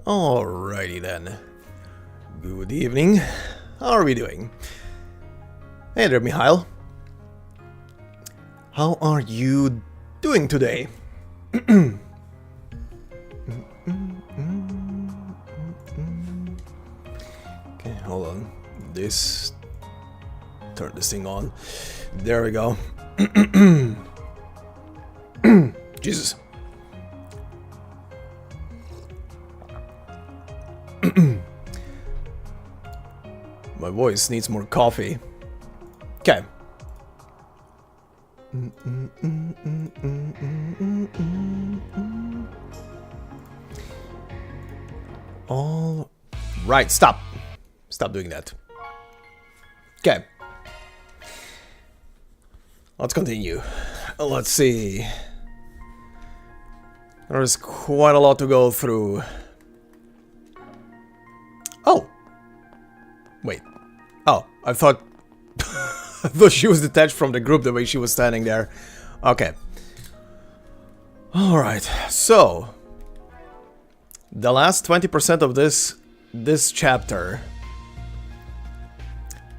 Alrighty then. Good evening. How are we doing? Hey there, Mihail. How are you doing today? Okay, hold on. Turn this thing on. There we go. Jesus. My voice needs more coffee. Okay. All right, stop. Stop doing that. Okay. Let's continue. Let's see. There's quite a lot to go through. Oh. Wait. Oh, I thought I thought she was detached from the group the way she was standing there. Okay. Alright, so the last 20% of this chapter.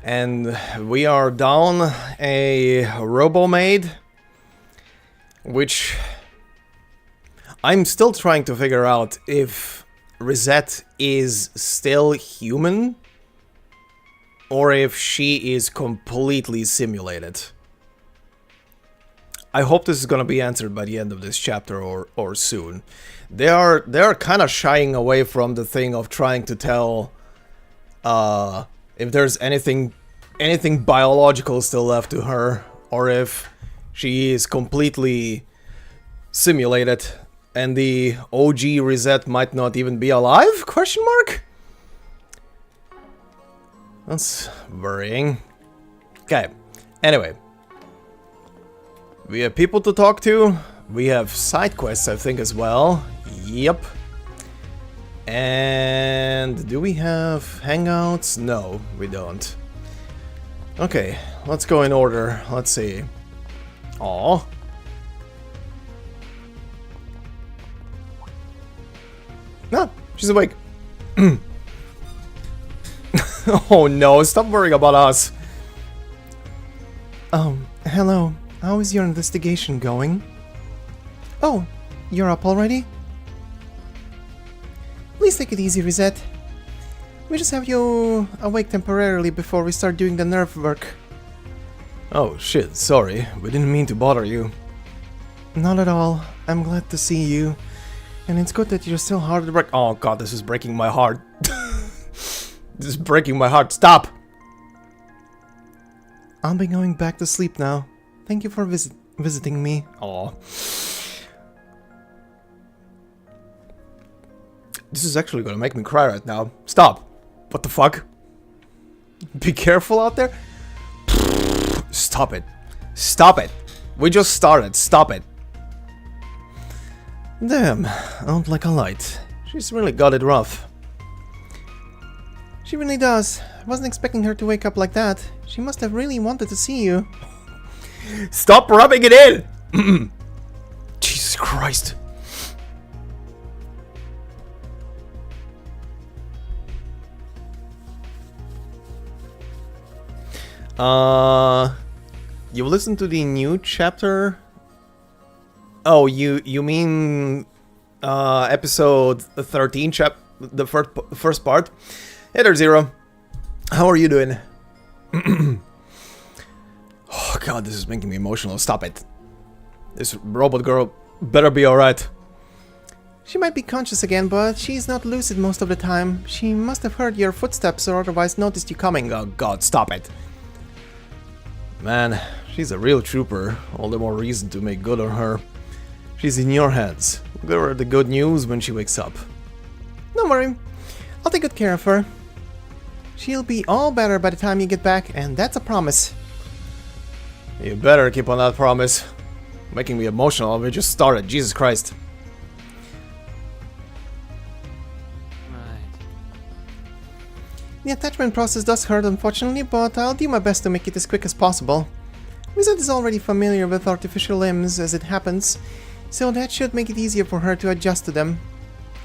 And we are down a robo-maid, which I'm still trying to figure out if Rosette is still human or if she is completely simulated. I hope this is gonna be answered by the end of this chapter or soon. They are kind of shying away from the thing of trying to tell if there's anything biological still left to her, or if she is completely simulated and the OG Rosette might not even be alive? Question mark? That's worrying. Okay, anyway. We have people to talk to. We have side quests, I think, as well. Yep. And do we have hangouts? No, we don't. Okay, let's go in order. Let's see. Aww. No, she's awake. Oh no, stop worrying about us. Hello. How is your investigation going? Oh, you're up already? Please take it easy, Rosette. We just have you awake temporarily before we start doing the nerve work. Oh shit, sorry. We didn't mean to bother you. Not at all. I'm glad to see you. And it's good that you're still hard to break. Oh god, this is breaking my heart. This is breaking my heart. Stop! I'll be going back to sleep now. Thank you for visiting me. Aw. This is actually gonna make me cry right now. Stop! What the fuck? Be careful out there? Stop it. Stop it. We just started. Stop it. Damn. Out like a light. She's really got it rough. She really does. I wasn't expecting her to wake up like that. She must have really wanted to see you. Stop rubbing it in! Jesus Christ. You listened to the new chapter? Oh, you mean episode 13, the first part? Hey there, Zero. How are you doing? Oh god, this is making me emotional. Stop it. This robot girl better be alright. She might be conscious again, but she's not lucid most of the time. She must have heard your footsteps or otherwise noticed you coming. Oh god, stop it. Man, she's a real trooper. All the more reason to make good on her. She's in your hands. Give her the good news when she wakes up. Don't worry. I'll take good care of her. She'll be all better by the time you get back, and that's a promise. You better keep on that promise. Making me emotional. We just started. Jesus Christ. Right. The attachment process does hurt, unfortunately, but I'll do my best to make it as quick as possible. Wizard is already familiar with artificial limbs as it happens, so that should make it easier for her to adjust to them.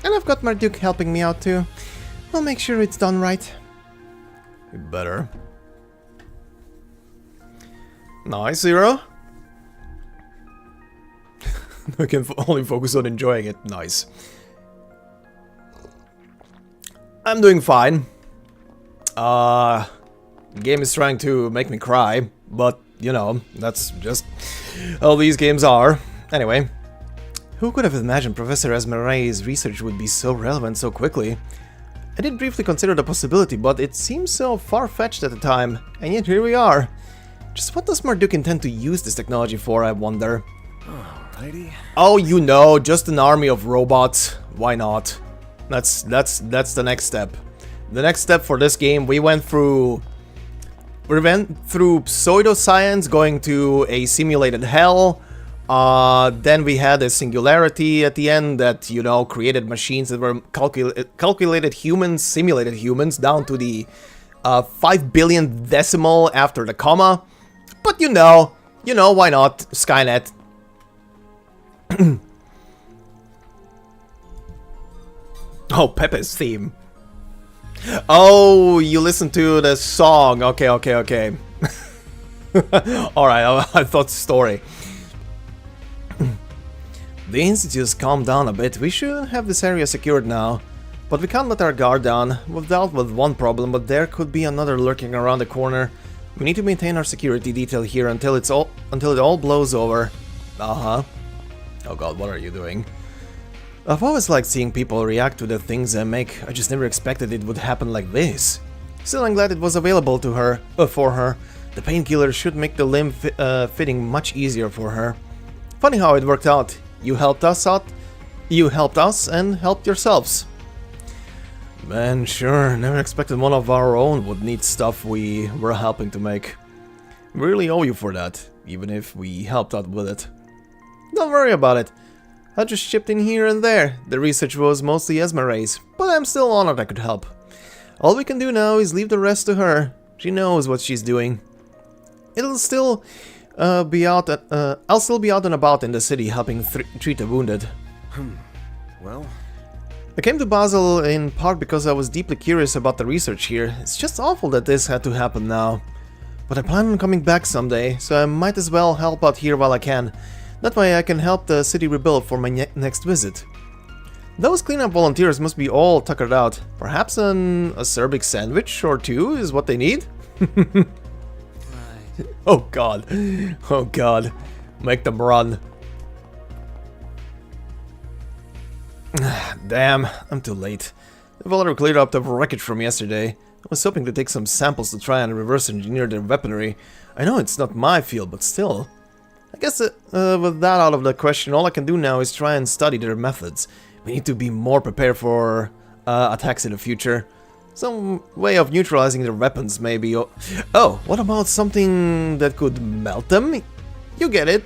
And I've got Marduk helping me out too. I'll make sure it's done right. You better. Nice, Zero. I can only focus on enjoying it. Nice. I'm doing fine. Game is trying to make me cry, but, you know, that's just how these games are. Anyway. Who could have imagined Professor Esmeray's research would be so relevant so quickly? I did briefly consider the possibility, but it seemed so far-fetched at the time, and yet here we are. Just what does Marduk intend to use this technology for, I wonder? Alrighty. Oh, you know, just an army of robots. Why not? That's the next step. The next step for this game, we went through pseudoscience, going to a simulated hell. Then we had a singularity at the end that, you know, created machines that were calculated humans, simulated humans, down to the 5 billion decimal after the comma. But you know, why not? Skynet. Oh, Pepe's theme. Oh, you listen to the song. Okay. Alright, I thought story. The Institute's calmed down a bit. We should have this area secured now. But we can't let our guard down. We've dealt with one problem, but there could be another lurking around the corner. We need to maintain our security detail here until it all blows over. Uh-huh. Oh god, what are you doing? I've always liked seeing people react to the things I make. I just never expected it would happen like this. Still, I'm glad it was available to her, for her. The painkiller should make the limb fitting much easier for her. Funny how it worked out. You helped us out, and helped yourselves. Man, sure, never expected one of our own would need stuff we were helping to make. We really owe you for that, even if we helped out with it. Don't worry about it. I just chipped in here and there. The research was mostly Esmeralda's, but I'm still honored I could help. All we can do now is leave the rest to her. She knows what she's doing. I'll still be out and about in the city helping treat the wounded. Well, I came to Basel in part because I was deeply curious about the research here. It's just awful that this had to happen now. But I plan on coming back someday, so I might as well help out here while I can. That way I can help the city rebuild for my next visit. Those cleanup volunteers must be all tuckered out. Perhaps a Serbic sandwich or two is what they need? right. Oh god. Oh god. Make them run. Damn, I'm too late. They've already cleared up the wreckage from yesterday. I was hoping to take some samples to try and reverse engineer their weaponry. I know it's not my field, but still. I guess with that out of the question, all I can do now is try and study their methods. We need to be more prepared for attacks in the future. Some way of neutralizing their weapons, maybe. Oh, what about something that could melt them? You get it.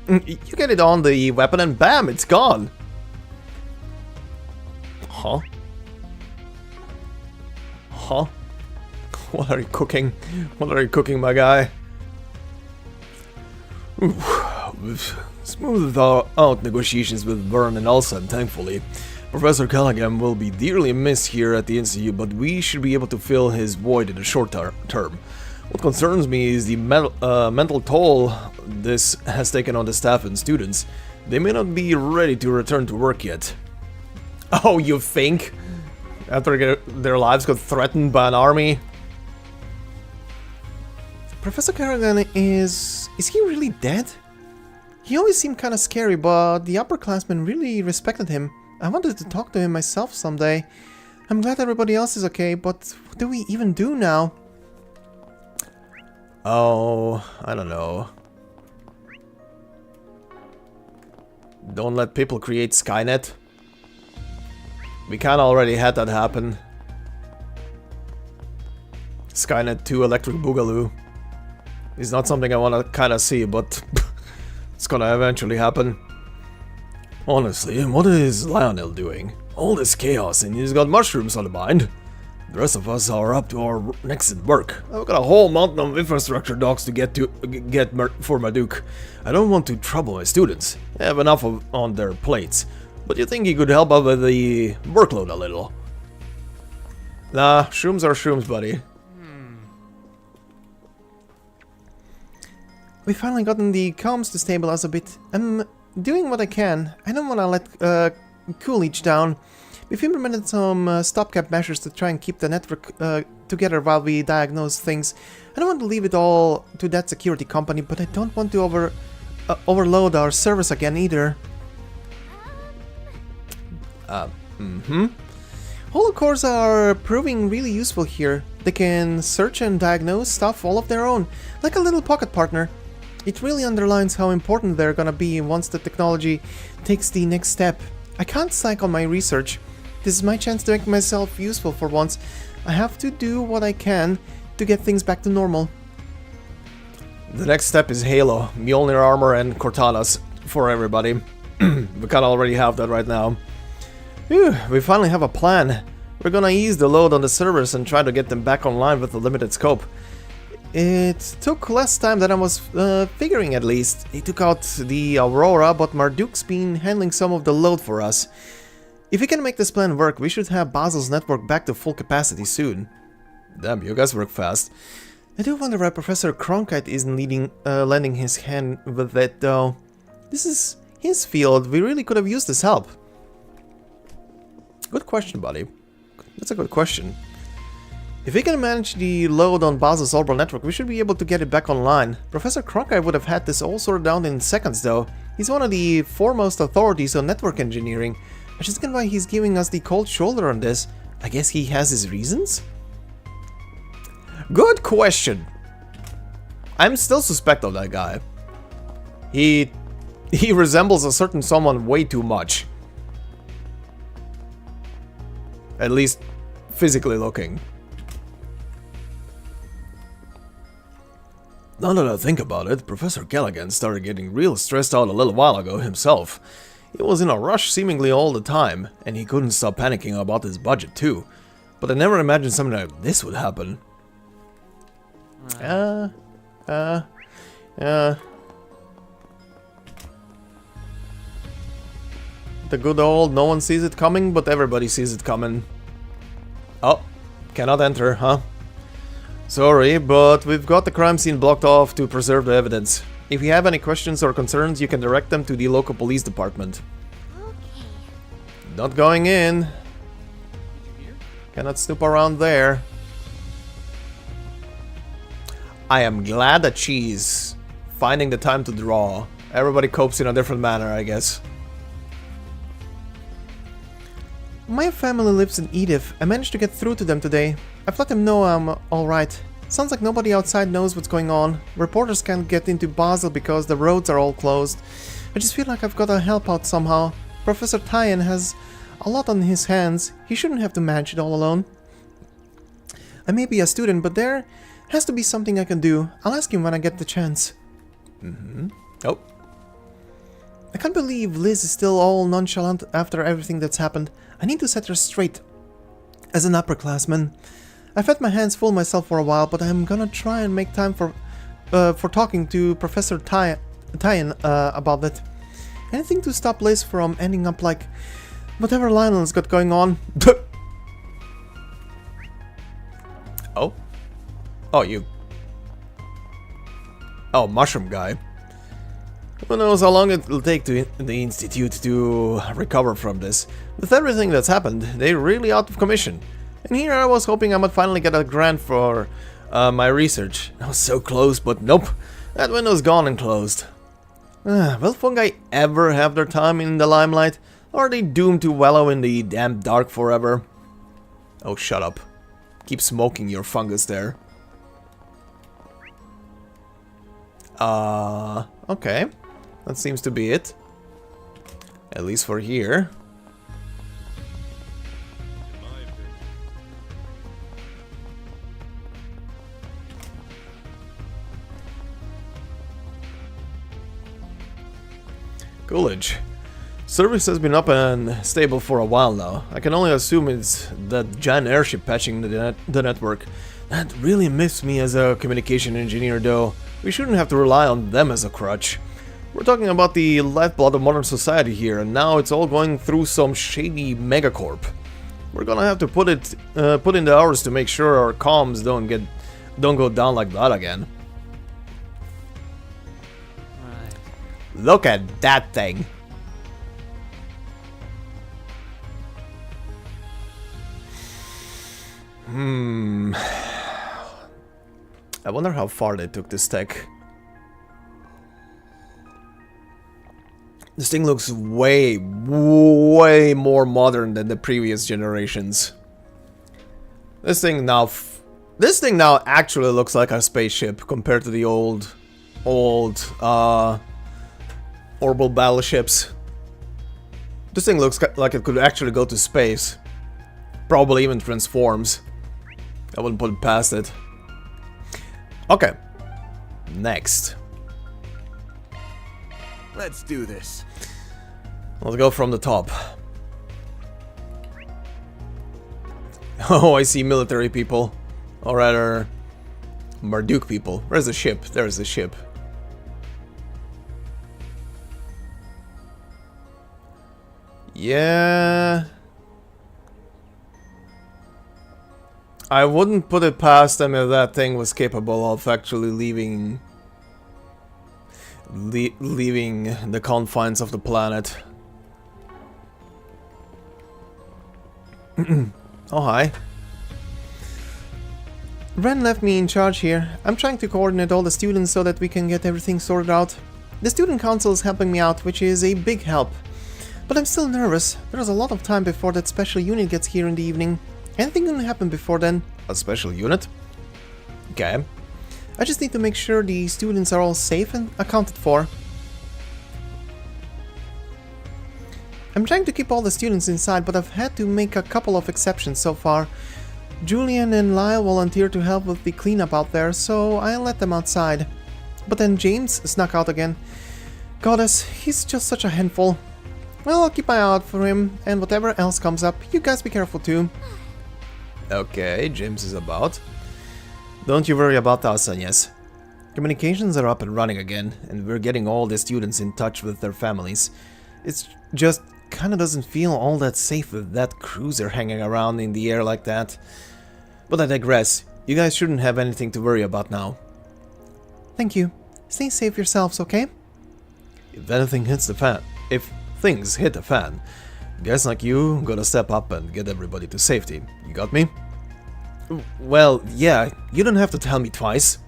You get it on the weapon and bam, it's gone. Huh? Huh? What are you cooking? What are you cooking, my guy? We've smoothed out negotiations with Vern and Ulsan, thankfully. Professor Callaghan will be dearly missed here at the Institute, but we should be able to fill his void in the short term. What concerns me is the mental toll this has taken on the staff and students. They may not be ready to return to work yet. Oh, you think? After their lives got threatened by an army? Professor Callaghan is he really dead? He always seemed kinda scary, but the upperclassmen really respected him. I wanted to talk to him myself someday. I'm glad everybody else is okay, but what do we even do now? Oh, I don't know. Don't let people create Skynet. We kinda already had that happen. Skynet 2 Electric Boogaloo. It's not something I wanna kinda see, but it's gonna eventually happen. Honestly, what is Lionel doing? All this chaos and he's got mushrooms on the mind. The rest of us are up to our necks in work. I've got a whole mountain of infrastructure docs to get for Maduke. I don't want to trouble my students. They have enough on their plates. But you think he could help out with the workload a little? Nah, shrooms are shrooms, buddy. We finally gotten the comms to stabilize a bit. I'm doing what I can. I don't want to let Coolidge down. We've implemented some stopgap measures to try and keep the network together while we diagnose things. I don't want to leave it all to that security company, but I don't want to overload our service again either. Holocores are proving really useful here. They can search and diagnose stuff all of their own, like a little pocket partner. It really underlines how important they're gonna be once the technology takes the next step. I can't slack on my research. This is my chance to make myself useful for once. I have to do what I can to get things back to normal. The next step is Halo, Mjolnir armor and Cortanas for everybody. We kinda already have that right now. Phew, we finally have a plan. We're gonna ease the load on the servers and try to get them back online with a limited scope. It took less time than I was figuring, at least. He took out the Aurora, but Marduk's been handling some of the load for us. If we can make this plan work, we should have Basil's network back to full capacity soon. Damn, you guys work fast. I do wonder why Professor Cronkite isn't lending his hand with it, though. This is his field. We really could have used his help. Good question, buddy. That's a good question. If we can manage the load on Basil's orbital network, we should be able to get it back online. Professor Cronkite would have had this all sorted out in seconds, though. He's one of the foremost authorities on network engineering. I just get why he's giving us the cold shoulder on this. I guess he has his reasons? Good question. I'm still suspect of that guy. He resembles a certain someone way too much. At least physically looking. Now that I think about it, Professor Callaghan started getting real stressed out a little while ago himself. He was in a rush seemingly all the time, and he couldn't stop panicking about his budget too. But I never imagined something like this would happen. The good old no one sees it coming, but everybody sees it coming. Oh, cannot enter, huh? Sorry, but we've got the crime scene blocked off to preserve the evidence. If you have any questions or concerns, you can direct them to the local police department. Okay. Not going in. Cannot snoop around there. I am glad that she's finding the time to draw. Everybody copes in a different manner, I guess. My family lives in Edith. I managed to get through to them today. I've let them know I'm alright. Sounds like nobody outside knows what's going on. Reporters can't get into Basel because the roads are all closed. I just feel like I've got to help out somehow. Professor Tyan has a lot on his hands. He shouldn't have to manage it all alone. I may be a student, but there has to be something I can do. I'll ask him when I get the chance. Oh. I can't believe Liz is still all nonchalant after everything that's happened. I need to set her straight. As an upperclassman, I've had my hands full myself for a while, but I'm gonna try and make time for talking to Professor Tyan about it. Anything to stop Liz from ending up like whatever Lionel's got going on. Oh? Oh, you. Oh, mushroom guy. Who knows how long it'll take to the Institute to recover from this. With everything that's happened, they're really out of commission. And here I was hoping I might finally get a grant for my research. I was so close, but nope. That window's gone and closed. Will fungi ever have their time in the limelight? Or are they doomed to wallow in the damn dark forever? Oh, shut up. Keep smoking your fungus there. Okay. That seems to be it. At least for here. Coolidge. Service has been up and stable for a while now. I can only assume it's that giant airship patching the network. That really miffs me as a communication engineer, though. We shouldn't have to rely on them as a crutch. We're talking about the lifeblood of modern society here, and now it's all going through some shady megacorp. We're gonna have to put in the hours to make sure our comms don't go down like that again. Right. Look at that thing. I wonder how far they took this tech. This thing looks way more modern than the previous generations. This thing now actually looks like a spaceship compared to the old orbital battleships. This thing looks like it could actually go to space. Probably even transforms. I wouldn't put it past it. Okay. Next. Let's do this. Let's go from the top. Oh, I see military people. Or rather, Marduk people. Where's the ship? There's the ship. Yeah. I wouldn't put it past them if that thing was capable of actually leaving the confines of the planet. Oh, hi. Ren left me in charge here. I'm trying to coordinate all the students so that we can get everything sorted out. The student council is helping me out, which is a big help. But I'm still nervous. There's a lot of time before that special unit gets here in the evening. Anything can happen before then. A special unit? Okay. I just need to make sure the students are all safe and accounted for. I'm trying to keep all the students inside, but I've had to make a couple of exceptions so far. Julian and Lyle volunteered to help with the cleanup out there, so I let them outside. But then James snuck out again. Goddess, he's just such a handful. Well, I'll keep my eye out for him, and whatever else comes up, you guys be careful too. Okay, James is about. Don't you worry about us, Agnes. Communications are up and running again, and we're getting all the students in touch with their families. It's just kinda doesn't feel all that safe with that cruiser hanging around in the air like that. But I digress. You guys shouldn't have anything to worry about now. Thank you. Stay safe yourselves, okay? If anything hits the fan, if things hit the fan, guys like you gotta step up and get everybody to safety. You got me? Well, yeah, you don't have to tell me twice.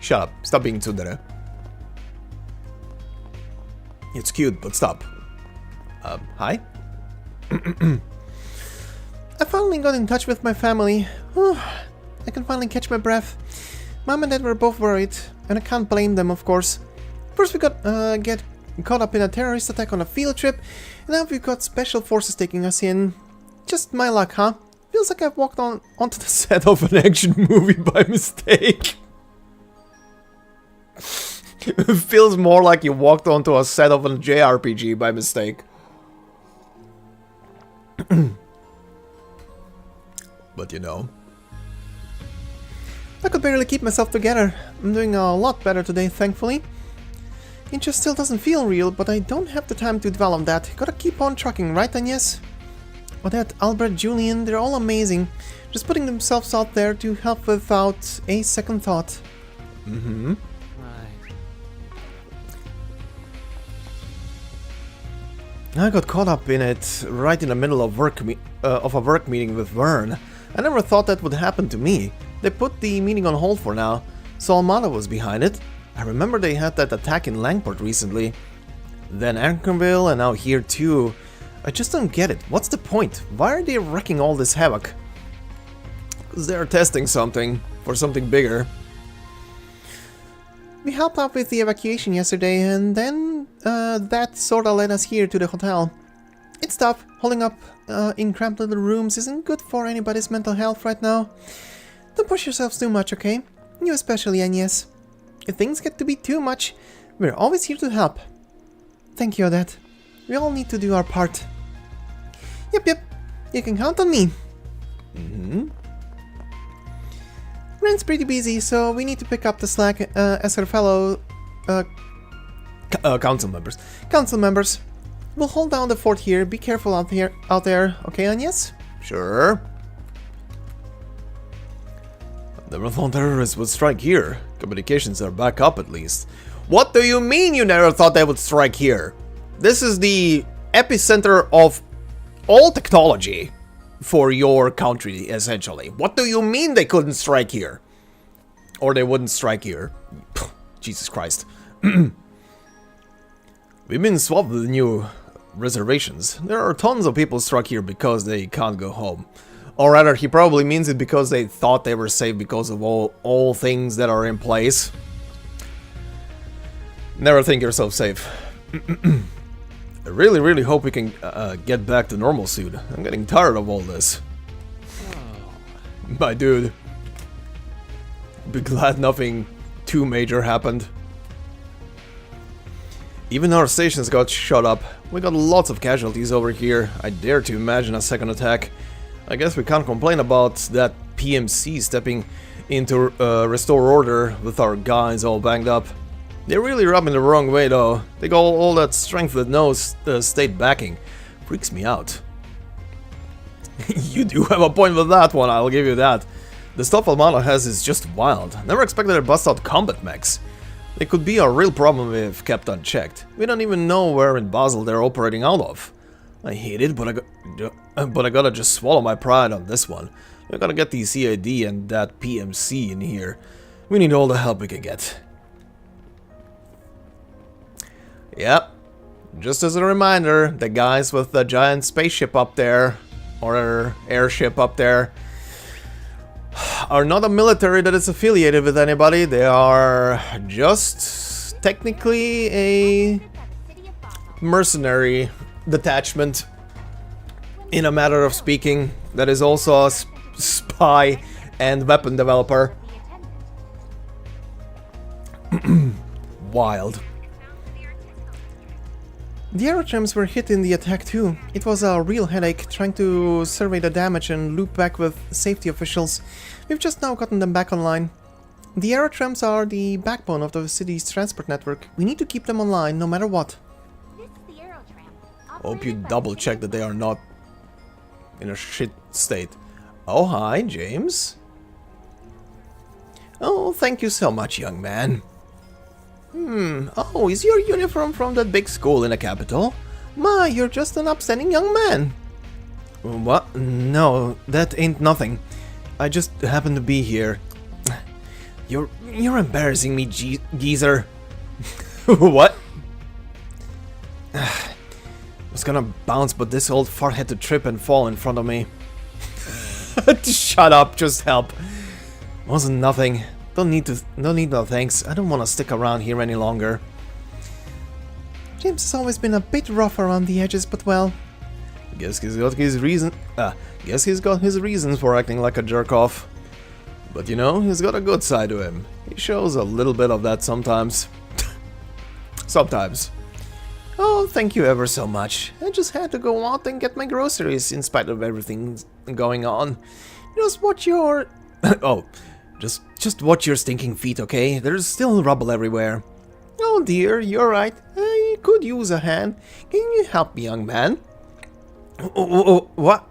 Shut up. Stop being tsundere. It's cute, but stop. Hi? I finally got in touch with my family. I can finally catch my breath. Mom and Dad were both worried, and I can't blame them, of course. First we got get caught up in a terrorist attack on a field trip, and now we've got special forces taking us in. Just my luck, huh? Feels like I've walked onto the set of an action movie by mistake. It feels more like you walked onto a set of a JRPG by mistake. But you know. I could barely keep myself together. I'm doing a lot better today, thankfully. It just still doesn't feel real, but I don't have the time to dwell on that. Gotta keep on trucking, right, Agnes? Odette, Albert, Julian, they're all amazing. Just putting themselves out there to help without a second thought. Mm-hmm. I got caught up in it right in the middle of a work meeting with Vern. I never thought that would happen to me. They put the meeting on hold for now, so Almada was behind it. I remember they had that attack in Langport recently. Then Anchorville and now here too. I just don't get it. What's the point? Why are they wreaking all this havoc? Because they're testing something for something bigger. We helped out with the evacuation yesterday, and then that sorta led us here to the hotel. It's tough. Holding up in cramped little rooms isn't good for anybody's mental health right now. Don't push yourselves too much, okay? You especially, Agnes. If things get to be too much, we're always here to help. Thank you, Odette. We all need to do our part. Yep. You can count on me. Mm-hmm. Ren's pretty busy, so we need to pick up the slack as her fellow Council members. council members. We'll hold down the fort here. Be careful out there, okay, Agnes? Sure. Never thought terrorists would strike here. Communications are back up at least. What do you mean you never thought they would strike here? This is the epicenter of all technology for your country, essentially. What do you mean they couldn't strike here? Or they wouldn't strike here? Jesus Christ. We've been swamped with new reservations. There are tons of people struck here because they can't go home. Or rather, he probably means it because they thought they were safe because of all things that are in place. Never think yourself safe. I really hope we can get back to normal soon. I'm getting tired of all this. My dude. Be glad nothing too major happened. Even our stations got shot up. We got lots of casualties over here. I dare to imagine a second attack. I guess we can't complain about that PMC stepping in to restore order with our guys all banged up. They really rub me the wrong way though. They got all that strength with no state backing. Freaks me out. You do have a point with that one, I'll give you that. The stuff Almano has is just wild. Never expected to bust out combat mechs. They could be a real problem if kept unchecked. We don't even know where in Basel they're operating out of. I hate it, but I gotta just swallow my pride on this one. We gotta get the CID and that PMC in here. We need all the help we can get. Yep. Just as a reminder, the guys with the giant spaceship up there, or airship up there, are not a military that is affiliated with anybody. They are just technically a mercenary detachment, in a matter of speaking, that is also a spy and weapon developer. Wild. The aerodromes were hit in the attack too. It was a real headache trying to survey the damage and loop back with safety officials. We've just now gotten them back online. The aerodromes are the backbone of the city's transport network. We need to keep them online no matter what. Hope you double check that they are not in a shit state. Oh, hi, James. Oh, thank you so much, young man. Oh, is your uniform from that big school in the capital? My, you're just an upstanding young man. What? No, that ain't nothing. I just happen to be here. You're embarrassing me, geezer. What? I was gonna bounce, but this old fart had to trip and fall in front of me. Shut up, just help. Wasn't nothing. No need no thanks. I don't want to stick around here any longer. James has always been a bit rough around the edges, but well. Guess he's got his reasons for acting like a jerk-off. But you know, he's got a good side to him. He shows a little bit of that sometimes. Sometimes. Oh, thank you ever so much. I just had to go out and get my groceries in spite of everything going on. Just watch your... oh, just watch your stinking feet, okay? There's still rubble everywhere. Oh dear, you're right. I could use a hand. Can you help me, young man? What?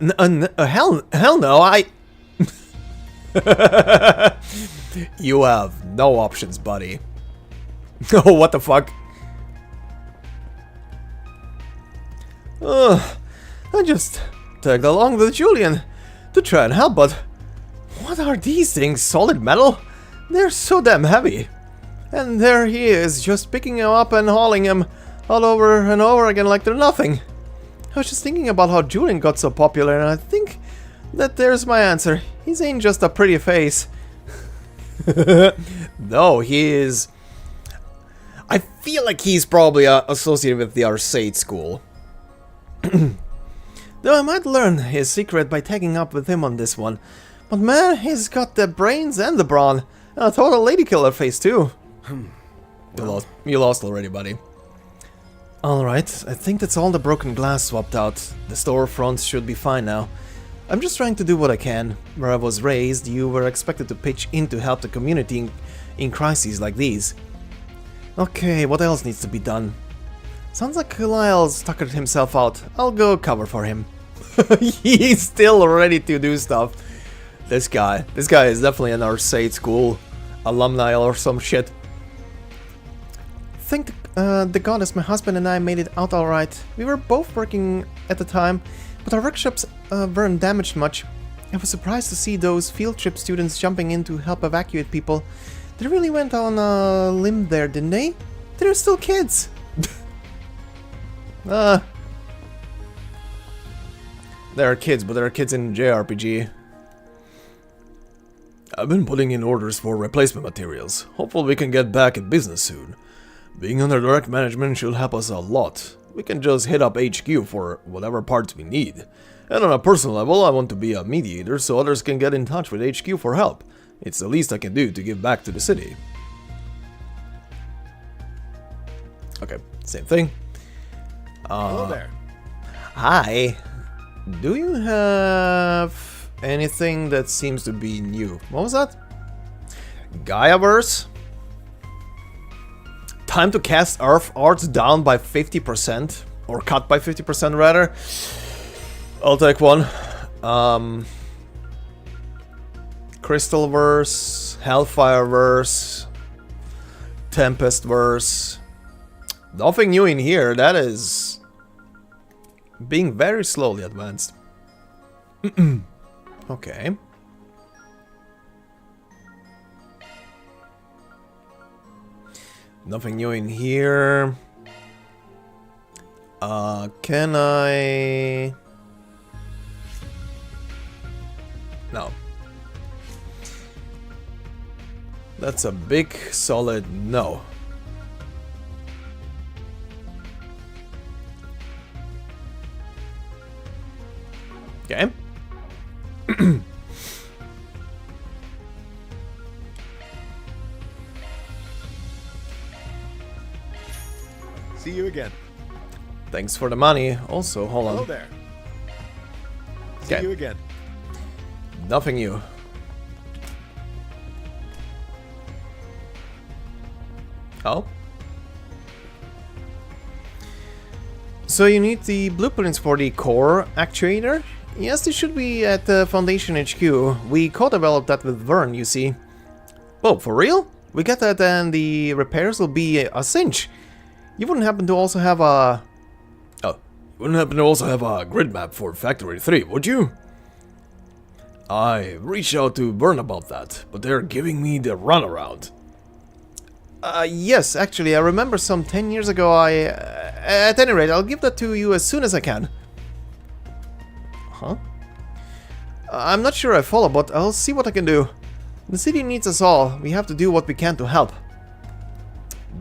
Hell no, I... You have no options, buddy. Oh, what the fuck? I just tagged along with Julian to try and help, but what are these things? Solid metal? They're so damn heavy. And there he is, just picking him up and hauling him all over and over again like they're nothing. I was just thinking about how Julian got so popular, and I think that there's my answer. He ain't just a pretty face. No, he is... I feel like he's probably associated with the Arcade school. Though I might learn his secret by tagging up with him on this one. But man, he's got the brains and the brawn. And a total lady killer face too. You lost already, buddy. Alright, I think that's all the broken glass swapped out. The storefronts should be fine now. I'm just trying to do what I can. Where I was raised, you were expected to pitch in to help the community in crises like these. Okay, what else needs to be done? Sounds like Lyle's tuckered himself out. I'll go cover for him. He's still ready to do stuff. This guy is definitely an Arcade school alumni or some shit. Thank the goddess my husband and I made it out alright. We were both working at the time, but our workshops weren't damaged much. I was surprised to see those field trip students jumping in to help evacuate people. They really went on a limb there, didn't they? They're still kids. There are kids, but there are kids in JRPG. I've been putting in orders for replacement materials. Hopefully we can get back in business soon. Being under direct management should help us a lot. We can just hit up HQ for whatever parts we need. And on a personal level, I want to be a mediator so others can get in touch with HQ for help. It's the least I can do to give back to the city. Okay, same thing. Hello there. Hi. Do you have anything that seems to be new? What was that? Gaiaverse? Time to cast Earth Arts down by 50%. Or cut by 50% rather. I'll take one. Crystalverse, Hellfireverse, Tempestverse. Nothing new in here. That is being very slowly advanced. Okay. Nothing new in here. Can I... No. That's a big, solid no. Okay. See you again. Thanks for the money. Also, hold Hello on. there. See Okay. you again. Nothing new. Oh? So you need the blueprints for the core actuator? Yes, they should be at the Foundation HQ. We co-developed that with Vern, you see. Oh, for real? We get that and the repairs will be a cinch. You wouldn't happen to also have a... Oh, you wouldn't happen to also have a grid map for Factory 3, would you? I reached out to Vern about that, but they're giving me the runaround. Yes, actually, I remember some 10 years ago at any rate, I'll give that to you as soon as I can. Huh? I'm not sure I follow, but I'll see what I can do. The city needs us all. We have to do what we can to help.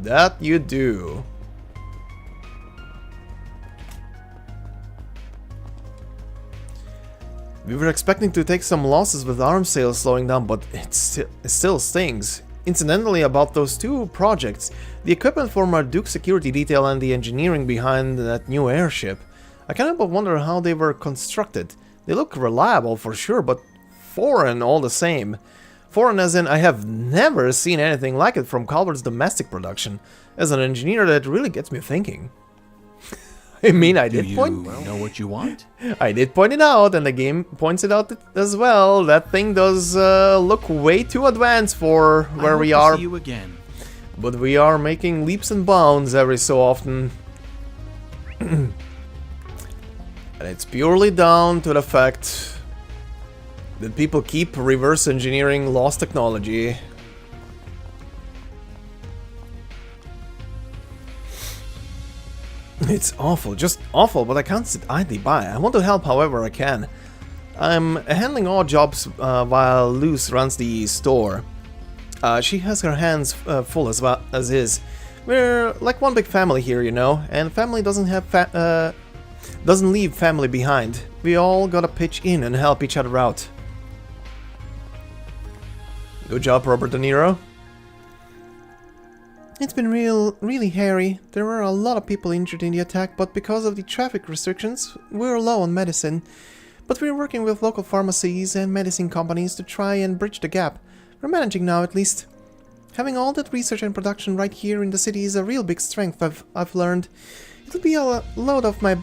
That you do. We were expecting to take some losses with arms sales slowing down, but it still stings. Incidentally, about those two projects, the equipment for our Duke security detail and the engineering behind that new airship, I can't help but wonder how they were constructed. They look reliable for sure, but foreign all the same. Foreign as in I have never seen anything like it from Calvard's domestic production. As an engineer, that really gets me thinking. I mean, I did point... Do you know what you want? I did point it out, and the game points it out as well. That thing does look way too advanced for where we are. See you again. But we are making leaps and bounds every so often. And it's purely down to the fact that people keep reverse engineering lost technology. It's awful, just awful, but I can't sit idly by. I want to help however I can. I'm handling all jobs while Luce runs the store. She has her hands full as well as is. We're like one big family here, you know, and family doesn't have doesn't leave family behind. We all gotta pitch in and help each other out. Good job, Robert De Niro. It's been really hairy. There were a lot of people injured in the attack, but because of the traffic restrictions, we're low on medicine. But we're working with local pharmacies and medicine companies to try and bridge the gap. We're managing now, at least. Having all that research and production right here in the city is a real big strength I've learned. It'll be a load off my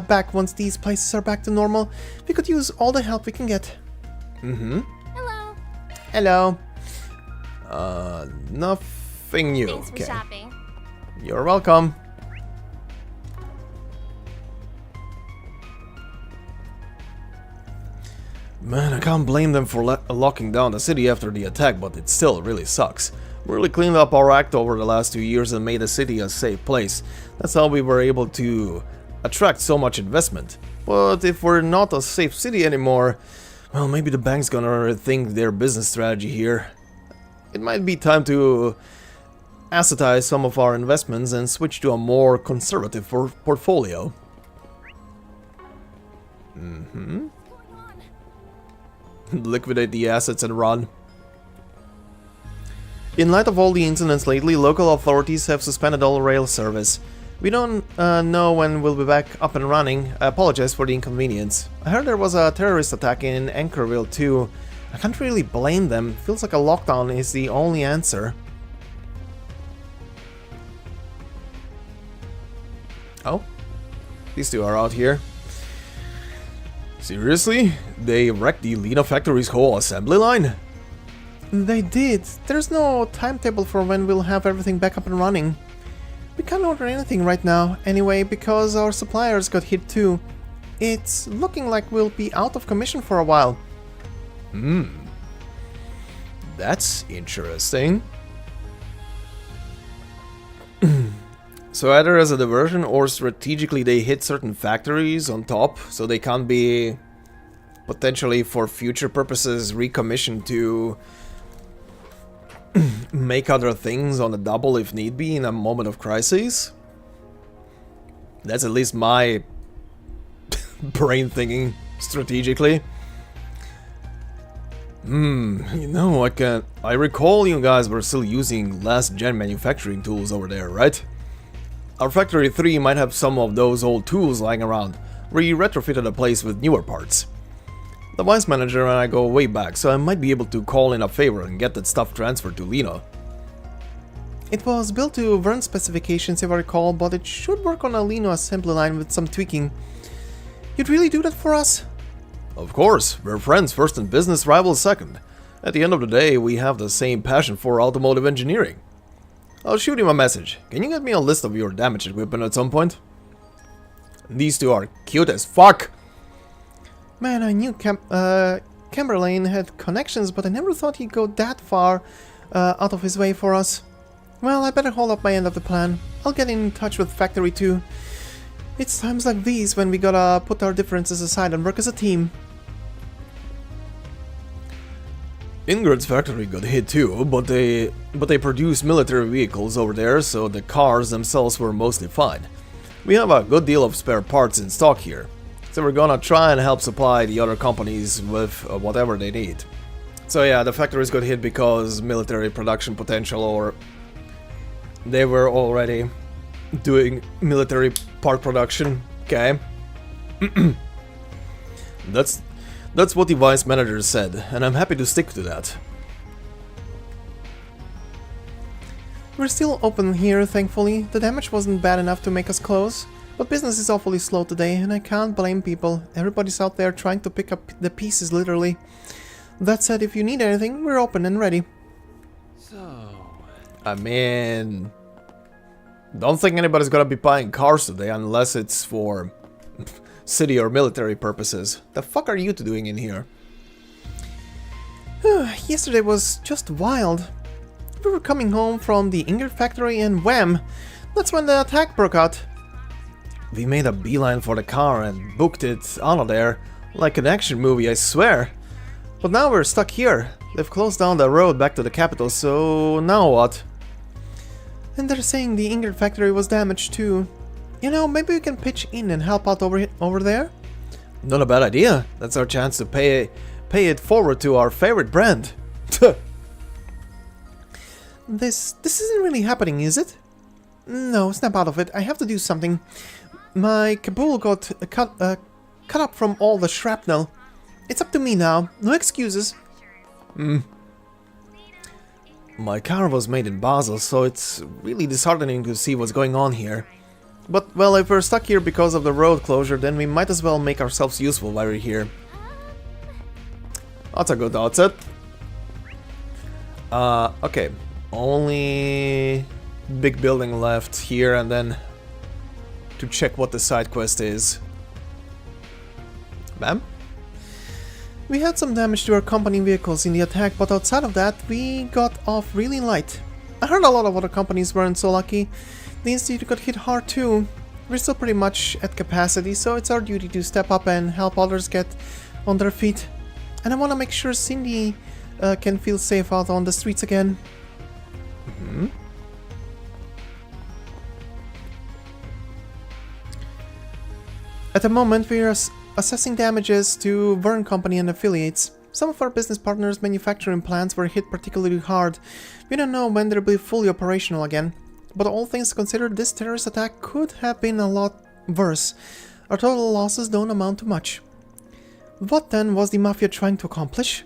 back once these places are back to normal. We could use all the help we can get. Mm-hmm. Hello. Hello. Nothing new. Thanks for Okay. shopping. You're welcome. Man, I can't blame them for locking down the city after the attack, but it still really sucks. We really cleaned up our act over the last 2 years and made the city a safe place. That's how we were able to attract so much investment. But if we're not a safe city anymore, well, maybe the bank's gonna rethink their business strategy here. It might be time to assetize some of our investments and switch to a more conservative portfolio. Mm-hmm. Liquidate the assets and run. In light of all the incidents lately, local authorities have suspended all rail service. We don't know when we'll be back up and running. I apologize for the inconvenience. I heard there was a terrorist attack in Anchorville too. I can't really blame them. Feels like a lockdown is the only answer. Oh? These two are out here. Seriously? They wrecked the Lena factory's whole assembly line? They did. There's no timetable for when we'll have everything back up and running. We can't order anything right now, anyway, because our suppliers got hit too. It's looking like we'll be out of commission for a while. That's interesting. So either as a diversion or strategically they hit certain factories on top, so they can't be potentially for future purposes recommissioned to make other things on the double if need be in a moment of crisis. That's at least my brain thinking strategically. You know, I recall you guys were still using last gen manufacturing tools over there, right? Our Factory 3 might have some of those old tools lying around. We retrofitted a place with newer parts. The vice manager and I go way back, so I might be able to call in a favor and get that stuff transferred to Lena. It was built to Vern specifications if I recall, but it should work on a Lena assembly line with some tweaking. You'd really do that for us? Of course, we're friends first and business rivals second. At the end of the day, we have the same passion for automotive engineering. I'll shoot him a message. Can you get me a list of your damaged equipment at some point? These two are cute as fuck! Man, I knew Camberlane had connections, but I never thought he'd go that far out of his way for us. Well, I better hold up my end of the plan. I'll get in touch with Factory 2. It's times like these when we gotta put our differences aside and work as a team. Ingrid's factory got hit too, but they produce military vehicles over there, so the cars themselves were mostly fine. We have a good deal of spare parts in stock here, so we're gonna try and help supply the other companies with whatever they need. So yeah, the factories got hit because military production potential, or they were already doing military part production. Okay. That's what the vice manager said, and I'm happy to stick to that. We're still open here, thankfully. The damage wasn't bad enough to make us close, but business is awfully slow today, and I can't blame people. Everybody's out there trying to pick up the pieces, literally. That said, if you need anything, we're open and ready. I mean, don't think anybody's gonna be buying cars today unless it's for city or military purposes. The fuck are you two doing in here? Yesterday was just wild. We were coming home from the Ingrid factory and wham! That's when the attack broke out. We made a beeline for the car and booked it out of there, like an action movie, I swear. But now we're stuck here. They've closed down the road back to the capital, so now what? And they're saying the Ingrid factory was damaged too. You know, maybe we can pitch in and help out over there? Not a bad idea. That's our chance to pay it forward to our favorite brand. This isn't really happening, is it? No, snap out of it. I have to do something. My Kabul got cut up from all the shrapnel. It's up to me now. No excuses. My car was made in Basel, so it's really disheartening to see what's going on here. But, well, if we're stuck here because of the road closure, then we might as well make ourselves useful while we're here. That's a good outset. Okay. Only big building left here, and then to check what the side quest is. Bam? We had some damage to our company vehicles in the attack, but outside of that, we got off really light. I heard a lot of other companies weren't so lucky. The Institute got hit hard too. We're still pretty much at capacity, so it's our duty to step up and help others get on their feet. And I want to make sure Cindy can feel safe out on the streets again. At the moment, we are assessing damages to Vern Company and affiliates. Some of our business partners' manufacturing plants were hit particularly hard. We don't know when they'll be fully operational again. But all things considered, this terrorist attack could have been a lot worse. Our total losses don't amount to much. What then was the Mafia trying to accomplish?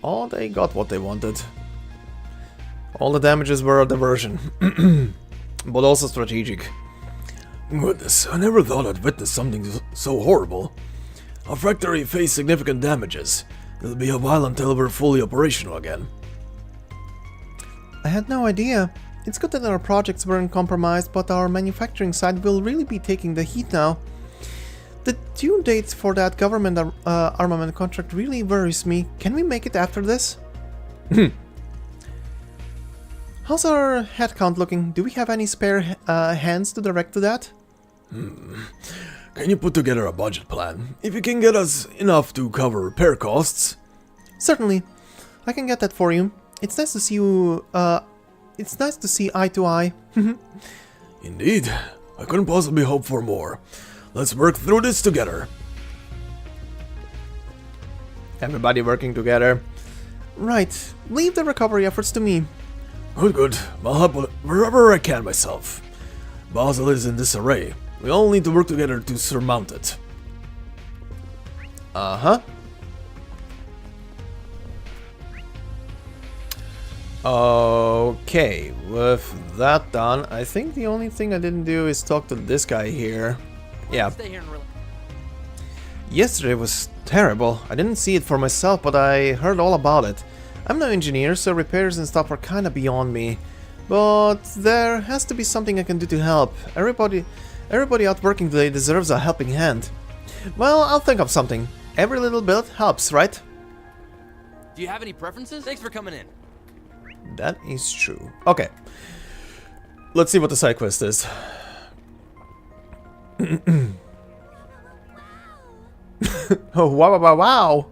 Oh, they got what they wanted. All the damages were a diversion. But also strategic. Goodness, I never thought I'd witness something so horrible. Our factory faced significant damages. It'll be a while until we're fully operational again. I had no idea. It's good that our projects weren't compromised, but our manufacturing side will really be taking the heat now. The due dates for that government armament contract really worries me. Can we make it after this? How's our headcount looking? Do we have any spare hands to direct to that? Can you put together a budget plan? If you can get us enough to cover repair costs. Certainly. I can get that for you. It's nice to see you, it's nice to see eye to eye. Indeed. I couldn't possibly hope for more. Let's work through this together. Everybody working together. Right. Leave the recovery efforts to me. Good. I'll help wherever I can myself. Basel is in disarray. We all need to work together to surmount it. Uh-huh. Okay, with that done, I think the only thing I didn't do is talk to this guy here. Yeah. Yesterday was terrible. I didn't see it for myself, but I heard all about it. I'm no engineer, so repairs and stuff are kinda beyond me. But there has to be something I can do to help. Everybody out working today deserves a helping hand. Well, I'll think of something. Every little bit helps, right? Do you have any preferences? Thanks for coming in. That is true. Okay. Let's see what the side quest is. Oh, wow, wow, wow.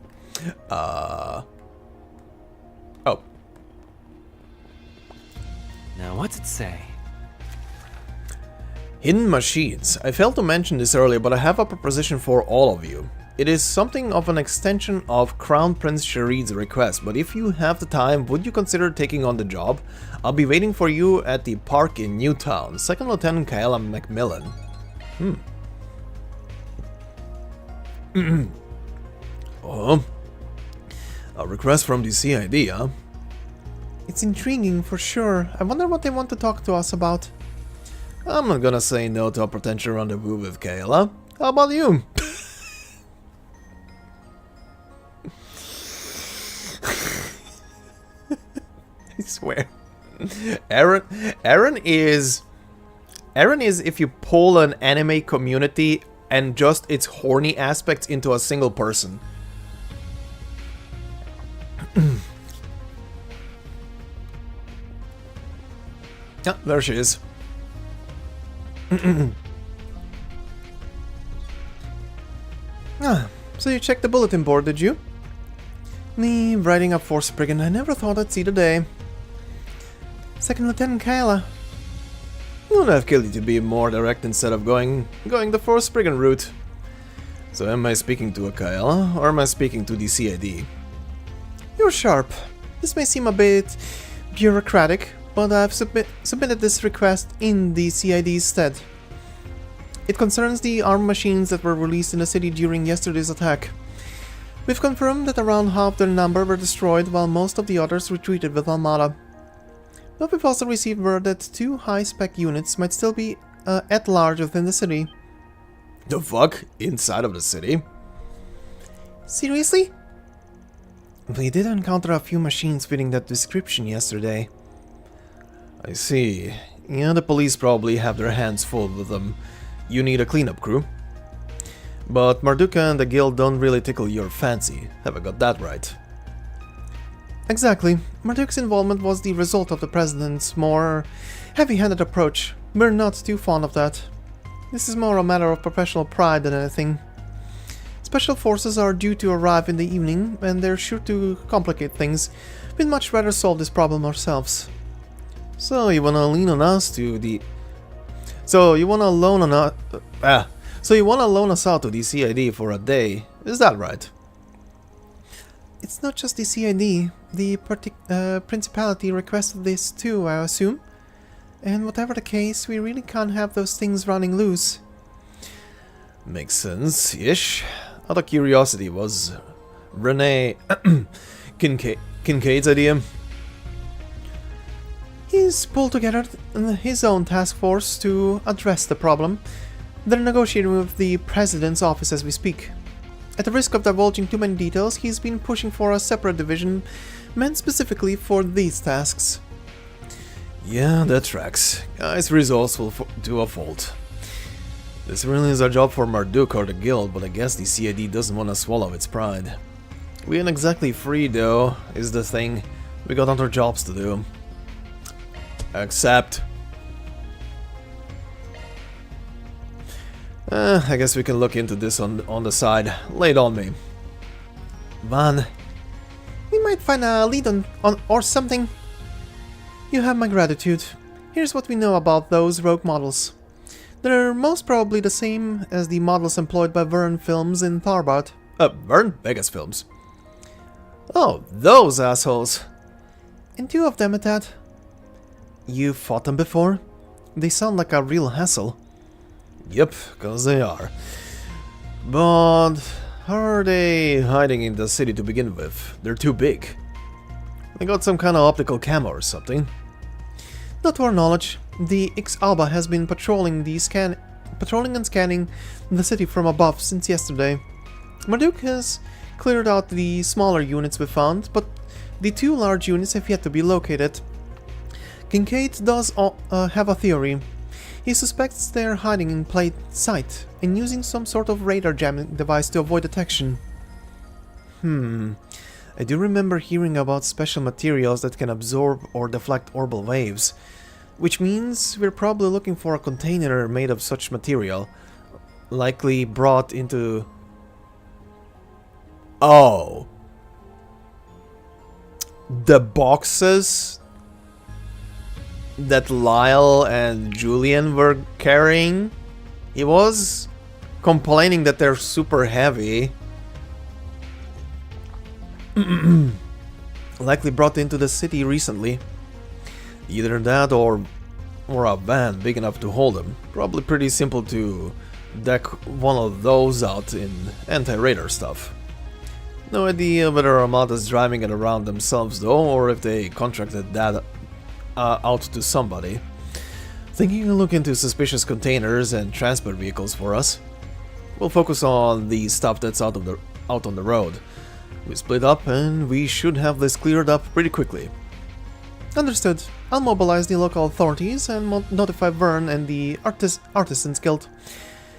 Oh. Now, what's it say? Hidden machines. I failed to mention this earlier, but I have a proposition for all of you. It is something of an extension of Crown Prince Sharid's request, but if you have the time, would you consider taking on the job? I'll be waiting for you at the park in Newtown. Second Lieutenant Kayla Macmillan. Oh. A request from the CID, huh? It's intriguing for sure. I wonder what they want to talk to us about. I'm not gonna say no to a potential rendezvous with Kayla. How about you? I swear. Aaron is if you pull an anime community and just its horny aspects into a single person. Yeah, there she is. So you checked the bulletin board, did you? Me writing up for Spriggan, I never thought I'd see the day. Second Lieutenant Kayla. Would have killed you to be more direct instead of going the Force Spriggan route. So am I speaking to a Kayla, or am I speaking to the CID? You're sharp. This may seem a bit bureaucratic, but I've submitted this request in the CID's stead. It concerns the armed machines that were released in the city during yesterday's attack. We've confirmed that around half their number were destroyed, while most of the others retreated with Armada. But we've also received word that 2 high-spec units might still be at large within the city. The fuck? Inside of the city? Seriously? We did encounter a few machines fitting that description yesterday. I see. Yeah, the police probably have their hands full with them. You need a cleanup crew. But Marduka and the guild don't really tickle your fancy. Have I got that right? Exactly. Marduka's involvement was the result of the president's more heavy-handed approach. We're not too fond of that. This is more a matter of professional pride than anything. Special forces are due to arrive in the evening, and they're sure to complicate things. We'd much rather solve this problem ourselves. So you wanna lean on us to the... So you wanna loan us out to the CID for a day, is that right? It's not just the CID. The Principality requested this too, I assume. And whatever the case, we really can't have those things running loose. Makes sense-ish. Out of curiosity, was Renee Kincaid's idea? He's pulled together his own task force to address the problem, They're negotiating with the President's office as we speak. At the risk of divulging too many details, he's been pushing for a separate division meant specifically for these tasks. Yeah, that tracks. Guy's resourceful to a fault. This really is a job for Marduk or the guild, but I guess the CID doesn't want to swallow its pride. We ain't exactly free though, is the thing. We got other jobs to do. Except... I guess we can look into this on the side. Lay it on me. Van. We might find a lead on or something. You have my gratitude. Here's what we know about those rogue models. They're most probably the same as the models employed by Vern Films in Tharbad. Vern? Vegas Films. Oh, those assholes. And 2 of them at that. You fought them before? They sound like a real hassle. Yep, cause they are. But how are they hiding in the city to begin with? They're too big. They got some kind of optical camo or something. Not to our knowledge, the X-Alba has been patrolling and scanning the city from above since yesterday. Marduk has cleared out the smaller units we found, but the 2 large units have yet to be located. Kincaid does have a theory. He suspects they're hiding in plain sight and using some sort of radar jamming device to avoid detection. I do remember hearing about special materials that can absorb or deflect orbital waves, which means we're probably looking for a container made of such material, likely brought into... Oh. The boxes that Lyle and Julian were carrying? He was complaining that they're super heavy. Likely brought into the city recently. Either that or a van big enough to hold them. Probably pretty simple to deck one of those out in anti-radar stuff. No idea whether Armada's driving it around themselves though, or if they contracted that out to somebody. Thinking to look into suspicious containers and transport vehicles for us. We'll focus on the stuff that's out on the road. We split up and we should have this cleared up pretty quickly. Understood. I'll mobilize the local authorities and notify Vern and the Artisans Guild.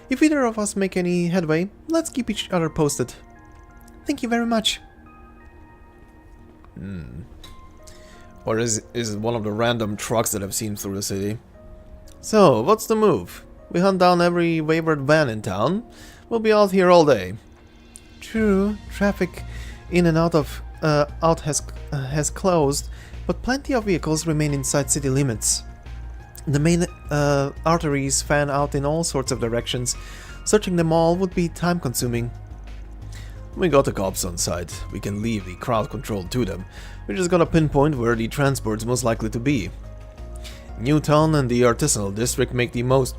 If either of us make any headway, let's keep each other posted. Thank you very much. Or is it one of the random trucks that I've seen through the city? So, what's the move? We hunt down every wayward van in town. We'll be out here all day. True, traffic in and out has closed, but plenty of vehicles remain inside city limits. The main arteries fan out in all sorts of directions. Searching them all would be time-consuming. We got the cops on site. We can leave the crowd control to them. We just gotta pinpoint where the transport's most likely to be. Newtown and the Artisanal District make the most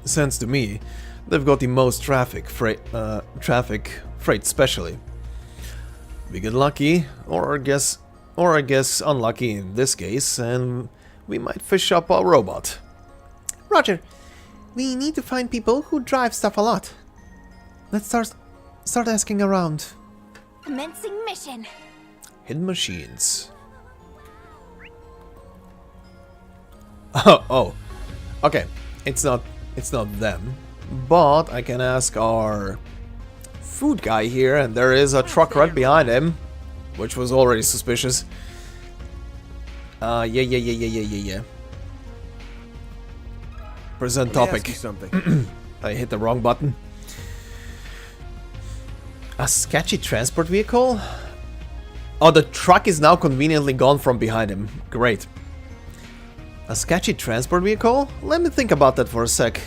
sense to me. They've got the most freight especially. We get lucky, or I guess unlucky in this case, and we might fish up a robot. Roger. We need to find people who drive stuff a lot. Let's start asking around. Commencing mission. Hidden machines. Oh. Okay. It's not them. But I can ask our food guy here, and there is a truck right behind him, which was already suspicious. Yeah. Present topic. Something. I hit the wrong button. A sketchy transport vehicle? Oh, the truck is now conveniently gone from behind him. Great. A sketchy transport vehicle? Let me think about that for a sec.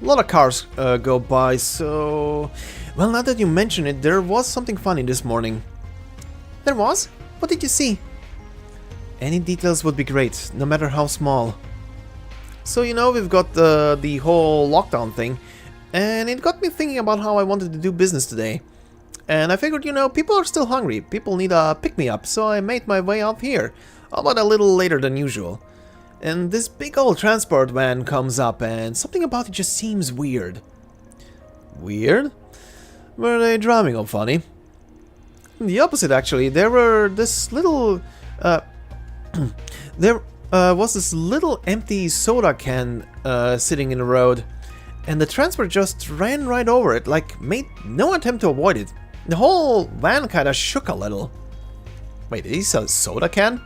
A lot of cars go by, so... Well, now that you mention it, there was something funny this morning. There was? What did you see? Any details would be great, no matter how small. So, you know, we've got the whole lockdown thing, and it got me thinking about how I wanted to do business today. And I figured, you know, people are still hungry, people need a pick-me-up, so I made my way out here, about a little later than usual. And this big old transport van comes up and something about it just seems weird. Weird? Were they driving or funny? The opposite, actually. There were this little... there was this little empty soda can sitting in the road. And the transport just ran right over it, like made no attempt to avoid it. The whole van kinda shook a little. Wait, did he sell a soda can?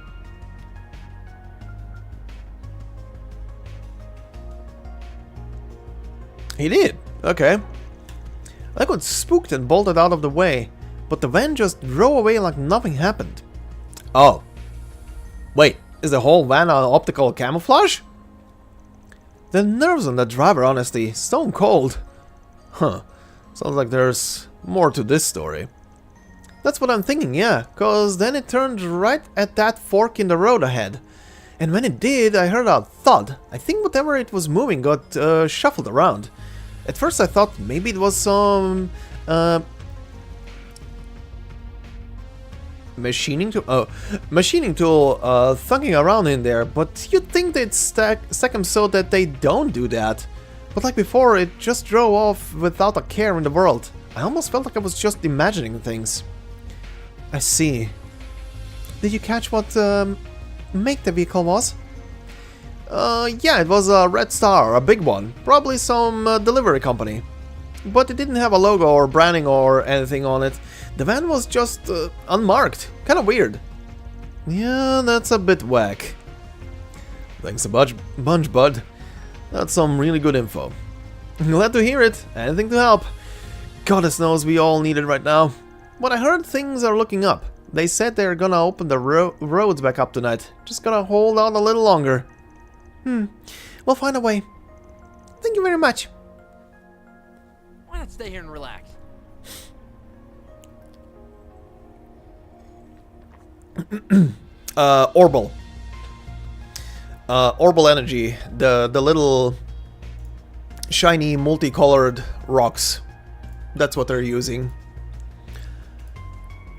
He did, okay. I got spooked and bolted out of the way, but the van just drove away like nothing happened. Oh. Wait, is the whole van an optical camouflage? The nerves on the driver, honestly, stone cold. Huh, sounds like there's more to this story. That's what I'm thinking, yeah, cause then it turned right at that fork in the road ahead. And when it did, I heard a thud. I think whatever it was moving got shuffled around. At first I thought maybe it was some machining tool thugging around in there, but you'd think they'd stack them so that they don't do that. But like before, it just drove off without a care in the world. I almost felt like I was just imagining things. I see. Did you catch what make the vehicle was? Yeah, it was a red star, a big one. Probably some delivery company. But it didn't have a logo or branding or anything on it. The van was just unmarked. Kinda weird. Yeah, that's a bit whack. Thanks a bunch, bud. That's some really good info. Glad to hear it. Anything to help. Goddess knows we all need it right now. But I heard things are looking up. They said they're gonna open the roads back up tonight. Just gotta hold on a little longer. We'll find a way. Thank you very much. Why not stay here and relax? Orbal. Orbal energy. The little shiny multicolored rocks. That's what they're using.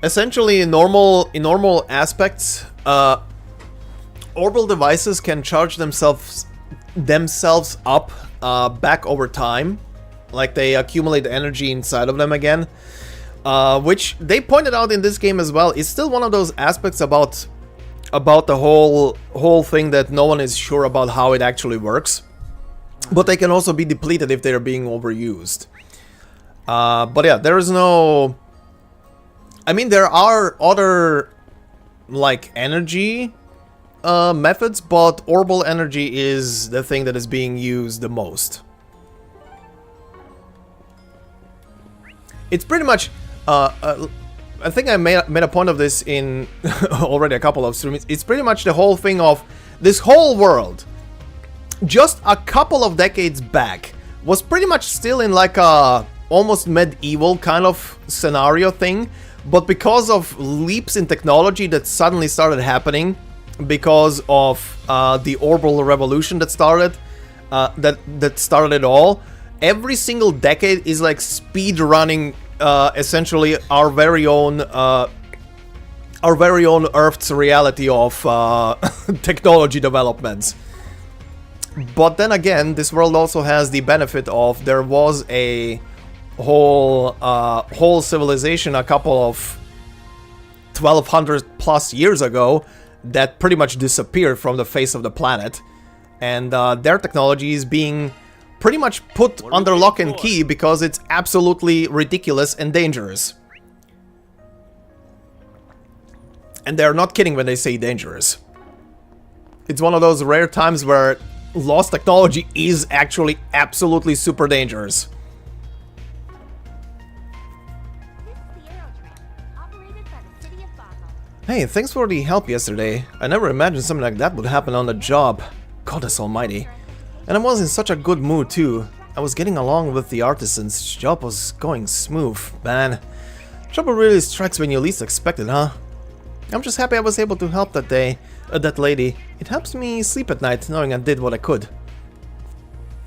Essentially, in normal aspects, orbital devices can charge themselves up back over time, like they accumulate energy inside of them again, which they pointed out in this game as well. It's still one of those aspects about the whole thing that no one is sure about how it actually works, but they can also be depleted if they're being overused. But yeah, there is no... I mean, there are other like energy methods, but orbital energy is the thing that is being used the most. It's pretty much, I think I made a point of this in already a couple of streams. It's pretty much the whole thing of this whole world, just a couple of decades back, was pretty much still in like a almost medieval kind of scenario thing, but because of leaps in technology that suddenly started happening, because of the orbital revolution that started it all, every single decade is like speed running essentially our very own Earth's reality of technology developments. But then again, this world also has the benefit of there was a whole civilization a couple of 1200 plus years ago that pretty much disappeared from the face of the planet, and their technology is being pretty much put under lock and key because it's absolutely ridiculous and dangerous. And they're not kidding when they say dangerous. It's one of those rare times where lost technology is actually absolutely super dangerous. Hey, thanks for the help yesterday. I never imagined something like that would happen on the job. Goddess almighty. And I was in such a good mood too. I was getting along with the artisans. Job was going smooth, man. Trouble really strikes when you least expect it, huh? I'm just happy I was able to help that day, that lady. It helps me sleep at night knowing I did what I could.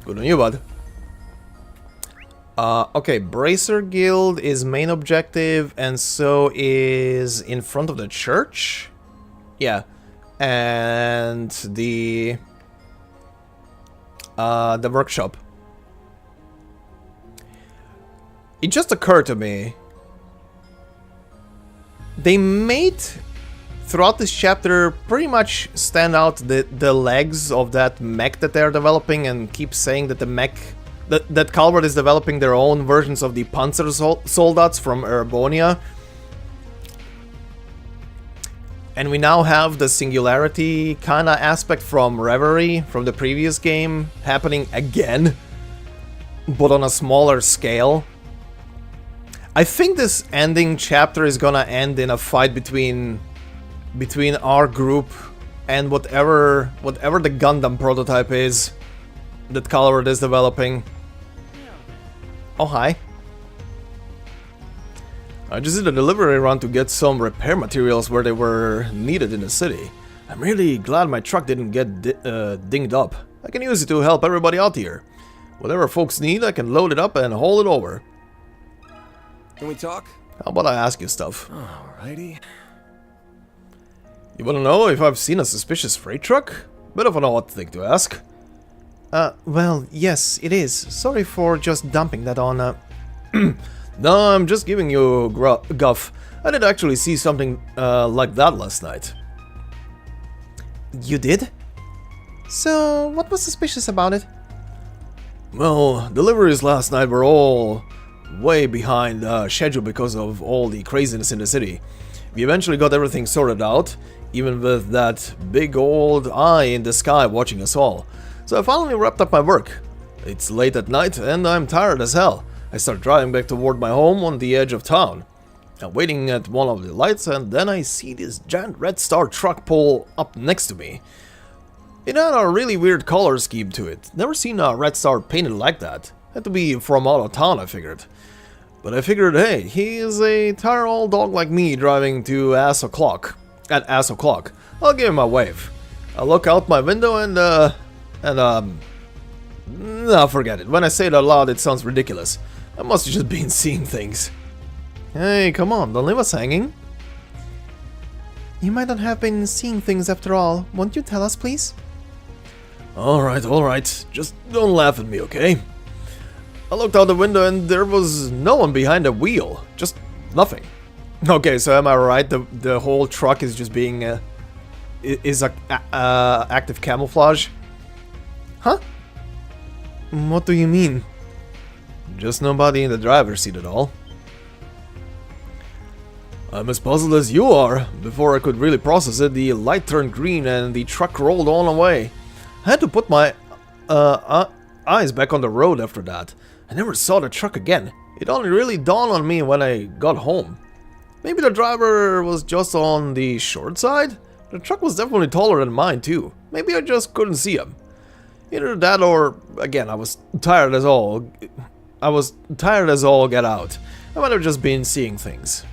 Good on you, bud. Okay, Bracer Guild is main objective, and so is in front of the church? Yeah. And the The workshop. It just occurred to me. They made, throughout this chapter, pretty much stand out the legs of that mech that they're developing and keep saying that the mech... That Calvard is developing their own versions of the Panzer Soldats from Erebonia. And we now have the Singularity kind of aspect from Reverie, from the previous game, happening again, but on a smaller scale. I think this ending chapter is gonna end in a fight between our group and whatever the Gundam prototype is that Calvard is developing. Oh, hi. I just did a delivery run to get some repair materials where they were needed in the city. I'm really glad my truck didn't get dinged up. I can use it to help everybody out here. Whatever folks need, I can load it up and haul it over. Can we talk? How about I ask you stuff? Alrighty. You wanna know if I've seen a suspicious freight truck? Bit of an odd thing to ask. Well, yes, it is. Sorry for just dumping that on, No, I'm just giving you guff. I did actually see something like that last night. You did? So, what was suspicious about it? Well, deliveries last night were all way behind schedule because of all the craziness in the city. We eventually got everything sorted out, even with that big old eye in the sky watching us all. So I finally wrapped up my work. It's late at night and I'm tired as hell. I start driving back toward my home on the edge of town. I'm waiting at one of the lights and then I see this giant Red Star truck pull up next to me. It had a really weird color scheme to it. Never seen a Red Star painted like that. Had to be from out of town, I figured. But I figured, hey, he is a tired old dog like me driving to ass o'clock. At ass o'clock. I'll give him a wave. I look out my window no, forget it. When I say it out loud, it sounds ridiculous. I must have just been seeing things. Hey, come on, don't leave us hanging. You might not have been seeing things after all. Won't you tell us, please? Alright. Just don't laugh at me, okay? I looked out the window and there was no one behind the wheel. Just nothing. Okay, so am I right? The whole truck is just being active camouflage? Huh? What do you mean? Just nobody in the driver's seat at all. I'm as puzzled as you are. Before I could really process it, the light turned green and the truck rolled on away. I had to put my eyes back on the road after that. I never saw the truck again. It only really dawned on me when I got home. Maybe the driver was just on the short side? The truck was definitely taller than mine too. Maybe I just couldn't see him. Either that or, again, I was tired as all get out. I might have just been seeing things.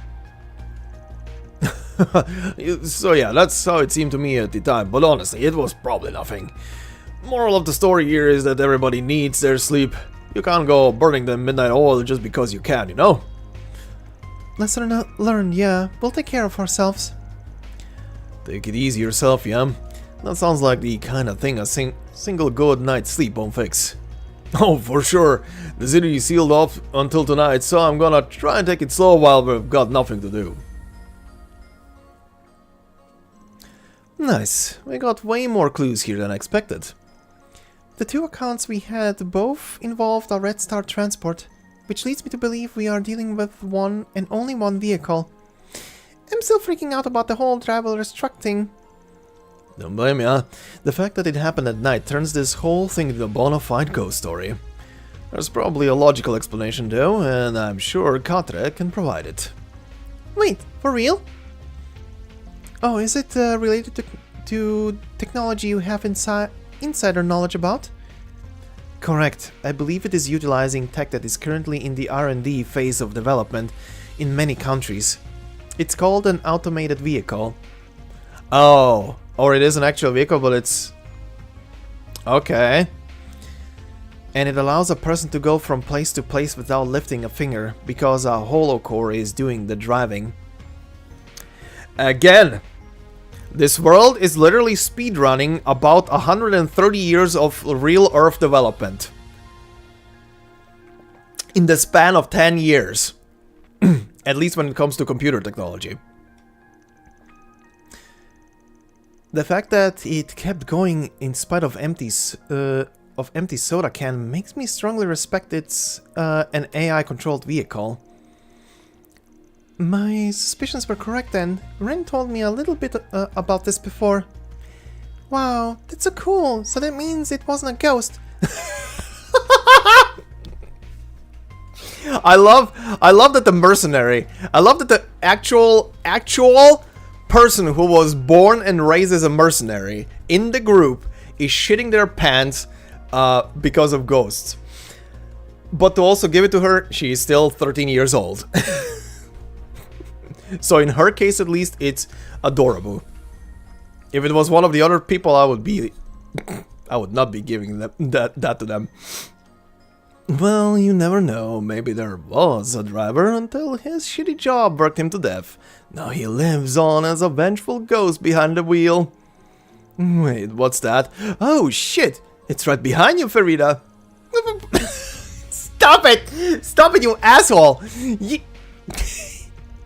So yeah, that's how it seemed to me at the time, but honestly, it was probably nothing. Moral of the story here is that everybody needs their sleep. You can't go burning the midnight oil just because you can, you know? Lesson learned, yeah. We'll take care of ourselves. Take it easy yourself, yeah? That sounds like the kind of thing a single good night's sleep won't fix. Oh, for sure. The city is sealed off until tonight, so I'm gonna try and take it slow while we've got nothing to do. Nice. We got way more clues here than I expected. The two accounts we had both involved a Red Star transport, which leads me to believe we are dealing with one and only one vehicle. I'm still freaking out about the whole traveler's truck thing. Don't blame ya. The fact that it happened at night turns this whole thing into a bona fide ghost story. There's probably a logical explanation though, and I'm sure Katre can provide it. Wait, for real? Oh, is it related to technology you have insider knowledge about? Correct. I believe it is utilizing tech that is currently in the R&D phase of development in many countries. It's called an automated vehicle. Oh, or it is an actual vehicle, but it's... Okay. And it allows a person to go from place to place without lifting a finger, because a holocore is doing the driving. Again! This world is literally speedrunning about 130 years of real Earth development. In the span of 10 years. At least when it comes to computer technology. The fact that it kept going in spite of empty soda can makes me strongly respect it's an AI-controlled vehicle. My suspicions were correct then. Ren told me a little bit about this before. Wow, that's so cool. So that means it wasn't a ghost. I love that the mercenary, I love that the actual person who was born and raised as a mercenary in the group is shitting their pants because of ghosts. But to also give it to her, she is still 13 years old. So in her case at least, it's adorable. If it was one of the other people, I would not be giving them that to them. Well, you never know. Maybe there was a driver until his shitty job worked him to death. Now he lives on as a vengeful ghost behind the wheel. Wait, what's that? Oh shit! It's right behind you, Farida. Stop it! Stop it, you asshole!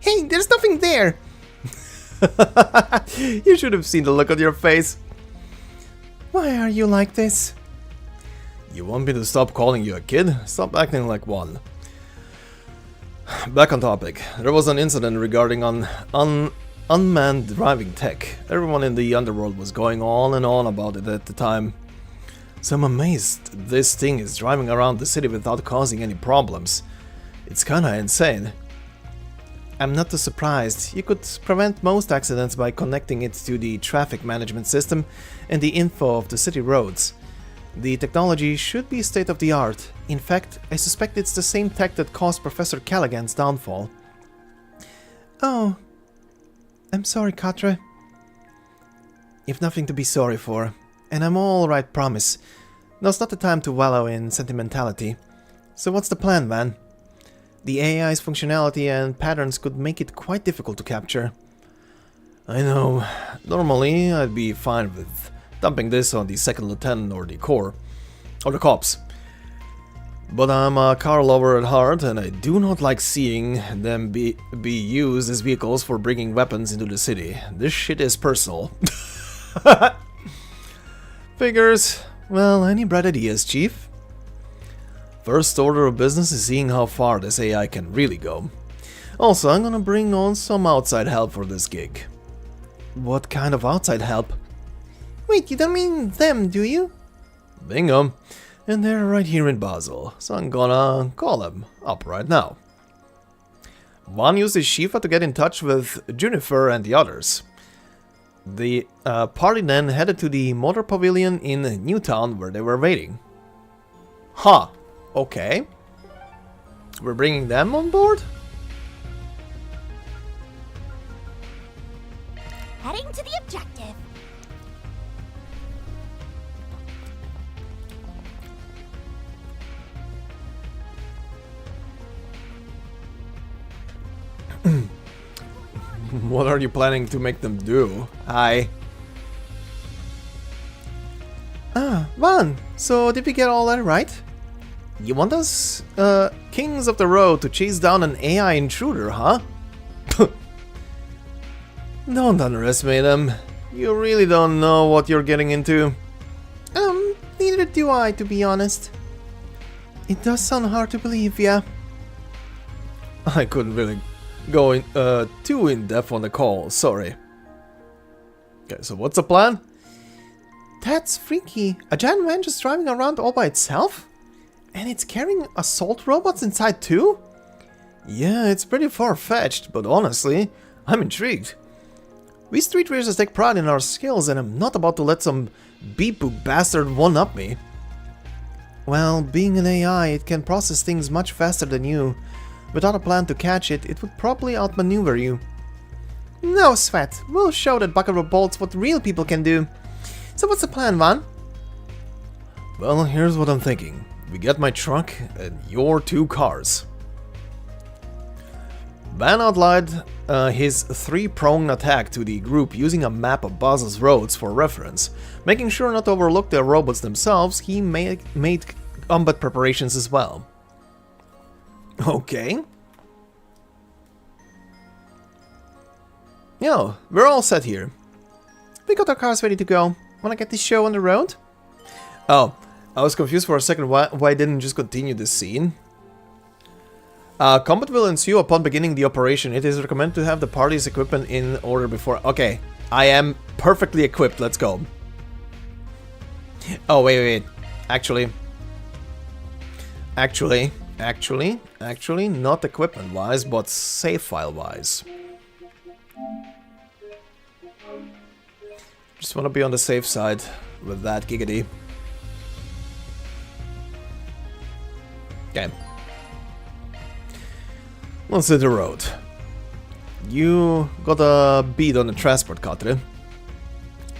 Hey, there's nothing there! You should have seen the look on your face. Why are you like this? You want me to stop calling you a kid? Stop acting like one. Back on topic. There was an incident regarding unmanned driving tech. Everyone in the underworld was going on and on about it at the time. So I'm amazed this thing is driving around the city without causing any problems. It's kinda insane. I'm not too surprised. You could prevent most accidents by connecting it to the traffic management system and the info of the city roads. The technology should be state-of-the-art. In fact, I suspect it's the same tech that caused Professor Callaghan's downfall. Oh, I'm sorry, Katra. You've nothing to be sorry for, and I'm all right, promise. Now's not the time to wallow in sentimentality. So what's the plan, man? The AI's functionality and patterns could make it quite difficult to capture. I know. Normally, I'd be fine with dumping this on the second lieutenant or the corps, or the cops. But I'm a car lover at heart, and I do not like seeing them be used as vehicles for bringing weapons into the city. This shit is personal. Figures. Well, any bright ideas, Chief? First order of business is seeing how far this AI can really go. Also, I'm gonna bring on some outside help for this gig. What kind of outside help? Wait, you don't mean them, do you? Bingo. And they're right here in Basel, so I'm gonna call them up right now. One uses Shifa to get in touch with Junifer and the others. The party then headed to the motor pavilion in Newtown where they were waiting. Huh. Okay. We're bringing them on board? Heading to the objective. What are you planning to make them do? Hi. Ah, Van, so did we get all that right? You want us, kings of the road, to chase down an AI intruder, huh? Don't underestimate them. You really don't know what you're getting into. Neither do I, to be honest. It does sound hard to believe, yeah. I couldn't really go too in-depth on the call, sorry. Okay, so what's the plan? That's freaky. A giant van just driving around all by itself? And it's carrying assault robots inside too? Yeah, it's pretty far-fetched, but honestly, I'm intrigued. We street racers take pride in our skills, and I'm not about to let some beep-boop bastard one-up me. Well, being an AI, it can process things much faster than you. Without a plan to catch it, it would probably outmaneuver you. No sweat, we'll show that bucket of bolts what real people can do. So what's the plan, Van? Well, here's what I'm thinking. We get my truck and your 2 cars. Van outlined his 3-pronged attack to the group using a map of Basel's roads for reference. Making sure not to overlook the robots themselves, he made combat preparations as well. Okay. Yeah, we're all set here. We got our cars ready to go. Wanna get this show on the road? Oh, I was confused for a second why didn't just continue this scene. Combat will ensue upon beginning the operation. It is recommended to have the party's equipment in order before... Okay, I am perfectly equipped, let's go. Oh, wait. Actually, not equipment-wise, but save file-wise. Just want to be on the safe side with that giggity. Okay. Let's hit the road. You got a beat on the transport, Katre.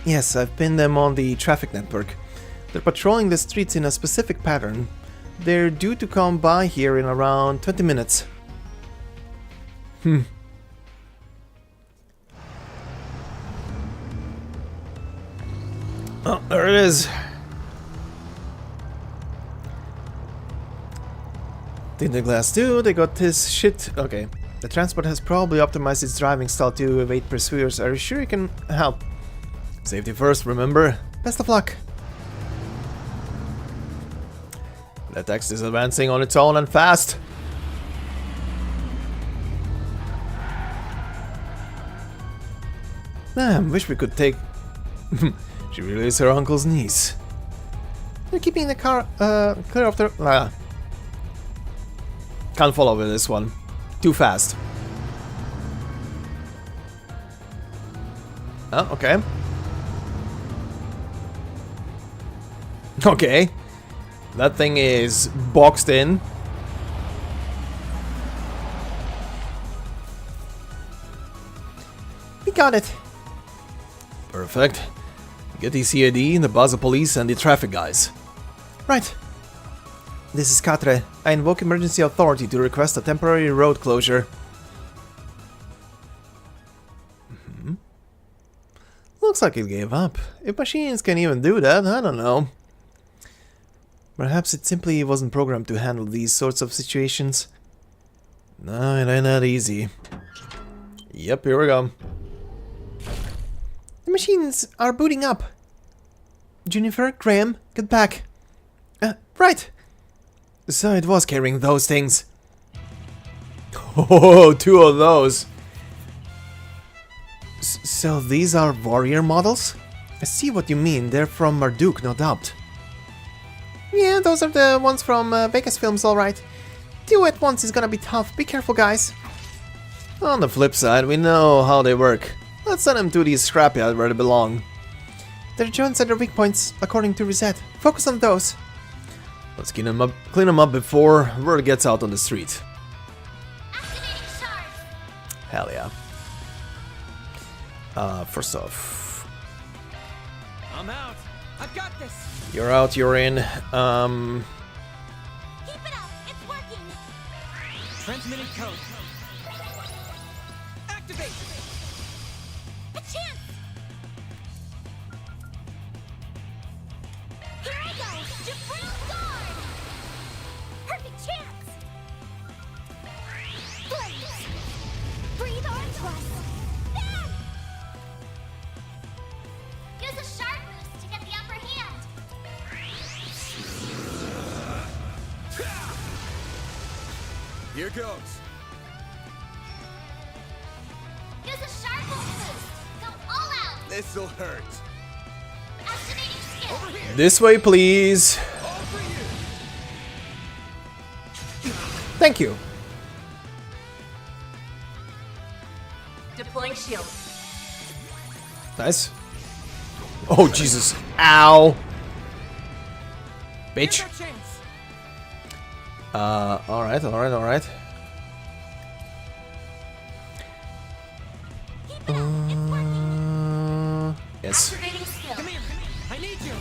Yes, I've pinned them on the traffic network. They're patrolling the streets in a specific pattern. They're due to come by here in around 20 minutes. Oh, there it is. Tinted glass too, they got this shit. Okay. The transport has probably optimized its driving style to evade pursuers. Are you sure you can help? Safety first, remember? Best of luck. The text is advancing on its own and fast. Damn, wish we could take... She really is her uncle's niece. They're keeping the car clear of the... Can't follow with this one. Too fast. Oh, okay. Okay. That thing is boxed in. We got it. Perfect. Get the CID, the Basel police, and the traffic guys. Right. This is Katre. I invoke emergency authority to request a temporary road closure. Looks like it gave up. If machines can even do that, I don't know. Perhaps it simply wasn't programmed to handle these sorts of situations. No, it ain't that easy. Yep, here we go. The machines are booting up. Jennifer, Graham, get back. Right. So it was carrying those things. Oh, 2 of those. So these are warrior models? I see what you mean. They're from Marduk, no doubt. Yeah, those are the ones from Vegas films, alright. 2 at once is gonna be tough. Be careful, guys. On the flip side, we know how they work. Let's send them to the scrapyard where they belong. Their joints are their weak points, according to Reset. Focus on those. Let's clean them up before word gets out on the street. Hell yeah. First off, I'm out. I've got this. you're out, you're in. Keep it up. It's working. Transmitting code. Activate. A chance. Here I go. Supreme guard. Perfect chance. Blaze. Breathe on plus. Bam. Use a sharp boost to get the upper hand. Here goes. Use a sharp boost. Go all out. This'll hurt. Activating skill. Over here. This way, please. All for you. Thank you. Deploying shield. Nice. Oh, Jesus. Ow. Bitch. Here's our chance. Alright. Keep it up. It's working. Yes. Activating skill. Come here. I need you.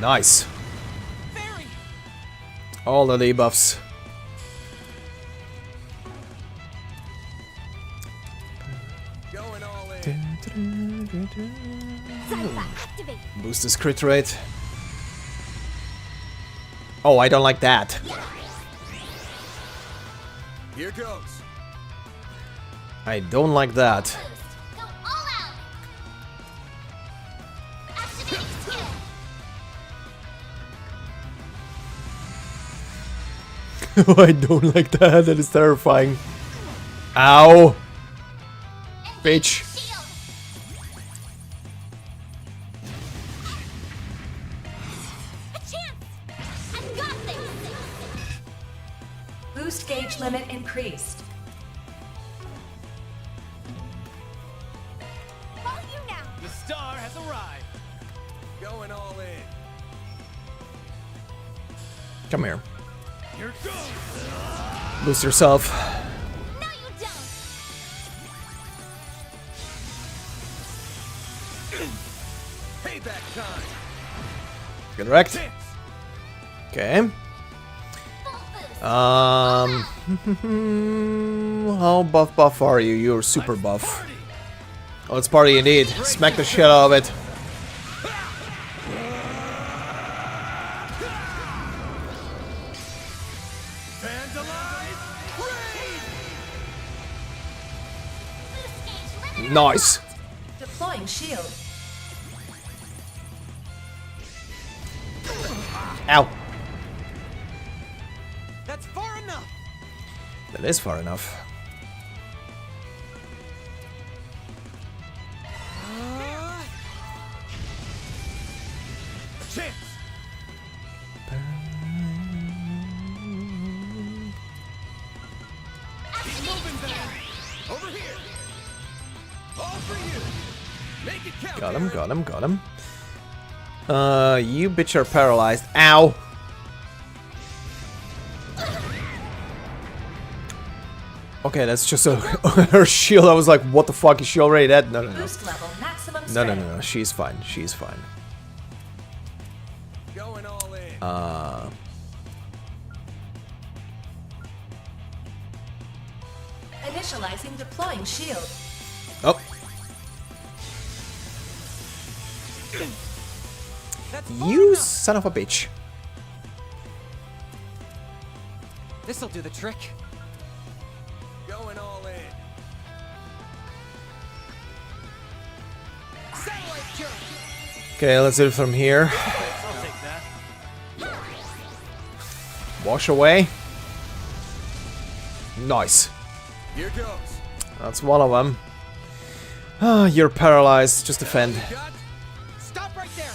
Nice. Barry. All the debuffs. Going all in. Zypher, activate. Boost his crit rate. Oh, I don't like that. Here goes. I don't like that. Boost. Go all out. Activating skill. I don't like that. That is terrifying. Ow. Bitch. Shield. A chance. I've got this. Boost gauge limit increased. Follow you now. The star has arrived. Going all in. Come here. Here goes. Boost yourself. No, you don't. Payback time. Get wrecked. Chance. Okay. Full boost. How buff are you? You're super buff. Party. Oh, it's party indeed. Smack the shit out of it. Vandalize. Raid. Boost gauge limit. Nice. Deploying shield. Ow. That's far enough. That is far enough. Chance. Over here. All for you. Make it count. Got him, Aaron. got him, got him. You bitch are paralyzed. Ow. Okay, that's just her shield. I was like, what the fuck, is she already dead? No, no, no. Boost level maximum No, strength. no, no, no. She's fine. She's fine. Going all in. Initializing deploying shield. Oh. That's far You enough. son of a bitch. This'll do the trick. Going all in. Satellite jump. Okay, let's do it from here. I'll take that. Wash away. Nice. Here goes. That's one of them. Ah, you're paralyzed. Just defend. You got. Stop right there.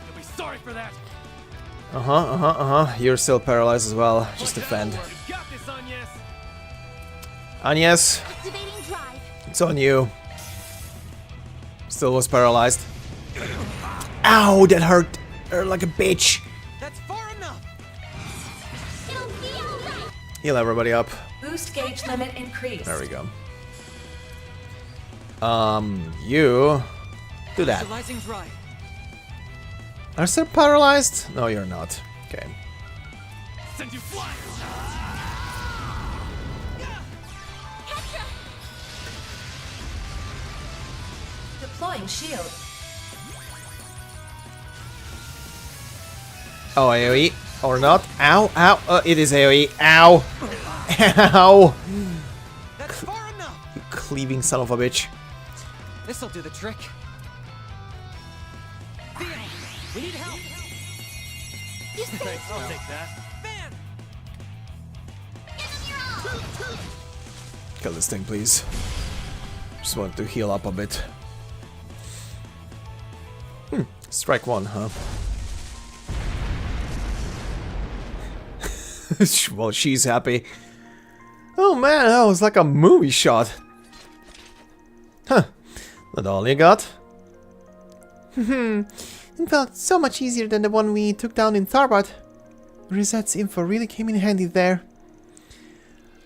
You'll be sorry for that. You're still paralyzed as well. Just defend. You got this, Agnes. Agnes, Activating drive. it's on you. Still was paralyzed. Ow, that hurt. Hurt like a bitch. That's far enough. It'll be alright. Heal everybody up. Boost gauge limit increased. There we go. You do that. Utilizing drive. Are you still paralyzed? No, you're not. Okay. Send you flying. Deploying shield. Oh, AoE or not? Ow, ow. It is AoE. Ow. Ow. That's far enough. You cleaving son of a bitch. This'll do the trick. Theo, we need help. You say I'll take that. Van. give him your all. Kill this thing, please. Just want to heal up a bit. Strike one, huh? Well, she's happy. Oh man, that was like a movie shot. Huh. That all you got? It felt so much easier than the one we took down in Tharbad. Risette's info really came in handy there.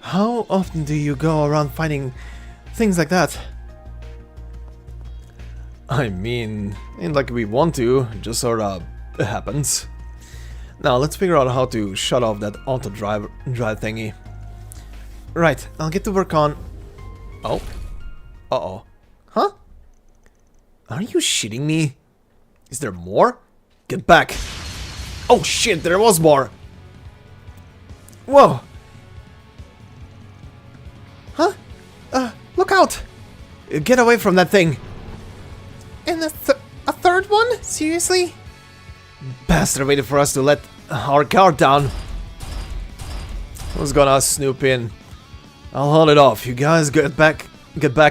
How often do you go around finding things like that? I mean, ain't like we want to, it just sorta happens. Now let's figure out how to shut off that auto drive thingy. Right, I'll get to work on... Oh. Uh-oh. Huh? Are you shitting me? Is there more? Get back. Oh shit, there was more. Whoa! Huh? Look out! Get away from that thing. And a third one? Seriously? Bastard waited for us to let our guard down. Who's gonna snoop in? I'll hold it off. You guys get back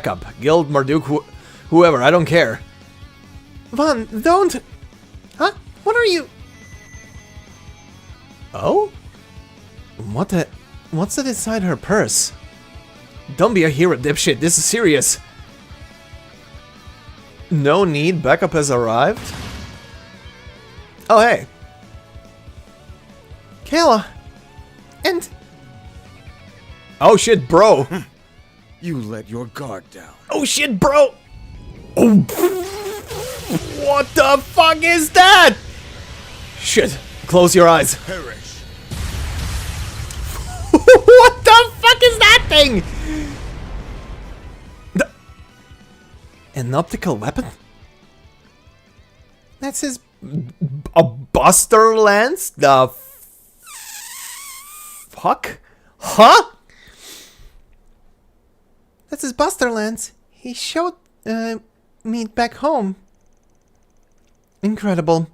up. Guild, Marduk, whoever, I don't care. Van, don't! Huh? What are you... Oh? What's that inside her purse? Don't be a hero, dipshit. This is serious. No need. Backup has arrived. Oh, hey. Kayla! And... Oh, shit, bro. You let your guard down. Oh, shit, bro. Oh. What the fuck is that? Shit. Close your eyes. Perish. What the fuck is that thing? An optical weapon? That's his... A buster lance? The fuck? Huh? That's his Buster Lance. He showed me back home. Incredible.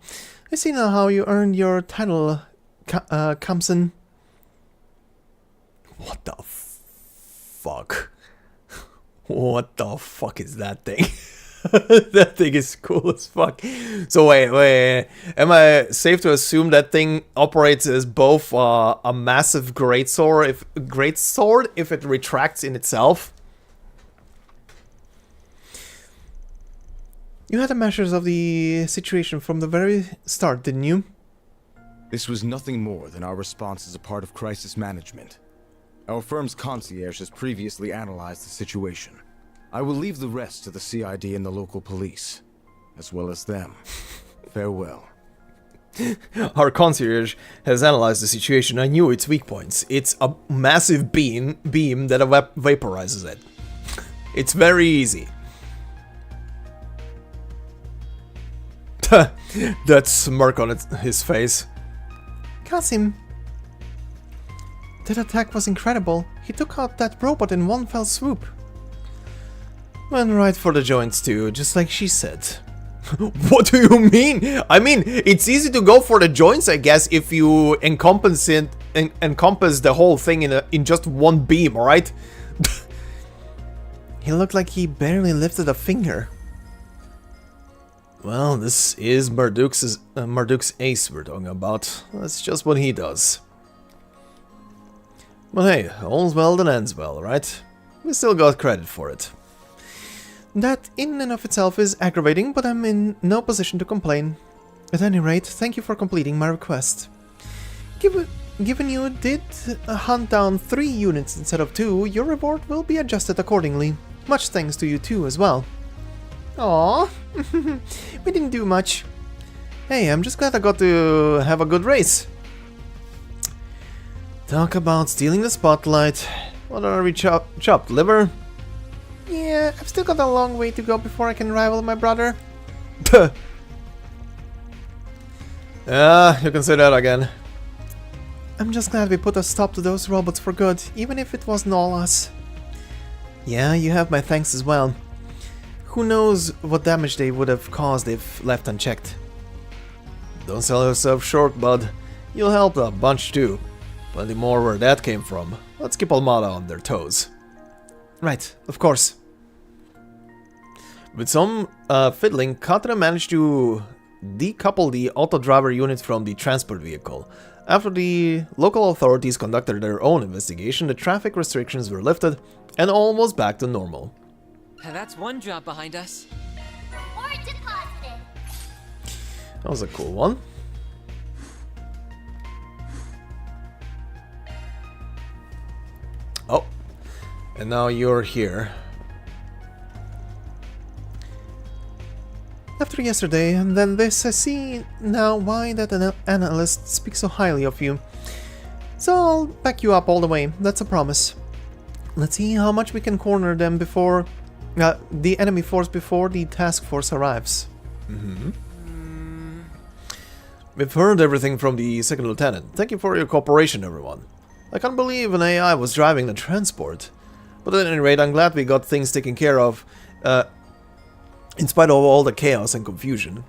I see now how you earned your title, Kamsen. What the fuck? What the fuck is that thing? That thing is cool as fuck. So wait. Am I safe to assume that thing operates as both a massive greatsword if it retracts in itself? You had the measures of the situation from the very start, didn't you? This was nothing more than our response as a part of crisis management. Our firm's concierge has previously analyzed the situation. I will leave the rest to the CID and the local police, as well as them. Farewell. Our concierge has analyzed the situation. I knew its weak points. It's a massive beam that vaporizes it. It's very easy. That smirk on his face. Kasim. That attack was incredible. He took out that robot in one fell swoop. Went right for the joints too, just like she said. What do you mean? I mean, it's easy to go for the joints, I guess, if you encompass the whole thing in just one beam, alright? He looked like he barely lifted a finger. Well, this is Marduk's ace we're talking about. That's just what he does. But hey, all's well that ends well, right? We still got credit for it. That in and of itself is aggravating, but I'm in no position to complain. At any rate, thank you for completing my request. Given you did hunt down 3 units instead of 2, your reward will be adjusted accordingly. Much thanks to you too as well. Aww, we didn't do much. Hey, I'm just glad I got to have a good race. Talk about stealing the spotlight. What are we chopped liver? Yeah, I've still got a long way to go before I can rival my brother. Yeah, you can say that again. I'm just glad we put a stop to those robots for good, even if it wasn't all us. Yeah, you have my thanks as well. Who knows what damage they would have caused if left unchecked. Don't sell yourself short, bud. You'll help a bunch too. Plenty more where that came from. Let's keep Almada on their toes. Right, of course. With some fiddling, Katana managed to decouple the auto-driver unit from the transport vehicle. After the local authorities conducted their own investigation, the traffic restrictions were lifted and all was back to normal. That's one job behind us. Or deposited. That was a cool one. Oh, and now you're here. After yesterday and then this, I see now why that analyst speaks so highly of you. So I'll back you up all the way, that's a promise. Let's see how much we can corner them before the enemy force before the task force arrives. We've heard everything from the second lieutenant. Thank you for your cooperation, everyone. I can't believe an AI was driving the transport. But at any rate, I'm glad we got things taken care of, in spite of all the chaos and confusion.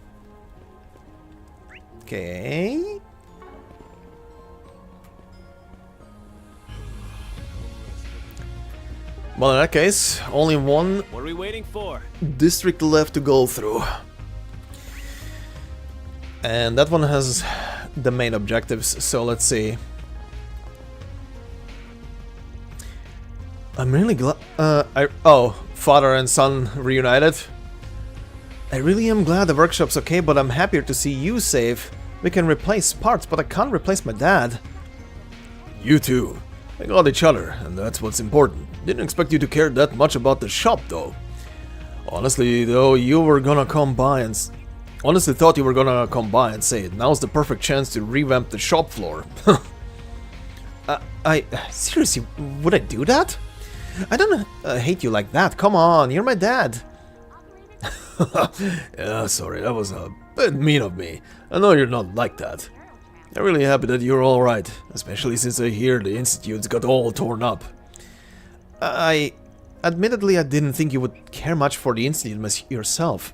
Okay. Well, in that case, only one What are we waiting for? district left to go through. And that one has the main objectives, so let's see. I'm really glad. Oh, father and son reunited. I really am glad the workshop's okay, but I'm happier to see you safe. We can replace parts, but I can't replace my dad. You too. We got each other, and that's what's important. Didn't expect you to care that much about the shop, though. Honestly, though, you were gonna come by and... Honestly thought you were gonna come by and say, now's the perfect chance to revamp the shop floor. Seriously, would I do that? I don't hate you like that. Come on, you're my dad. Yeah, sorry, that was a bit mean of me. I know you're not like that. I'm really happy that you're alright, especially since I hear the institutes got all torn up. Admittedly, I didn't think you would care much for the institute yourself.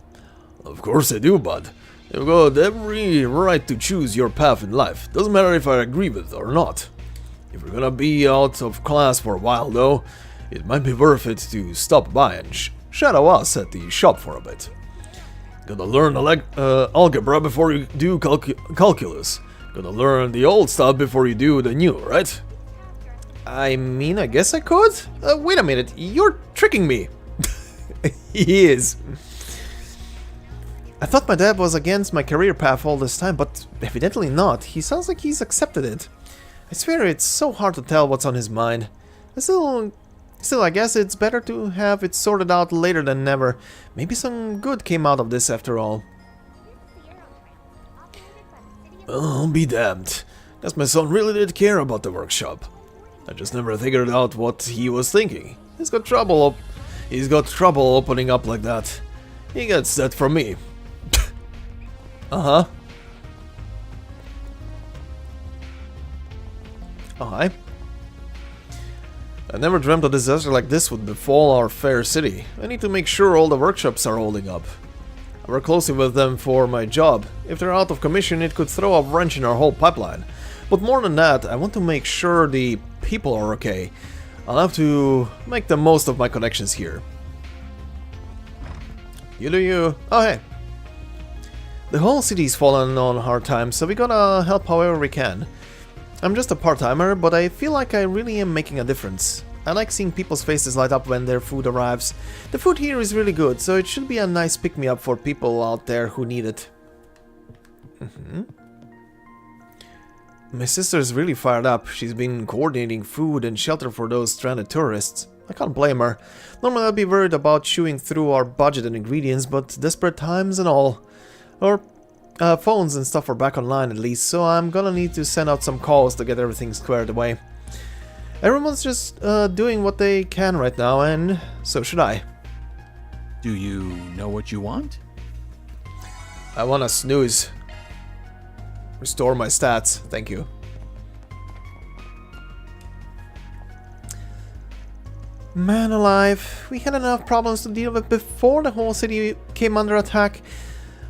Of course I do, bud. You've got every right to choose your path in life. Doesn't matter if I agree with it or not. If you're gonna be out of class for a while, though, it might be worth it to stop by and shadow us at the shop for a bit. Gotta learn algebra before you do calculus. Gotta learn the old stuff before you do the new, right? I mean, I guess I could? Wait a minute, you're tricking me. He is. I thought my dad was against my career path all this time, but evidently not. He sounds like he's accepted it. I swear it's so hard to tell what's on his mind. Still, I guess it's better to have it sorted out later than never. Maybe some good came out of this after all. I'll be damned. Guess my son really did care about the workshop. I just never figured out what he was thinking. He's got trouble opening up like that. He gets that from me. Uh-huh. Oh, hi. I never dreamt a disaster like this would befall our fair city. I need to make sure all the workshops are holding up. I work closely with them for my job. If they're out of commission, it could throw a wrench in our whole pipeline. But more than that, I want to make sure the people are okay. I'll have to make the most of my connections here. You do you. Oh, hey. The whole city's fallen on hard times, so we gotta help however we can. I'm just a part-timer, but I feel like I really am making a difference. I like seeing people's faces light up when their food arrives. The food here is really good, so it should be a nice pick-me-up for people out there who need it. My sister's really fired up. She's been coordinating food and shelter for those stranded tourists. I can't blame her. Normally I'd be worried about chewing through our budget and ingredients, but desperate times and all. Our phones and stuff are back online at least, so I'm gonna need to send out some calls to get everything squared away. Everyone's just doing what they can right now, and so should I. Do you know what you want? I wanna snooze. Restore my stats, thank you. Man alive, we had enough problems to deal with before the whole city came under attack.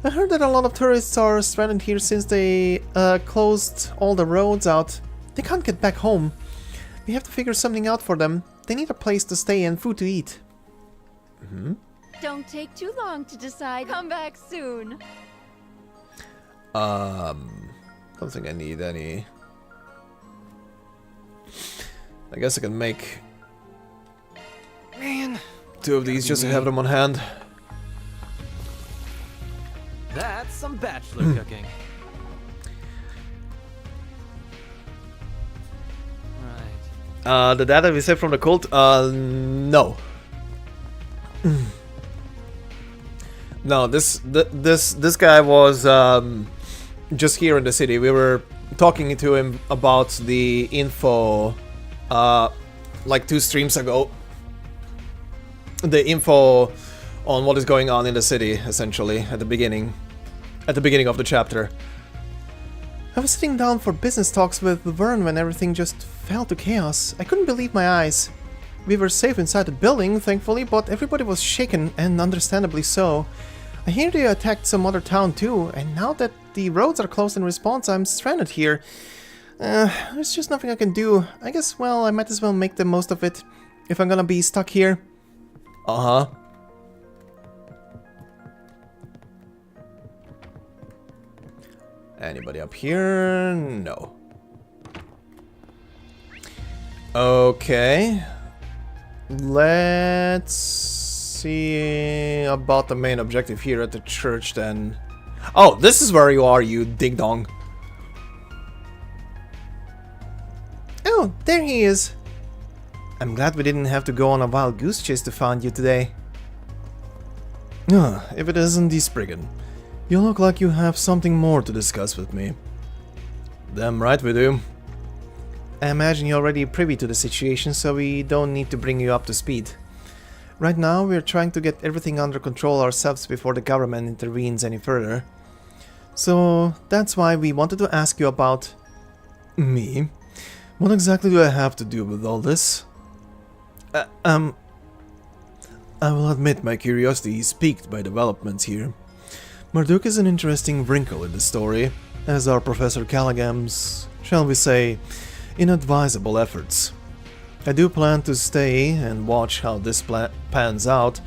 I heard that a lot of tourists are stranded here since they closed all the roads out. They can't get back home. We have to figure something out for them. They need a place to stay and food to eat. Don't take too long to decide. Come back soon. Don't think I need any. I guess I can make two of these just to have them on hand. That's some bachelor cooking. Right. The data we saved from the cult? No. No, this guy was just here in the city. We were talking to him about the info like 2 streams ago, the info on what is going on in the city, essentially, at the beginning of the chapter. I was sitting down for business talks with Vern when everything just fell to chaos. I couldn't believe my eyes. We were safe inside the building, thankfully, but everybody was shaken, and understandably so. I hear they attacked some other town too, and now that the roads are closed in response, I'm stranded here. There's just nothing I can do. I guess, well, I might as well make the most of it, if I'm gonna be stuck here. Uh-huh. Anybody up here? No. Okay. Let's see about the main objective here at the church then. Oh, this is where you are, you ding-dong. Oh, there he is. I'm glad we didn't have to go on a wild goose chase to find you today. If it isn't the Spriggan. You look like you have something more to discuss with me. Damn right we do. I imagine you're already privy to the situation, so we don't need to bring you up to speed. Right now, we're trying to get everything under control ourselves before the government intervenes any further. So, that's why we wanted to ask you about... Me? What exactly do I have to do with all this? I will admit my curiosity is piqued by developments here. Marduk is an interesting wrinkle in the story, as are Professor Callaghan's, shall we say, inadvisable efforts. I do plan to stay and watch how this pans out,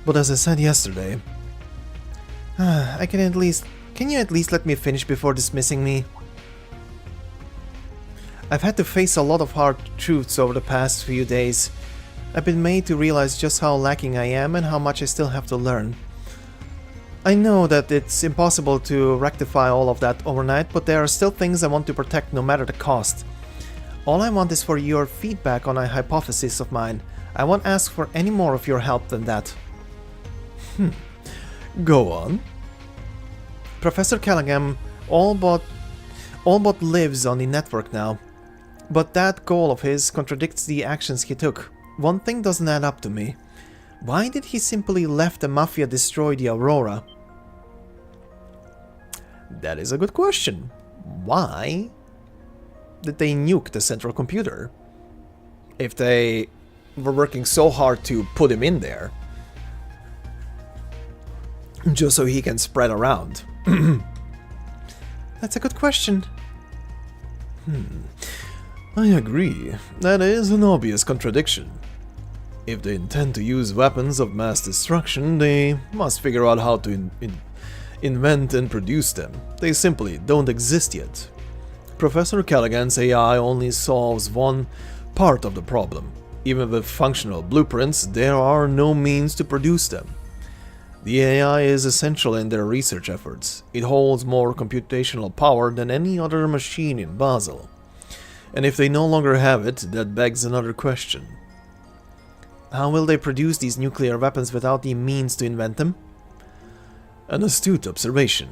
but as I said yesterday... Can you at least let me finish before dismissing me? I've had to face a lot of hard truths over the past few days. I've been made to realize just how lacking I am and how much I still have to learn. I know that it's impossible to rectify all of that overnight, but there are still things I want to protect no matter the cost. All I want is for your feedback on a hypothesis of mine. I won't ask for any more of your help than that. Go on. Professor Callaghan all but lives on the network now. But that goal of his contradicts the actions he took. One thing doesn't add up to me. Why did he simply let the Mafia destroy the Aurora? That is a good question. Why did they nuke the central computer? If they were working so hard to put him in there, just so he can spread around. That's a good question. I agree. That is an obvious contradiction. If they intend to use weapons of mass destruction, they must figure out how to invent and produce them. They simply don't exist yet. Professor Callaghan's AI only solves one part of the problem. Even with functional blueprints, there are no means to produce them. The AI is essential in their research efforts. It holds more computational power than any other machine in Basel. And if they no longer have it, that begs another question. How will they produce these nuclear weapons without the means to invent them? An astute observation.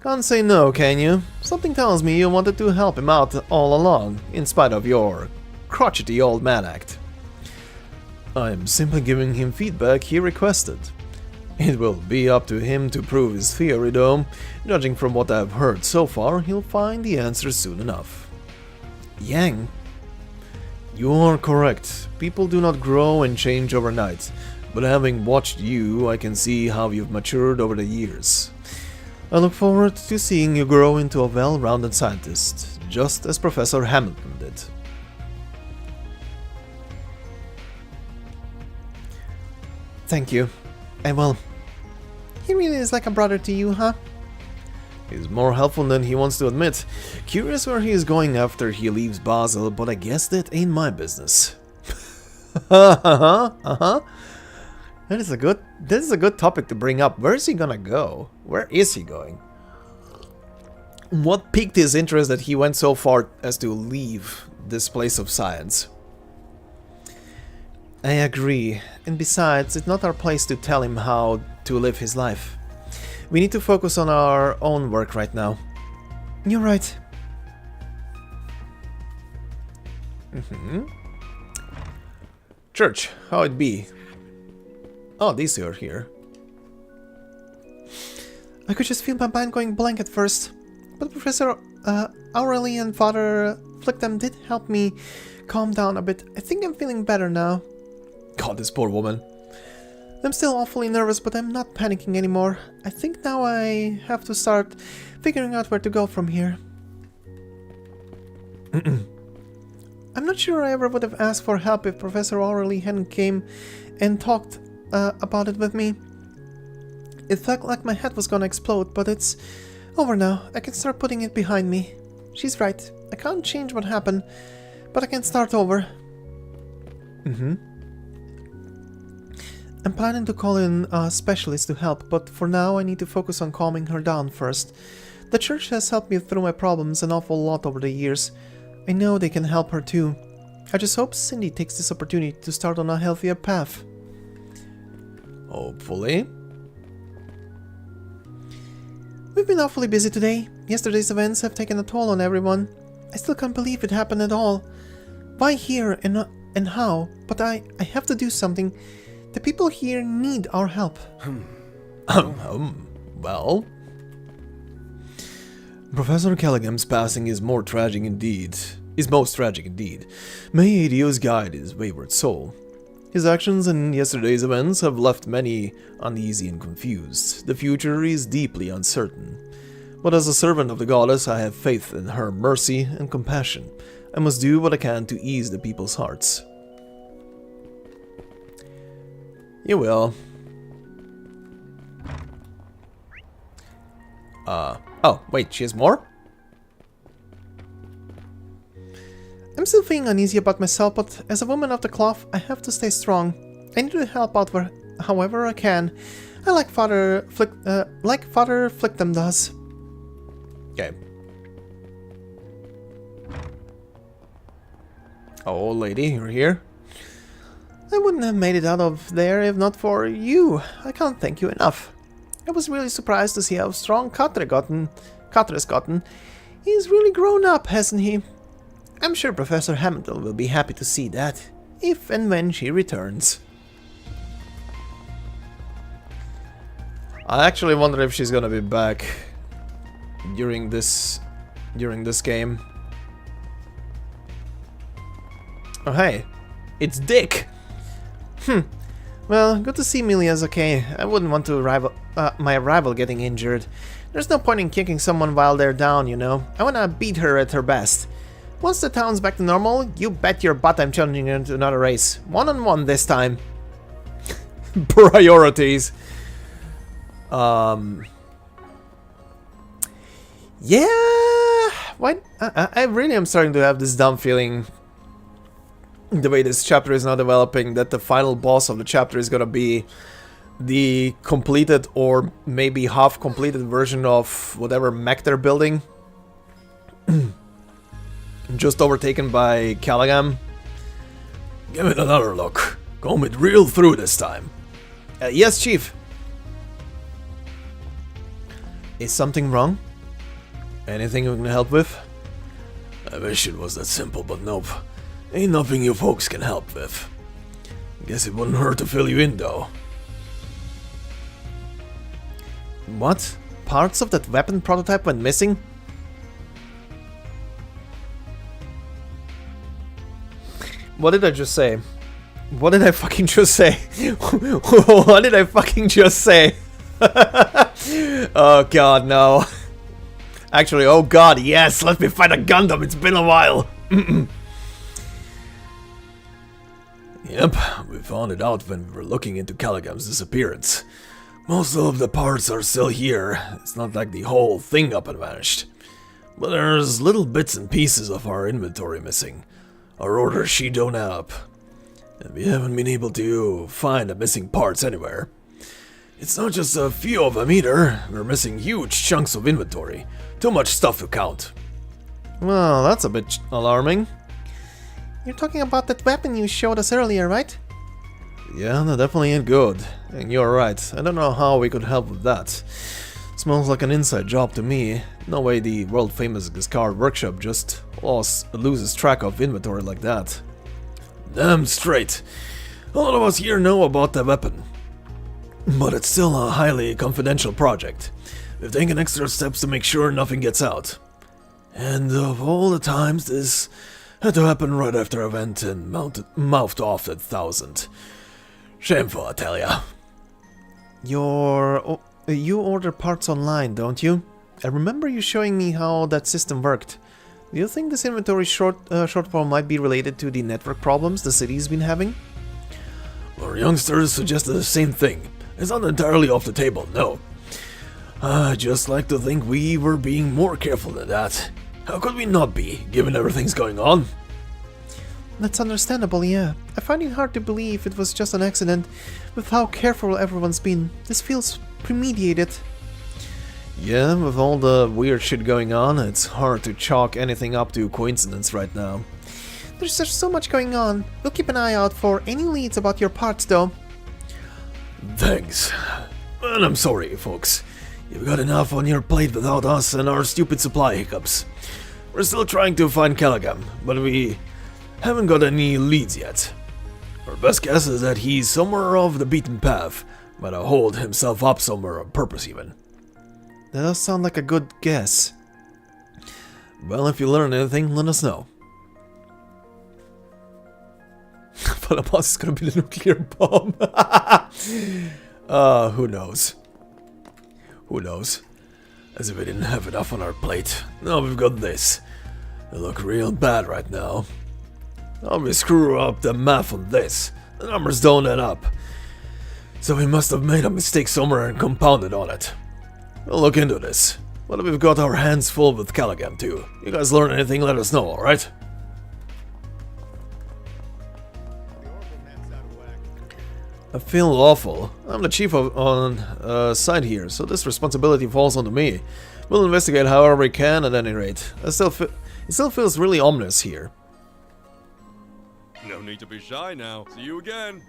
Can't say no, can you? Something tells me you wanted to help him out all along, in spite of your crotchety old man act. I'm simply giving him feedback he requested. It will be up to him to prove his theory, though. Judging from what I've heard so far, he'll find the answer soon enough. Yang? You are correct. People do not grow and change overnight. But having watched you, I can see how you've matured over the years. I look forward to seeing you grow into a well-rounded scientist, just as Professor Hamilton did. Thank you. I will. He really is like a brother to you, huh? He's more helpful than he wants to admit. Curious where he is going after he leaves Basel, but I guess that ain't my business. That is a good topic to bring up. Where is he gonna go? Where is he going? What piqued his interest that he went so far as to leave this place of science? I agree. And besides, it's not our place to tell him how to live his life. We need to focus on our own work right now. You're right. Church, how it be? Oh, these two are here. I could just feel my mind going blank at first, but Professor Aureli and Father Flickdom did help me calm down a bit. I think I'm feeling better now. God, this poor woman. I'm still awfully nervous, but I'm not panicking anymore. I think now I have to start figuring out where to go from here. I'm not sure I ever would have asked for help if Professor Aureli hadn't came and talked about it with me. It felt like my head was gonna explode, but it's over now. I can start putting it behind me. She's right. I can't change what happened, but I can start over. I'm planning to call in a specialist to help, but for now I need to focus on calming her down first. The church has helped me through my problems an awful lot over the years. I know they can help her too. I just hope Cindy takes this opportunity to start on a healthier path. Hopefully. We've been awfully busy today. Yesterday's events have taken a toll on everyone. I still can't believe it happened at all. Why here and how? But I have to do something. The people here need our help. Well... Professor Callaghan's passing is most tragic indeed. May ADO's guide his wayward soul. His actions in yesterday's events have left many uneasy and confused. The future is deeply uncertain. But as a servant of the goddess, I have faith in her mercy and compassion. I must do what I can to ease the people's hearts. You will. Oh, wait, she has more? I'm still feeling uneasy about myself, but as a woman of the cloth, I have to stay strong. I need to help out however I can. I like Father Flickdom does. Okay. Oh, old lady, you're here? I wouldn't have made it out of there if not for you. I can't thank you enough. I was really surprised to see how strong Katre has gotten. He's really grown up, hasn't he? I'm sure Professor Hamilton will be happy to see that, if and when she returns. I actually wonder if she's gonna be back during this game. Oh hey, it's Dick. Well, good to see Milia's okay. I wouldn't want to my rival getting injured. There's no point in kicking someone while they're down, you know. I wanna beat her at her best. Once the town's back to normal, you bet your butt I'm challenging her to another race. One-on-one this time. Priorities. Yeah. Why? I really am starting to have this dumb feeling. The way this chapter is now developing, that the final boss of the chapter is gonna be the completed or maybe half completed version of whatever mech they're building. Just overtaken by Callaghan. Give it another look. Comb it real through this time. Yes, Chief. Is something wrong? Anything we can help with? I wish it was that simple, but nope. Ain't nothing you folks can help with. Guess it wouldn't hurt to fill you in, though. What? Parts of that weapon prototype went missing? What did I just say? What did I fucking just say? What did I fucking just say? Oh god, no. Actually, oh god, yes, let me fight a Gundam, it's been a while. Yep, we found it out when we were looking into Callaghan's disappearance. Most of the parts are still here. It's not like the whole thing up and vanished. But there's little bits and pieces of our inventory missing. Our order sheet don't add up. And we haven't been able to find the missing parts anywhere. It's not just a few of them either. We're missing huge chunks of inventory. Too much stuff to count. Well, that's a bit alarming. You're talking about that weapon you showed us earlier, right? Yeah, that definitely ain't good. And you're right, I don't know how we could help with that. Smells like an inside job to me. No way the world-famous Giscard workshop just loses track of inventory like that. Damn straight. A lot of us here know about the weapon. But it's still a highly confidential project. We've taken extra steps to make sure nothing gets out. And of all the times this had to happen right after a event and mouthed off at 1,000. Shameful, I tell ya. You order parts online, don't you? I remember you showing me how that system worked. Do you think this inventory shortfall might be related to the network problems the city's been having? Our youngsters suggested the same thing. It's not entirely off the table, no. I just like to think we were being more careful than that. How could we not be, given everything's going on? That's understandable, yeah. I find it hard to believe it was just an accident, with how careful everyone's been. This feels premeditated. Yeah, with all the weird shit going on, it's hard to chalk anything up to coincidence right now. There's just so much going on. We'll keep an eye out for any leads about your parts, though. Thanks. And I'm sorry, folks. You've got enough on your plate without us and our stupid supply hiccups. We're still trying to find Callaghan, but we haven't got any leads yet. Our best guess is that he's somewhere off the beaten path, might have holed himself up somewhere on purpose even. That does sound like a good guess. Well, if you learn anything, let us know. But the boss is gonna be the nuclear bomb. Who knows? Who knows? As if we didn't have enough on our plate. Now we've got this. They look real bad right now. Now we screw up the math on this. The numbers don't add up. So we must have made a mistake somewhere and compounded on it. We'll look into this. But we've got our hands full with Callaghan too. You guys learn anything, let us know, alright? I feel awful. I'm the chief on site here, so this responsibility falls onto me. We'll investigate however we can at any rate. It still feels really ominous here. No need to be shy now. See you again.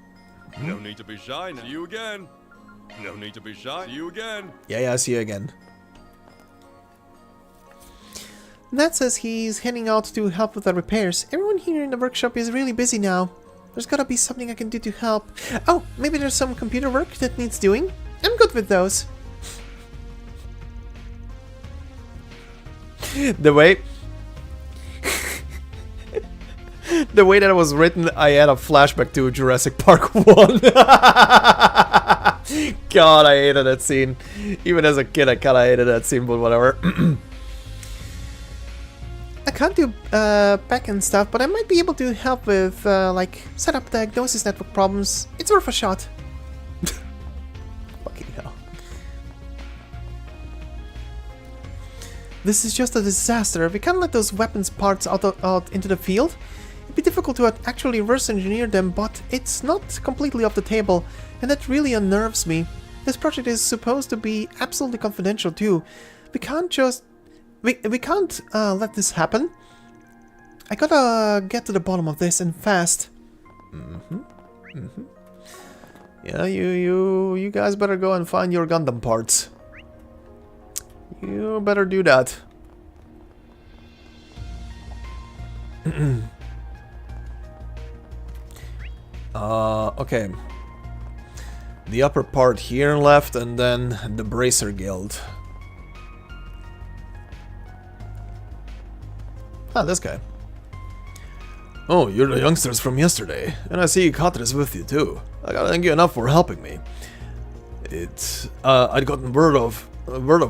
No need to be shy now. See you again. No need to be shy. See you again. Yeah, see you again. Nat says he's heading out to help with the repairs. Everyone here in the workshop is really busy now. There's gotta be something I can do to help. Oh, maybe there's some computer work that needs doing? I'm good with those. The way that it was written, I had a flashback to Jurassic Park 1. God, I hated that scene. Even as a kid, I kinda hated that scene, but whatever. I can't do back-end stuff, but I might be able to help with, like, setup diagnosis network problems. It's worth a shot. Fucking hell. This is just a disaster. We can't let those weapons parts out into the field. It'd be difficult to actually reverse engineer them, but it's not completely off the table, and that really unnerves me. This project is supposed to be absolutely confidential too. We can't just... We can't let this happen. I gotta get to the bottom of this and fast. Yeah, you guys better go and find your Gundam parts. You better do that. Okay. The upper part here left, and then the Bracer Guild. Ah, this guy. Oh, you're the youngsters from yesterday, and I see Katra's with you too. I gotta thank you enough for helping me. I'd gotten word of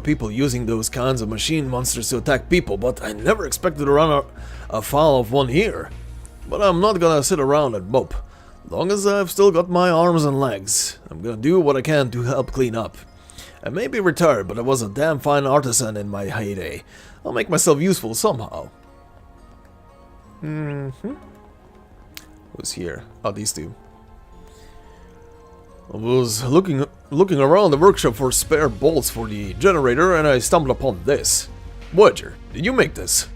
people using those kinds of machine monsters to attack people, but I never expected to run afoul of one here. But I'm not gonna sit around and mope. Long as I've still got my arms and legs, I'm gonna do what I can to help clean up. I may be retired, but I was a damn fine artisan in my heyday. I'll make myself useful somehow. Who's here? Oh, these two. I was looking around the workshop for spare bolts for the generator, and I stumbled upon this. Voyager, did you make this?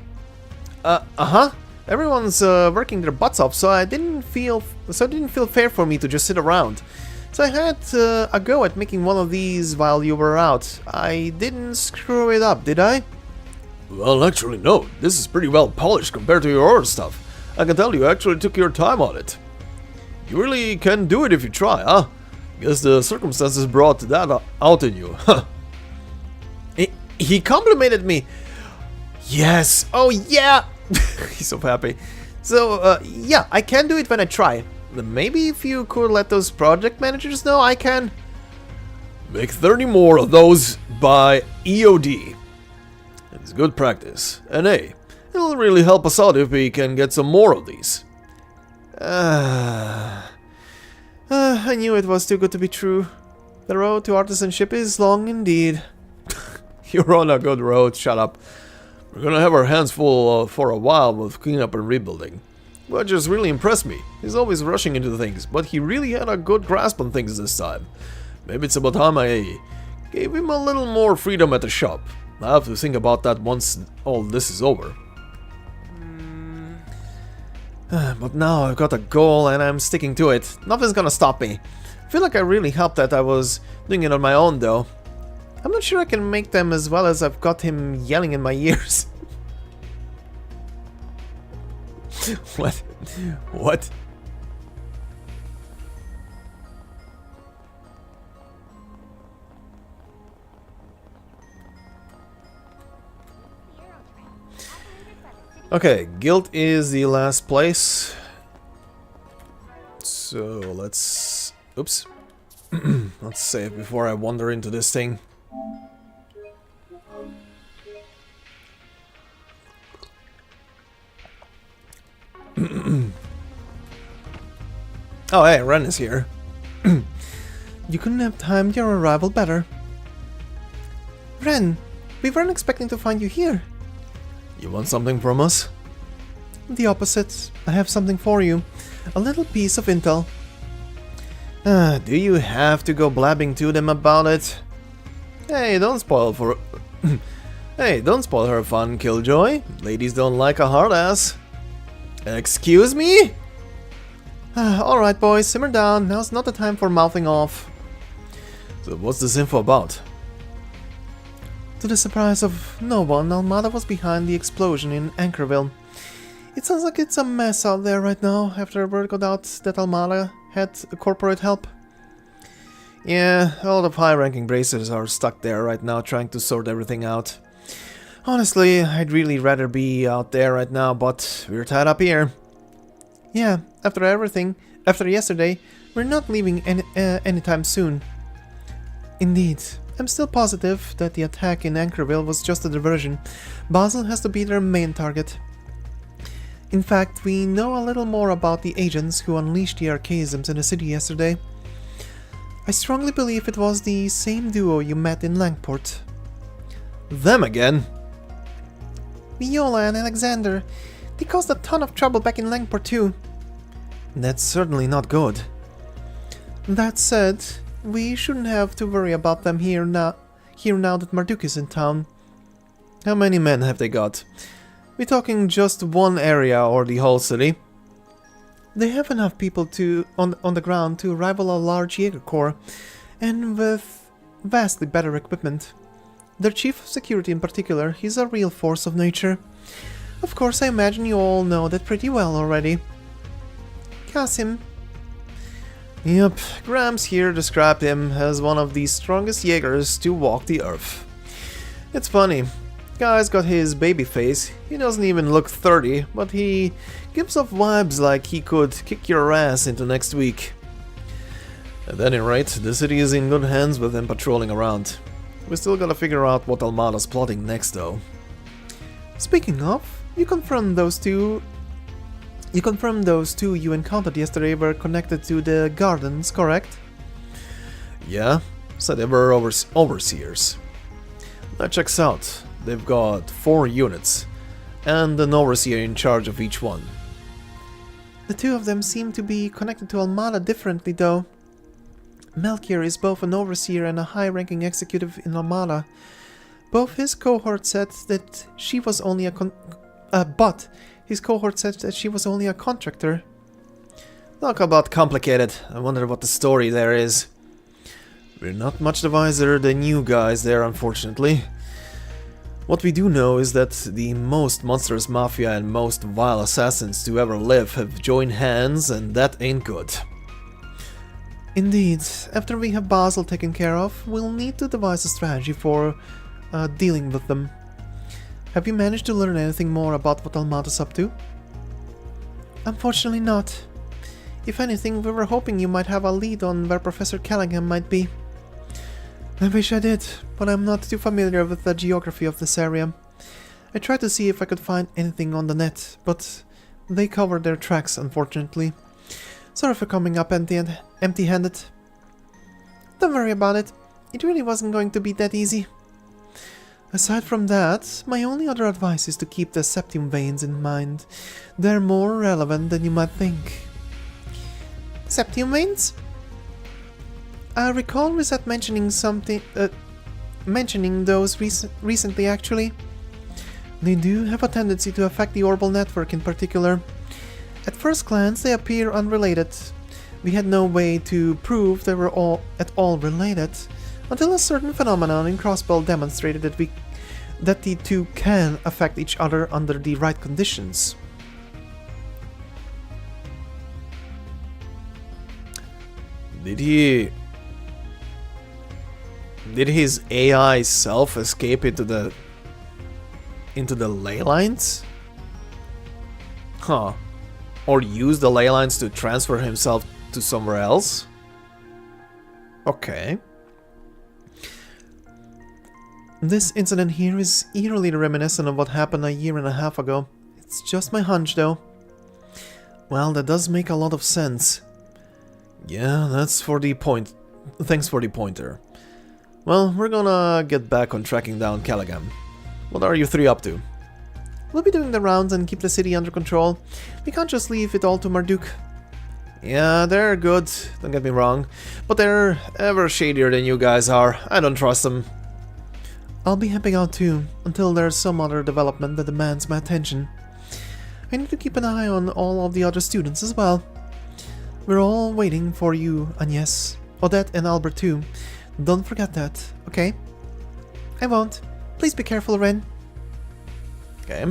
Uh-huh. Everyone's working their butts off, so it didn't feel fair for me to just sit around. So I had a go at making one of these while you were out. I didn't screw it up, did I? Well, actually, no. This is pretty well polished compared to your other stuff. I can tell you actually took your time on it. You really can do it if you try, huh? Guess the circumstances brought that out in you, huh? He complimented me. Yes. Oh, yeah. He's so happy. So, yeah, I can do it when I try. Maybe if you could let those project managers know, I can... Make 30 more of those by EOD. It's good practice. And hey, it'll really help us out if we can get some more of these. I knew it was too good to be true. The road to artisanship is long indeed. You're on a good road, shut up. We're gonna have our hands full for a while with cleanup and rebuilding. What just really impressed me. He's always rushing into things, but he really had a good grasp on things this time. Maybe it's about time I gave him a little more freedom at the shop. I'll have to think about that once all this is over. But now I've got a goal and I'm sticking to it. Nothing's gonna stop me. I feel like I really helped that I was doing it on my own though. I'm not sure I can make them as well as I've got him yelling in my ears. What? What? Okay, guild is the last place. So let's... Oops. Let's save before I wander into this thing. Oh hey, Ren is here. You couldn't have timed your arrival better. Ren, we weren't expecting to find you here. You want something from us? The opposite. I have something for you. A little piece of intel. Do you have to go blabbing to them about it? Hey, don't spoil for... Hey, don't spoil her fun, Killjoy. Ladies don't like a hard ass. Excuse me? Alright boys, simmer down. Now's not the time for mouthing off. So what's this info about? To the surprise of no one, Almada was behind the explosion in Anchorville. It sounds like it's a mess out there right now, after word got out that Almada had corporate help. Yeah, all the high-ranking bracers are stuck there right now trying to sort everything out. Honestly, I'd really rather be out there right now, but we're tied up here. Yeah, after yesterday, we're not leaving anytime soon. Indeed. I'm still positive that the attack in Anchorville was just a diversion. Basel has to be their main target. In fact, we know a little more about the agents who unleashed the archaisms in the city yesterday. I strongly believe it was the same duo you met in Langport. Them again? Viola and Alexander. They caused a ton of trouble back in Langport too. That's certainly not good. That said, we shouldn't have to worry about them here now that Marduk is in town. How many men have they got? We talking just one area or the whole city? They have enough people on the ground to rival a large Jaeger corps, and with vastly better equipment. Their chief of security in particular, he's a real force of nature. Of course, I imagine you all know that pretty well already. Kasim. Yep, Grams here described him as one of the strongest Jaegers to walk the earth. It's funny, guy's got his baby face, he doesn't even look 30, but he gives off vibes like he could kick your ass into next week. At any rate, the city is in good hands with him patrolling around. We still gotta figure out what Almada's plotting next though. Speaking of, you confirmed those two you encountered yesterday were connected to the gardens, correct? Yeah, said they were overseers. That checks out. They've got 4 units, and an overseer in charge of each one. The two of them seem to be connected to Almada differently though. Melchior is both an overseer and a high-ranking executive in Almada. Both his cohort said that she was only a contractor. Talk about complicated. I wonder what the story there is. We're not much the wiser than you guys there, unfortunately. What we do know is that the most monstrous mafia and most vile assassins to ever live have joined hands, and that ain't good. Indeed, after we have Basel taken care of, we'll need to devise a strategy for dealing with them. Have you managed to learn anything more about what Almata's up to? Unfortunately not. If anything, we were hoping you might have a lead on where Professor Callaghan might be. I wish I did, but I'm not too familiar with the geography of this area. I tried to see if I could find anything on the net, but they covered their tracks, unfortunately. Sorry for coming up empty-handed. Don't worry about it. It really wasn't going to be that easy. Aside from that, my only other advice is to keep the septum veins in mind. They're more relevant than you might think. Septum veins? I recall Rosette mentioning those recently, actually. They do have a tendency to affect the orbital network in particular. At first glance, they appear unrelated. We had no way to prove they were at all related, until a certain phenomenon in Crossbell demonstrated that the two can affect each other under the right conditions. Did his AI self escape into the ley lines? Huh. Or use the ley lines to transfer himself to somewhere else? Okay. This incident here is eerily reminiscent of what happened a year and a half ago. It's just my hunch, though. Well, that does make a lot of sense. Yeah, that's for the point. Thanks for the pointer. Well, we're gonna get back on tracking down Callaghan. What are you three up to? We'll be doing the rounds and keep the city under control. We can't just leave it all to Marduk. Yeah, they're good, don't get me wrong, but they're ever shadier than you guys are. I don't trust them. I'll be helping out too, until there's some other development that demands my attention. I need to keep an eye on all of the other students as well. We're all waiting for you, Agnes, Odette and Albert too. Don't forget that, okay? I won't. Please be careful, Ren. Okay.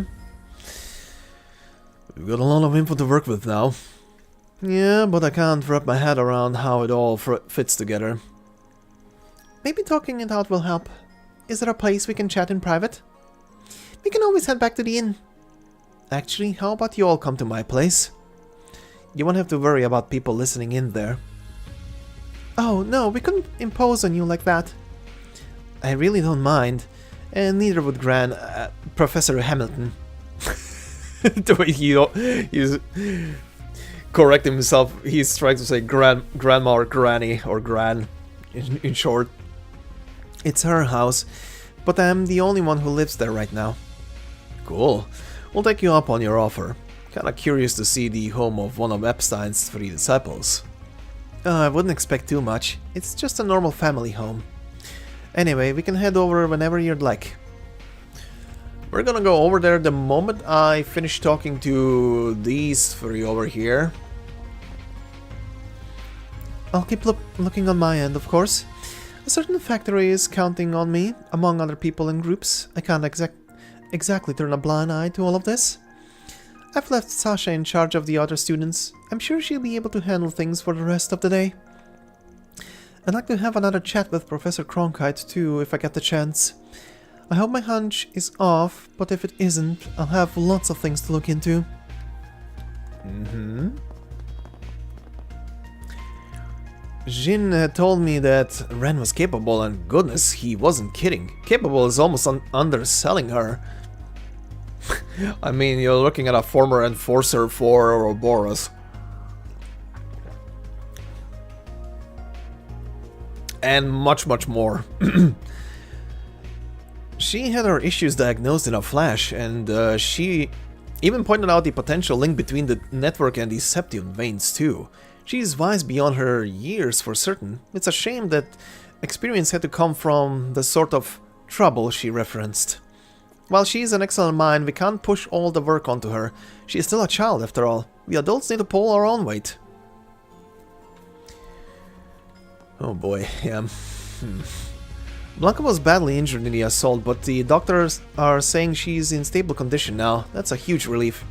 We've got a lot of info to work with now. Yeah, but I can't wrap my head around how it all fits together. Maybe talking it out will help. Is there a place we can chat in private? We can always head back to the inn. Actually, how about you all come to my place? You won't have to worry about people listening in there. Oh, no, we couldn't impose on you like that. I really don't mind. And neither would Professor Hamilton. The way he's correcting himself, he's trying to say grandma or granny or gran in short. It's her house, but I'm the only one who lives there right now. Cool. We'll take you up on your offer. Kinda curious to see the home of one of Epstein's 3 disciples. I wouldn't expect too much. It's just a normal family home. Anyway, we can head over whenever you'd like. We're gonna go over there the moment I finish talking to these 3 over here. I'll keep looking on my end, of course. A certain factory is counting on me, among other people and groups. I can't exactly turn a blind eye to all of this. I've left Sasha in charge of the other students. I'm sure she'll be able to handle things for the rest of the day. I'd like to have another chat with Professor Cronkite too, if I get the chance. I hope my hunch is off, but if it isn't, I'll have lots of things to look into. Jin had told me that Ren was capable, and goodness, he wasn't kidding. Capable is almost underselling her. I mean, you're looking at a former enforcer for Ouroboros. And much, much more. She had her issues diagnosed in a flash, and she even pointed out the potential link between the network and the septum veins too. She's wise beyond her years for certain. It's a shame that experience had to come from the sort of trouble she referenced. While she's an excellent mind, we can't push all the work onto her. She is still a child after all. We adults need to pull our own weight. Oh boy, yeah. Blanca was badly injured in the assault, but the doctors are saying she's in stable condition now. That's a huge relief.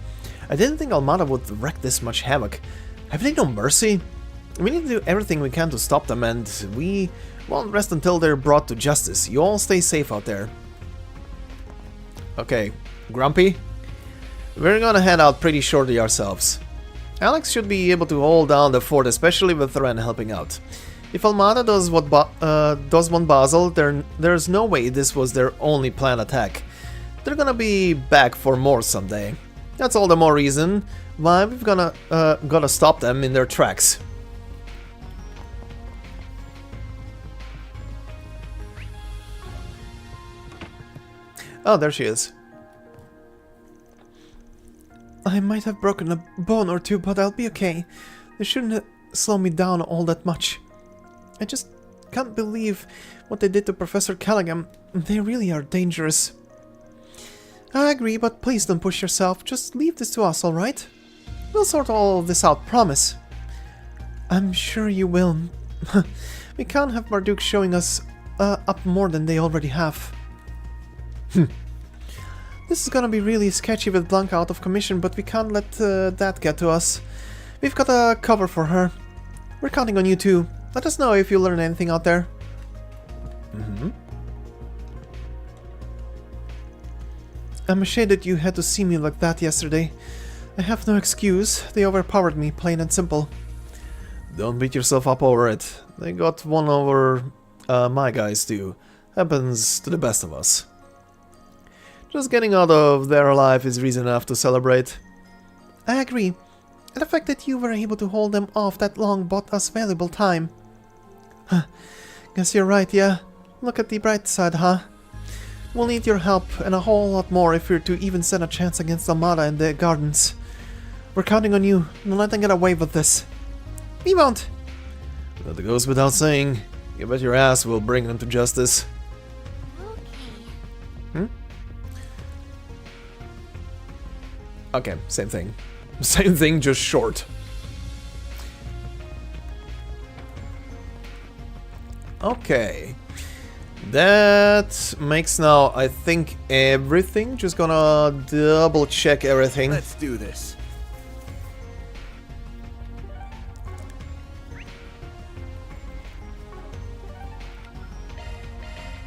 I didn't think Almada would wreak this much havoc. Have they no mercy? We need to do everything we can to stop them, and we won't rest until they're brought to justice. You all stay safe out there. Okay, Grumpy? We're gonna head out pretty shortly ourselves. Alex should be able to hold down the fort, especially with Ren helping out. If Almada does what Basel, there's no way this was their only planned attack. They're gonna be back for more someday. That's all the more reason why we've gotta stop them in their tracks. Oh, there she is. I might have broken a bone or two, but I'll be okay. They shouldn't slow me down all that much. I just can't believe what they did to Professor Callaghan. They really are dangerous. I agree, but please don't push yourself. Just leave this to us, alright? We'll sort all of this out, promise. I'm sure you will. We can't have Marduk showing us up more than they already have. This is gonna be really sketchy with Blanca out of commission, but we can't let that get to us. We've got a cover for her. We're counting on you too. Let us know if you learn anything out there. I'm ashamed that you had to see me like that yesterday. I have no excuse. They overpowered me, plain and simple. Don't beat yourself up over it. They got one over my guys too. Happens to the best of us. Just getting out of there alive is reason enough to celebrate. I agree. And the fact that you were able to hold them off that long bought us valuable time. Guess you're right, yeah. Look at the bright side, huh? We'll need your help and a whole lot more if we're to even stand a chance against Almada and the Gardens. We're counting on you. Don't let them get away with this. We won't. That goes without saying. You bet your ass we'll bring them to justice. Okay, same thing. Same thing, just short. Okay. That makes now, I think, everything. Just gonna double check everything. Let's do this.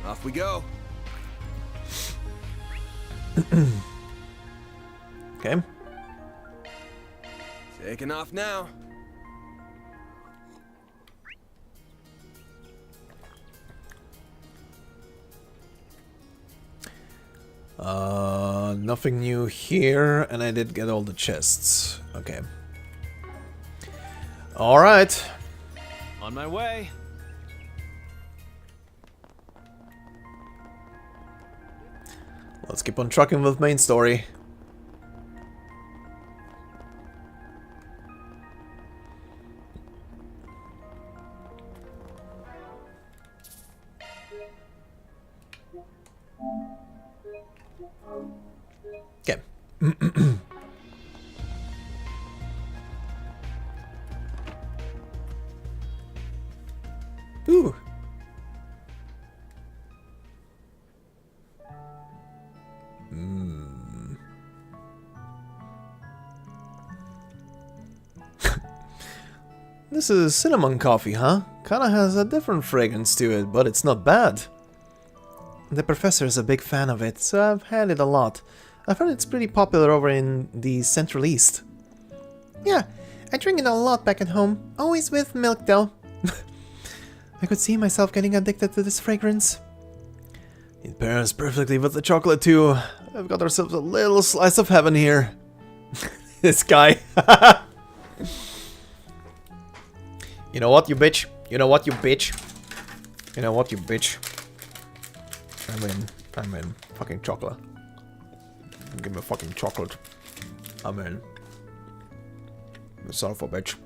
Off we go. Okay. Taking off now. Nothing new here, and I did get all the chests. Okay. Alright. On my way. Let's keep on trucking with main story. Okay. Ooh. This is cinnamon coffee, huh? Kinda has a different fragrance to it, but it's not bad. The professor is a big fan of it, so I've had it a lot. I've heard it's pretty popular over in the Central East. Yeah, I drink it a lot back at home. Always with milk, though. I could see myself getting addicted to this fragrance. It pairs perfectly with the chocolate, too. I've got ourselves a little slice of heaven here. This guy. You know what, you bitch? You know what, you bitch? You know what, you bitch? I'm in. Fucking chocolate. Give me fucking chocolate. I'm in. Son of a bitch.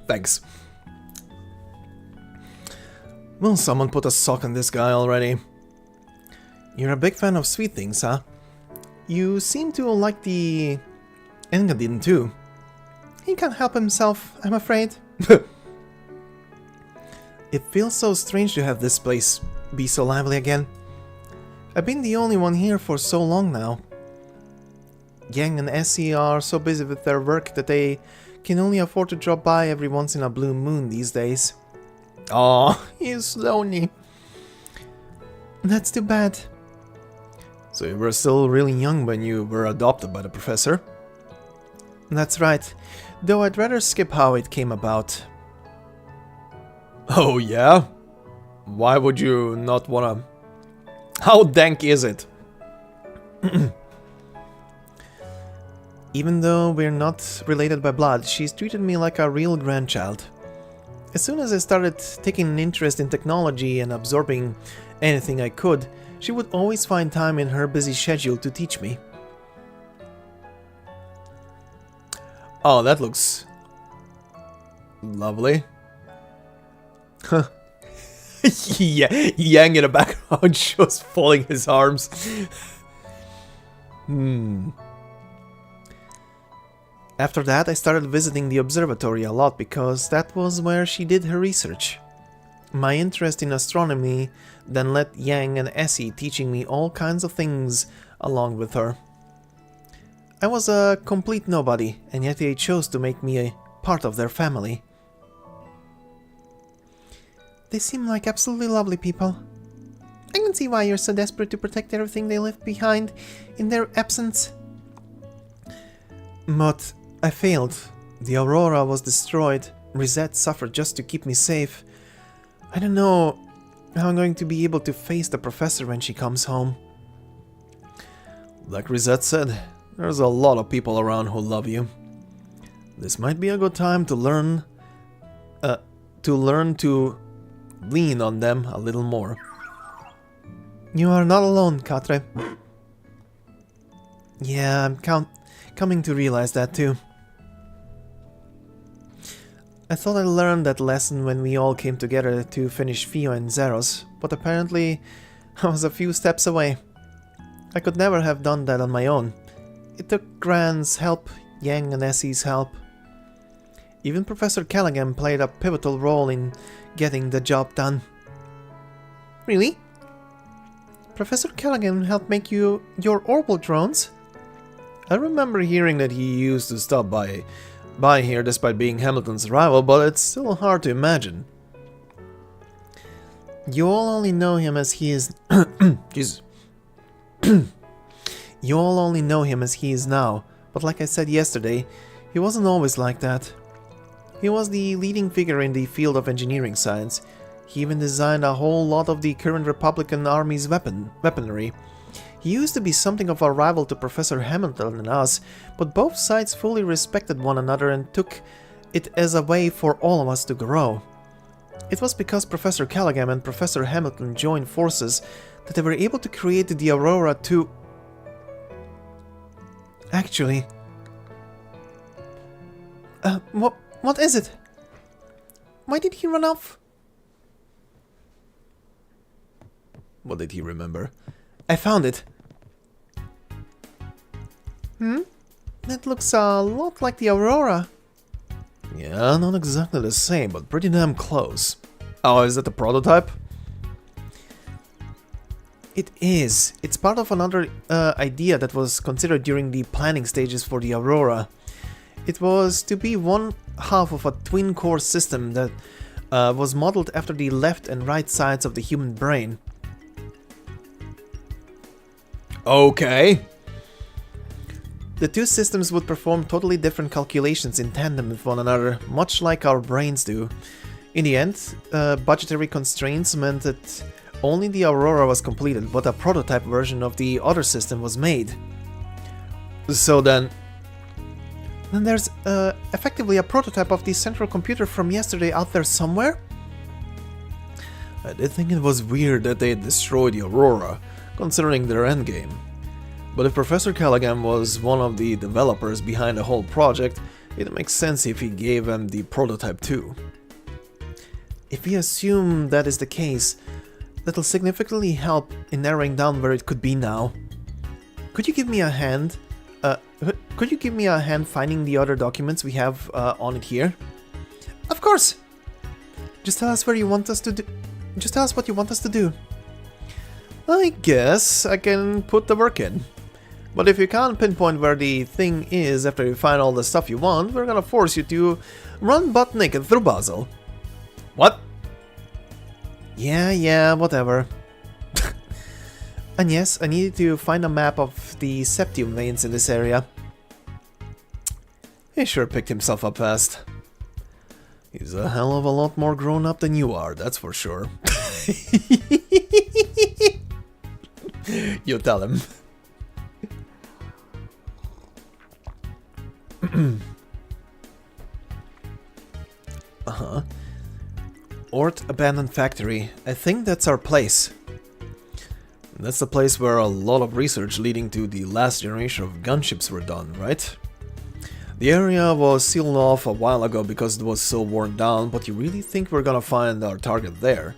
Thanks. Will someone put a sock on this guy already? You're a big fan of sweet things, huh? You seem to like the Engadin too. He can't help himself, I'm afraid. It feels so strange to have this place be so lively again. I've been the only one here for so long now. Yang and Essie are so busy with their work that they can only afford to drop by every once in a blue moon these days. Aw, he's lonely. That's too bad. So you were still really young when you were adopted by the professor? That's right, though I'd rather skip how it came about. Oh yeah? Why would you not wanna... How dank is it? Even though we're not related by blood, she's treated me like a real grandchild. As soon as I started taking an interest in technology and absorbing anything I could, she would always find time in her busy schedule to teach me. Oh, that looks... lovely. Huh. Yeah, Yang in the background just folding his arms. After that, I started visiting the observatory a lot because that was where she did her research. My interest in astronomy then led Yang and Essie teaching me all kinds of things along with her. I was a complete nobody, and yet they chose to make me a part of their family. They seem like absolutely lovely people. I can see why you're so desperate to protect everything they left behind in their absence. But I failed. The Aurora was destroyed. Rosette suffered just to keep me safe. I don't know how I'm going to be able to face the professor when she comes home. Like Rosette said, there's a lot of people around who love you. This might be a good time to learn to lean on them a little more. You are not alone, Katre. Yeah, I'm coming to realize that too. I thought I learned that lesson when we all came together to finish Fio and Zeros, but apparently I was a few steps away. I could never have done that on my own. It took Gran's help, Yang and Essie's help. Even Professor Callaghan played a pivotal role in getting the job done. Really? Professor Callaghan helped make you your orbital drones? I remember hearing that he used to stop by here despite being Hamilton's rival, but it's still hard to imagine. You all only know him as he is... Jesus. You all only know him as he is now, but like I said yesterday, he wasn't always like that. He was the leading figure in the field of engineering science. He even designed a whole lot of the current Republican Army's weaponry. He used to be something of a rival to Professor Hamilton and us, but both sides fully respected one another and took it as a way for all of us to grow. It was because Professor Callaghan and Professor Hamilton joined forces that they were able to create the Aurora to... Actually... What is it? Why did he run off? What did he remember? I found it. That looks a lot like the Aurora. Yeah, not exactly the same, but pretty damn close. Oh, is that the prototype? It is. It's part of another idea that was considered during the planning stages for the Aurora. It was to be one half of a twin-core system that was modeled after the left and right sides of the human brain. Okay. The two systems would perform totally different calculations in tandem with one another, much like our brains do. In the end, budgetary constraints meant that only the Aurora was completed, but a prototype version of the other system was made. So then there's effectively a prototype of the central computer from yesterday out there somewhere? I did think it was weird that they destroyed the Aurora, considering their endgame. But if Professor Callaghan was one of the developers behind the whole project, it makes sense if he gave them the prototype too. If we assume that is the case, that'll significantly help in narrowing down where it could be now. Could you give me a hand? Could you give me a hand finding the other documents we have on it here? Of course! Just tell us where you want us to do. Just tell us what you want us to do. I guess I can put the work in. But if you can't pinpoint where the thing is after you find all the stuff you want, we're gonna force you to run butt naked through Basel. What? Yeah, whatever. And yes, I need to find a map of the septium veins in this area. He sure picked himself up fast. He's a hell of a lot more grown up than you are, that's for sure. You tell him. Ort Abandoned Factory. I think that's our place. That's the place where a lot of research leading to the last generation of gunships were done, right? The area was sealed off a while ago because it was so worn down, but you really think we're gonna find our target there?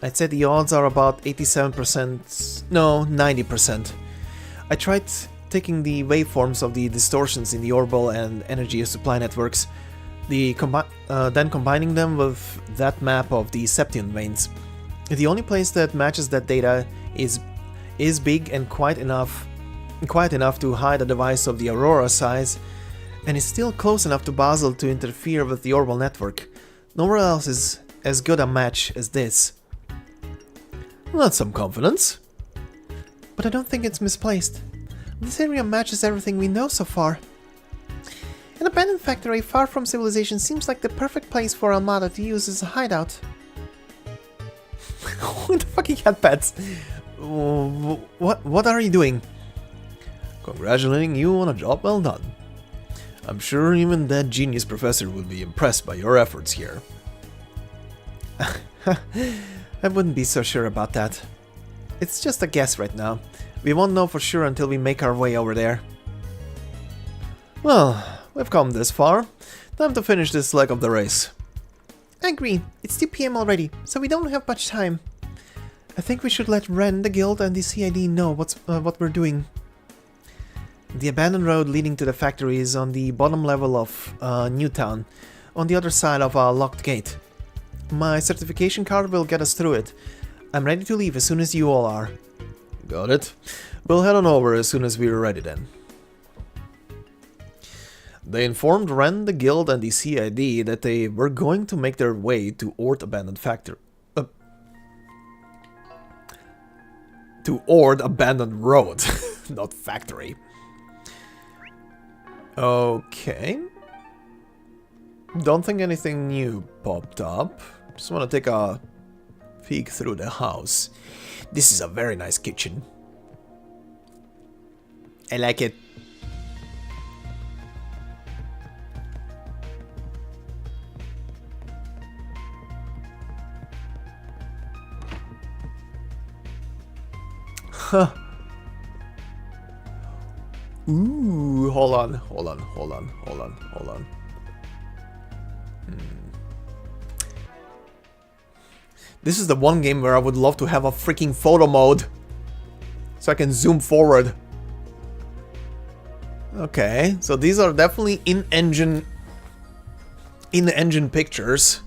I'd say the odds are about 87%, no, 90%. I tried taking the waveforms of the distortions in the orbital and energy supply networks, then combining them with that map of the septium veins. The only place that matches that data is big and quiet enough to hide a device of the Aurora size, and is still close enough to Basel to interfere with the orbital network. Nowhere else is as good a match as this. That's some confidence. But I don't think it's misplaced. This area matches everything we know so far. An abandoned factory far from civilization seems like the perfect place for Armada to use as a hideout. What the fucking cat pets? What are you doing? Congratulating you on a job well done. I'm sure even that genius professor would be impressed by your efforts here. I wouldn't be so sure about that. It's just a guess right now. We won't know for sure until we make our way over there. Well, we've come this far. Time to finish this leg of the race. I agree. It's 2 PM already, so we don't have much time. I think we should let Ren, the guild, and the CID know what we're doing. The abandoned road leading to the factory is on the bottom level of Newtown, on the other side of a locked gate. My certification card will get us through it. I'm ready to leave as soon as you all are. Got it. We'll head on over as soon as we're ready then. They informed Ren, the guild, and the CID that they were going to make their way to Ord Abandoned Factory. To Ord Abandoned Road, not factory. Okay. Don't think anything new popped up. Just want to take a peek through the house. This is a very nice kitchen. I like it. Huh. Ooh, hold on. This is the one game where I would love to have a freaking photo mode, so I can zoom forward. Okay, so these are definitely in-engine pictures.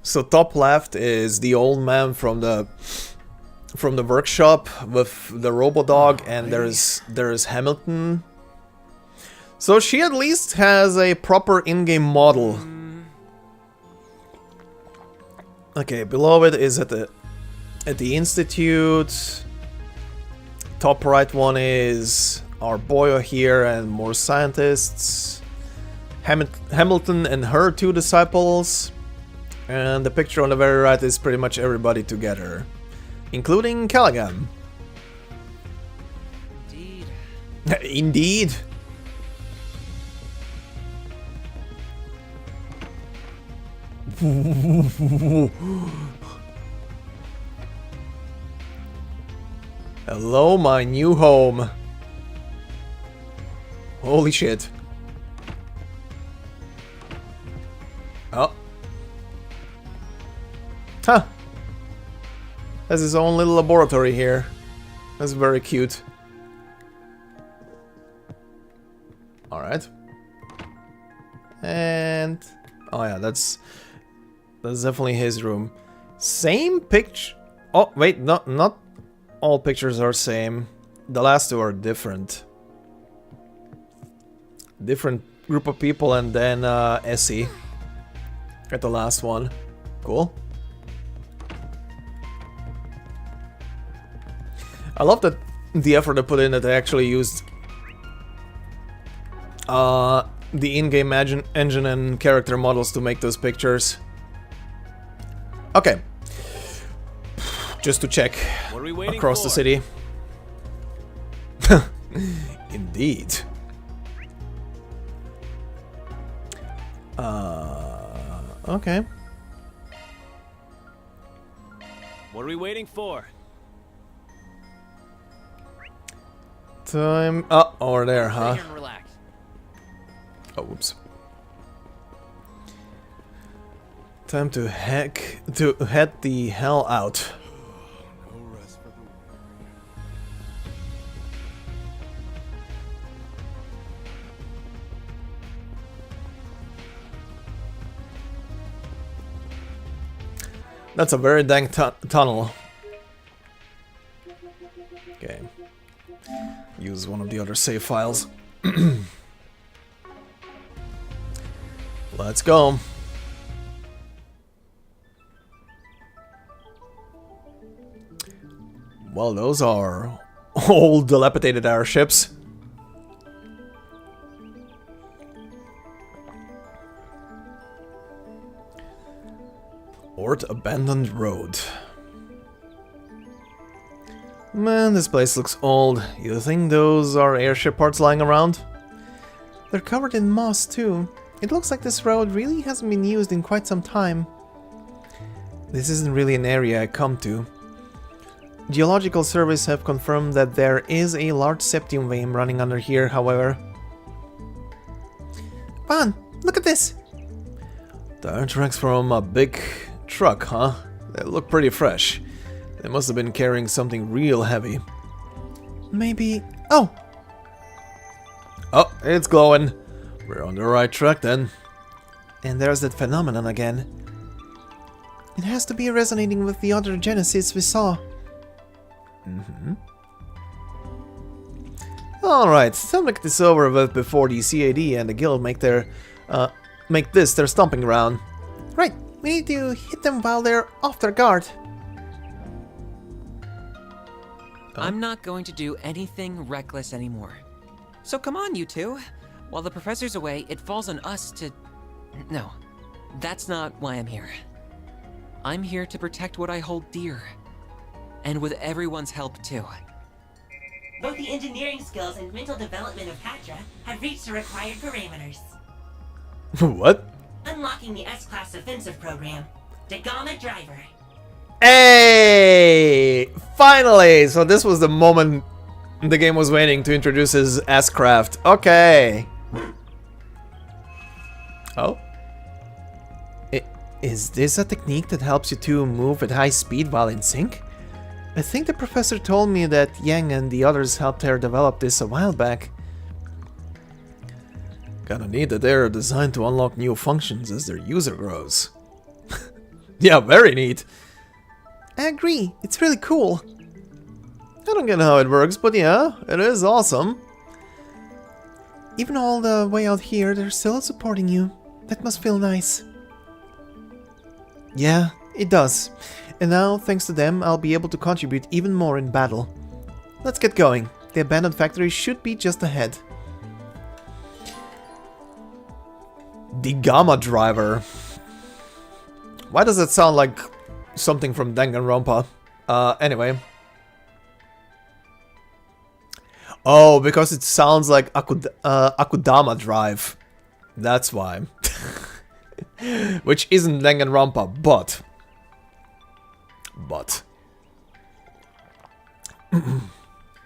So top left is the old man from the workshop with the Robodog, and there's Hamilton. So she at least has a proper in-game model. Okay, below it is at the Institute. Top right one is our boy here and more scientists. Hamilton and her 2 disciples. And the picture on the very right is pretty much everybody together, including Callaghan. Indeed. Indeed. Hello, my new home. Holy shit. Oh. Huh. Has his own little laboratory here. That's very cute. Alright. And... oh yeah, that's definitely his room. Same picture... oh, wait, not all pictures are same. The last two are different. Different group of people and then Essie at the last one. Cool. I love that the effort they put in that they actually used the in-game engine and character models to make those pictures. Okay. Just to check What are we waiting across for? the city. Indeed. Okay. What are we waiting for? Time. Oh, over there, huh? Sit here and relax. Oh, whoops. Time to head the hell out. That's a very dang tunnel. Okay. Use one of the other save files. Let's go. Well, those are old dilapidated airships. Ort abandoned road. Man, this place looks old. You think those are airship parts lying around? They're covered in moss too. It looks like this road really hasn't been used in quite some time. This isn't really an area I come to. Geological surveys have confirmed that there is a large septium vein running under here, however. Van, look at this! Tire tracks from a big truck, huh? They look pretty fresh. They must have been carrying something real heavy. Maybe... oh! Oh, it's glowing. We're on the right track then. And there's that phenomenon again. It has to be resonating with the other Genesis we saw. Mm-hmm. Alright, time to get this over with before the CAD and the guild make this their stomping ground. Right, we need to hit them while they're off their guard. I'm not going to do anything reckless anymore. So come on, you two. While the professor's away, it falls on us to... No, that's not why I'm here. I'm here to protect what I hold dear. And with everyone's help, too. Both the engineering skills and mental development of Patra have reached the required parameters. What? Unlocking the S-Class offensive program. The Gamma Driver. Hey! Finally! So this was the moment the game was waiting to introduce his S-Craft. Okay. Oh? Is this a technique that helps you to move at high speed while in sync? I think the professor told me that Yang and the others helped her develop this a while back. Kinda neat that they're designed to unlock new functions as their user grows. Yeah, very neat. I agree, it's really cool. I don't get how it works, but yeah, it is awesome. Even all the way out here, they're still supporting you. That must feel nice. Yeah, it does. And now, thanks to them, I'll be able to contribute even more in battle. Let's get going. The abandoned factory should be just ahead. The Gamma Driver. Why does that sound like something from Danganronpa? Anyway. Oh, because it sounds like Akudama Drive. That's why. Which isn't Danganronpa, but...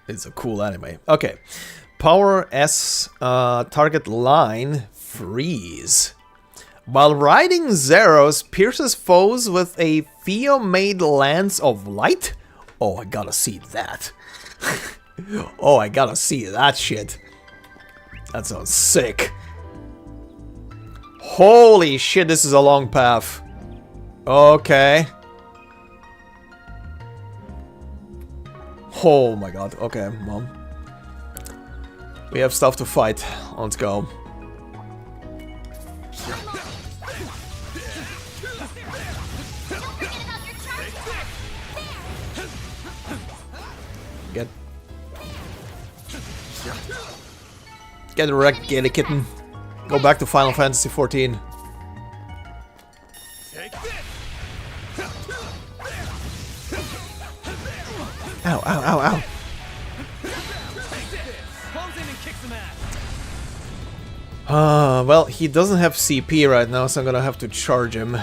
it's a cool anime. Okay. Power S, target line, freeze. While riding Zeros, pierces foes with a Theo-made Lance of Light? Oh, I gotta see that. Oh, I gotta see that shit. That sounds sick. Holy shit, this is a long path. Okay. Oh my god. Okay, well. We have stuff to fight. Let's go. Get wrecked, Gaily Kitten. Go back to Final Fantasy XIV. Ow, ow, ow, ow. Well, he doesn't have CP right now, so I'm gonna have to charge him.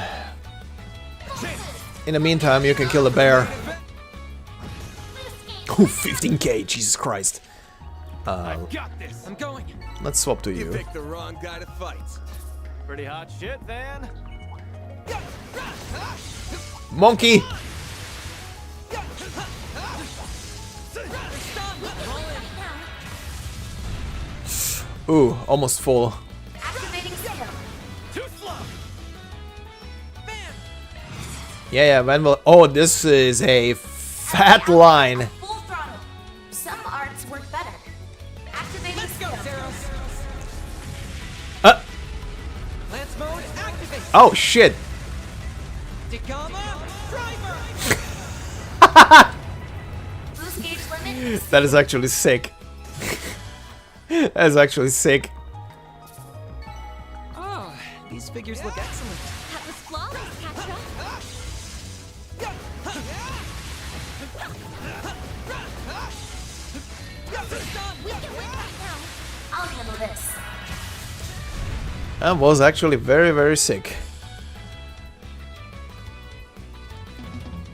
In the meantime, you can kill the bear. Oh, 15k, Jesus Christ. I'm going. Let's swap to you. You picked the wrong guy to fight. Pretty hot shit, Van. Monkey! Ooh, almost full. Activating skill. Too slow. Yeah, Van will. Oh, this is a fat line. Full throttle. Some arts work better. Activating skill. Lance mode activate. Oh shit! Degama driver. Boost gauge limit. That is actually sick. That is actually sick. Oh, these figures look excellent. That was flawless, Patra. We can win right now. I'll handle this. That was actually very, very sick.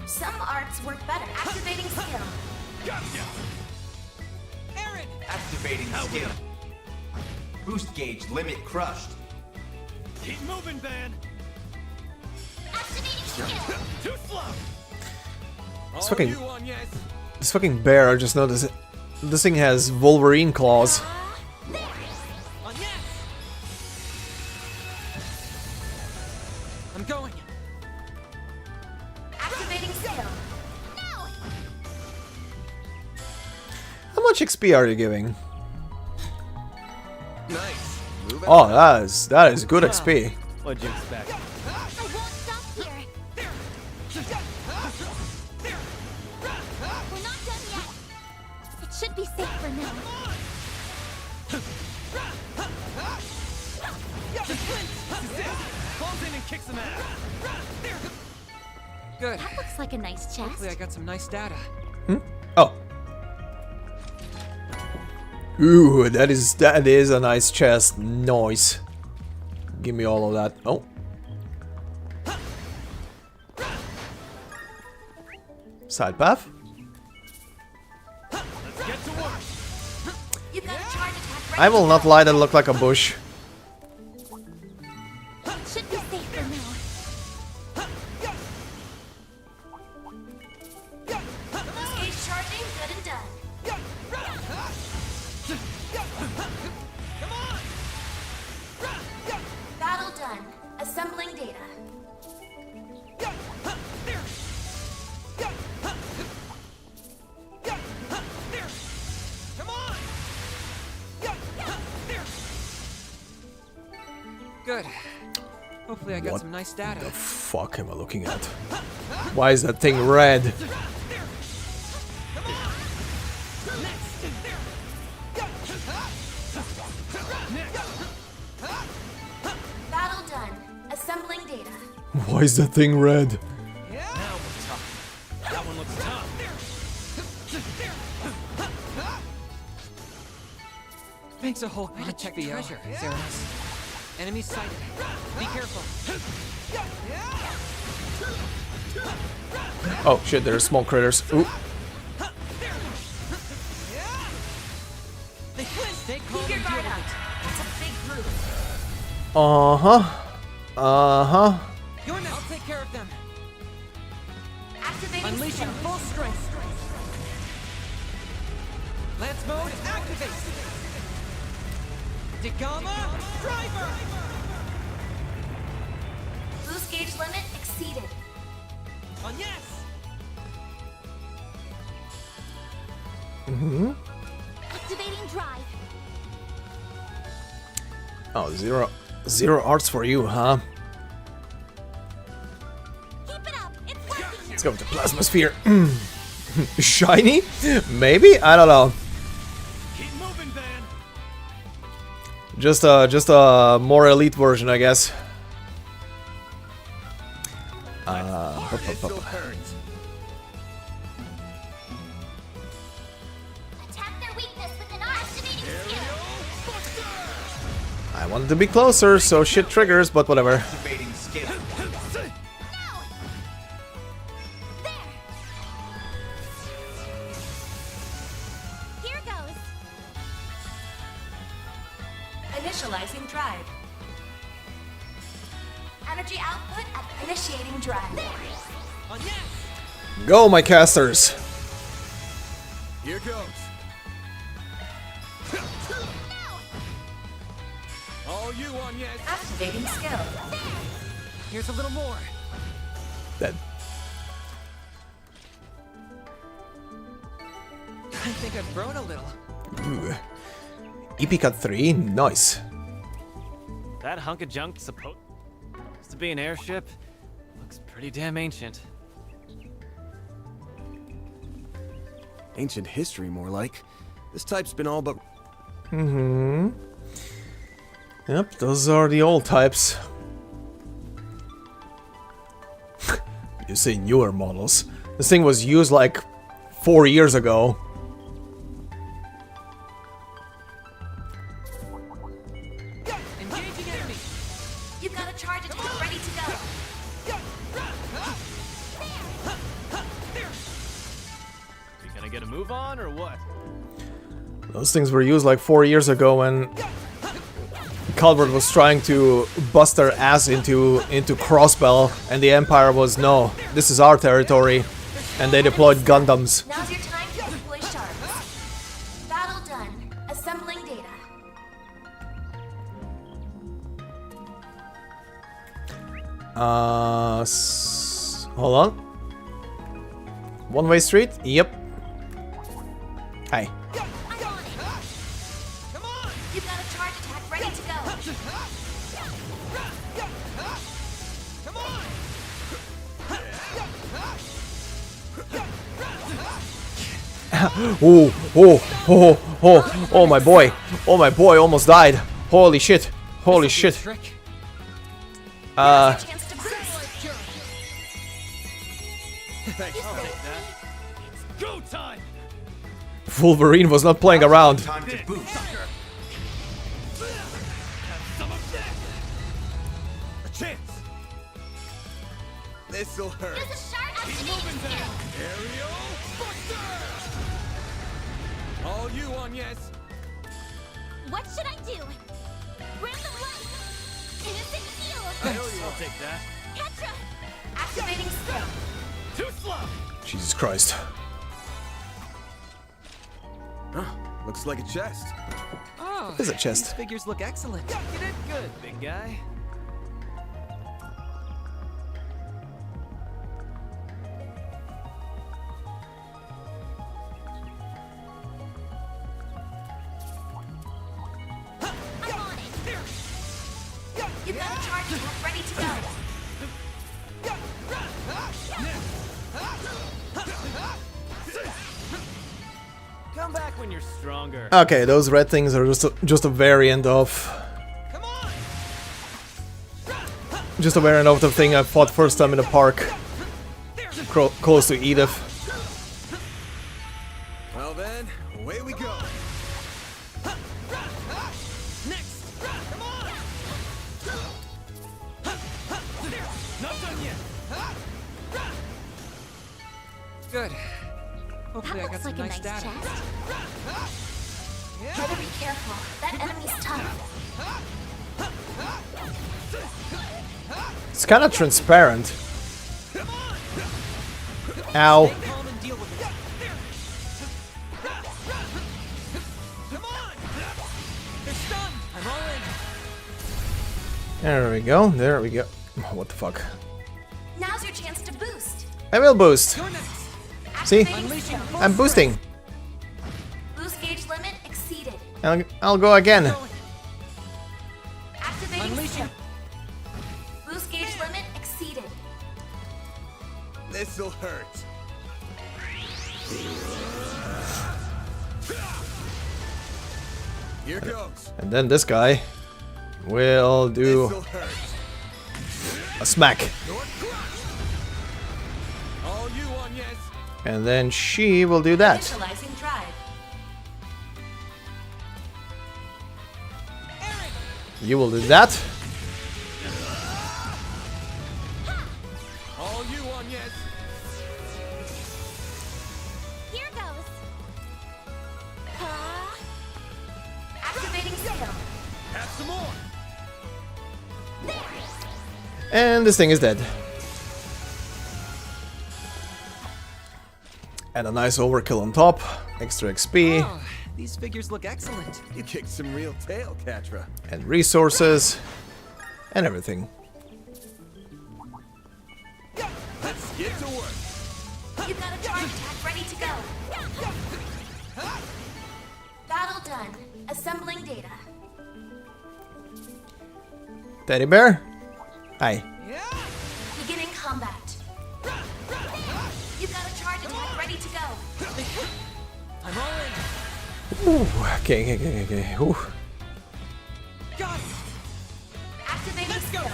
Some arts work better. Activating skill. Activating skill. Boost gauge limit crushed. Keep moving, Van. Activating skill. Too slow. This fucking bear, I just noticed this thing has Wolverine claws. On yes. I'm going. Activating skill. How much XP are you giving? Nice. Move out. Oh, that is good XP. What'd you expect? I won't stop here. We're not done yet. It should be safe for now. Close in and kick some ass. Good. That looks like a nice chest. Hopefully I got some nice data. Oh. Ooh, that is a nice chest. Nice. Give me all of that. Oh. Side path. Let's get to work. You've got a charge attack right. I will not lie, that look like a bush. It should be safe for now. Boost gauge charging. Good and done. Battle done. Assembling data. Good. Hopefully I got What some nice data. The fuck am I looking at? Why is that thing red? Battle done. Assembling data. Why is that thing red? Now we're tough. That one looks tough. Thanks a whole bunch for treasure, Zeros. Enemy sighted. Be careful. Oh shit, there are small critters. Ooh. They stay calm Keep your and deal guard with up. it. It's a big group. Uh-huh. Uh-huh. You're now. I'll take care of them. Pushing full strength. Lance mode activate. Degama driver. Boost gauge limit exceeded. On yes. Activating drive. Oh, zero arts for you, huh? Keep it up. It's working. Let's go with the plasma sphere. Shiny? Maybe? I don't know. Keep moving, Van. Just a more elite version, I guess. It still hurts. Attack their weakness with an activating skill. I wanted to be closer, so shit triggers, but whatever. Activating skill. No. There. Here goes. Initializing drive. Energy output at initiating drive. On yes. Go, my casters! Here goes. All you on yes. Activating skill. Here's a little more. Dead. I think I've grown a little. Ooh. EP cut 3, nice. That hunk of junk supposed to be an airship looks pretty damn ancient. Ancient history, more like. This type's been all but... Yep, those are the old types. You say newer models. This thing was used like 4 years ago. Engaging enemy. You've got a charge attack ready to go. You gonna get a move on or what? Those things were used like 4 years ago when Calvard was trying to bust their ass into Crossbell, and the Empire was, no, this is our territory, and they deployed Gundams. Now's your time to deploy sharks. Battle done. Assembling data. Hold on. One-way street? Yep. Hi. I'm on it. Come on. You've got a charge attack ready to go. Come on. Oh my boy. Oh my boy almost died. Holy shit. Holy shit. Trick. Chance to boost. Thanks, I'll take that. It's go time! Wolverine was not playing around. Time to boost. Have some of that! A chance. This'll hurt. Use a shark activating skill. Aerial Buster. All you on yes. What should I do? Random light. Innocent heal. I'll take that. Petra. Activating skill. Too slow! Jesus Christ. Looks like a chest. Oh, There's a chest. These figures look excellent. You did good, big guy. I'm on it. You've got a charge attack ready to go. Come back when you're stronger. Okay, those red things are just a variant of... Come on. Just a variant of the thing I fought first time in the park. Close to Edith. Well then, away we go. Next. Come on. Not done yet. Good. Hopefully That I got looks some like a nice nice data. chest. Better be careful. That enemy's tough. It's kind of transparent. Ow. Stay calm and deal with it. Come on! They're stunned! I'm all in. There we go. There we go. What the fuck? Now's your chance to boost. I will boost. You're next. See? Activating skill. I'm boosting. Boost gauge limit exceeded. I'll go again. Activating Unleashing. skill. Boost gauge limit exceeded. This'll hurt. Here goes. And then this guy will do This'll hurt. a smack. All you on, yes. And then she will do that. Initializing drive. You will do that. All you on, yes. Here goes. Activating skill. Have some more. And this thing is dead. And a nice overkill on top. Extra XP. Oh, these figures look excellent. You kicked some real tail, Catra. And resources. And everything. Let's get to work. You've got a charge attack ready to go. Battle done. Assembling data. Teddy bear? Hi. Beginning combat. You've got a charge attack ready to go. I'm all in. Ooh, okay. Ooh. Got it. Activating skill.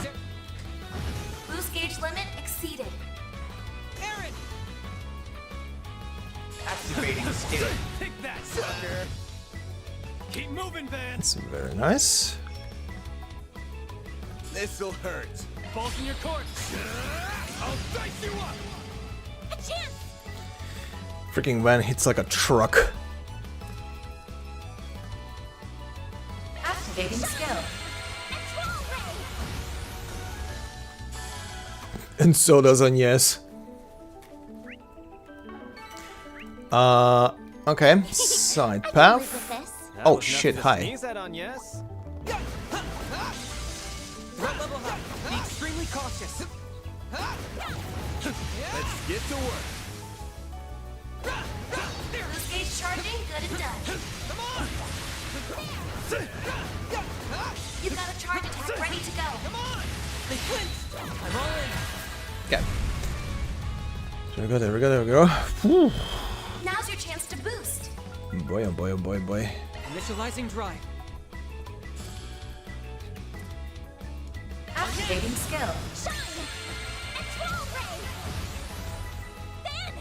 Boost gauge limit exceeded. Aaron! Activating skill. Take that, sucker. Keep moving, Van. That's very nice. This'll hurt. Balls in your court. I'll dice you up. A chance. Freaking van hits like a truck. Activating skill. Control ray. And so does Agnes. Okay. Side I can live path. with this. That Oh, was shit, nothing to hi. sneeze at on, yes? Threat level high. Be extremely cautious. Let's get to work. Boost gauge charging. Good and done. You've got a charge attack ready to go. They flinched. I'm all in. Okay. There we go. Whew. Now's your chance to boost. Boy, oh boy. Initializing drive. Activating skill. Shine. Control ray. Then.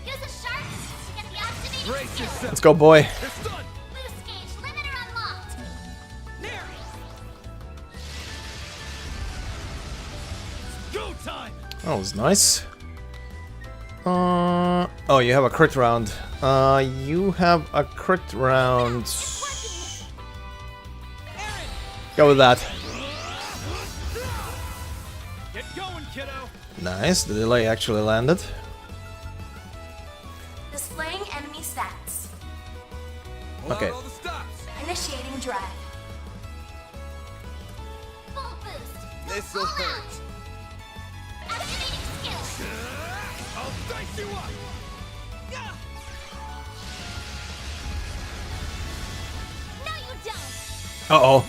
Use a shark to get the activating Brace skill. yourself. Let's go, boy. It's done. Boost gauge limiter unlocked. There. Go time. That was nice. Oh, you have a crit round. You have a crit round. Go with that. Get going, kiddo. Nice. The delay actually landed. Displaying enemy stats. Pull Okay. out all the stops. Initiating drive. Full boost. This'll hurt. Activating skill. I'll dice you up. No, you don't. Uh-oh.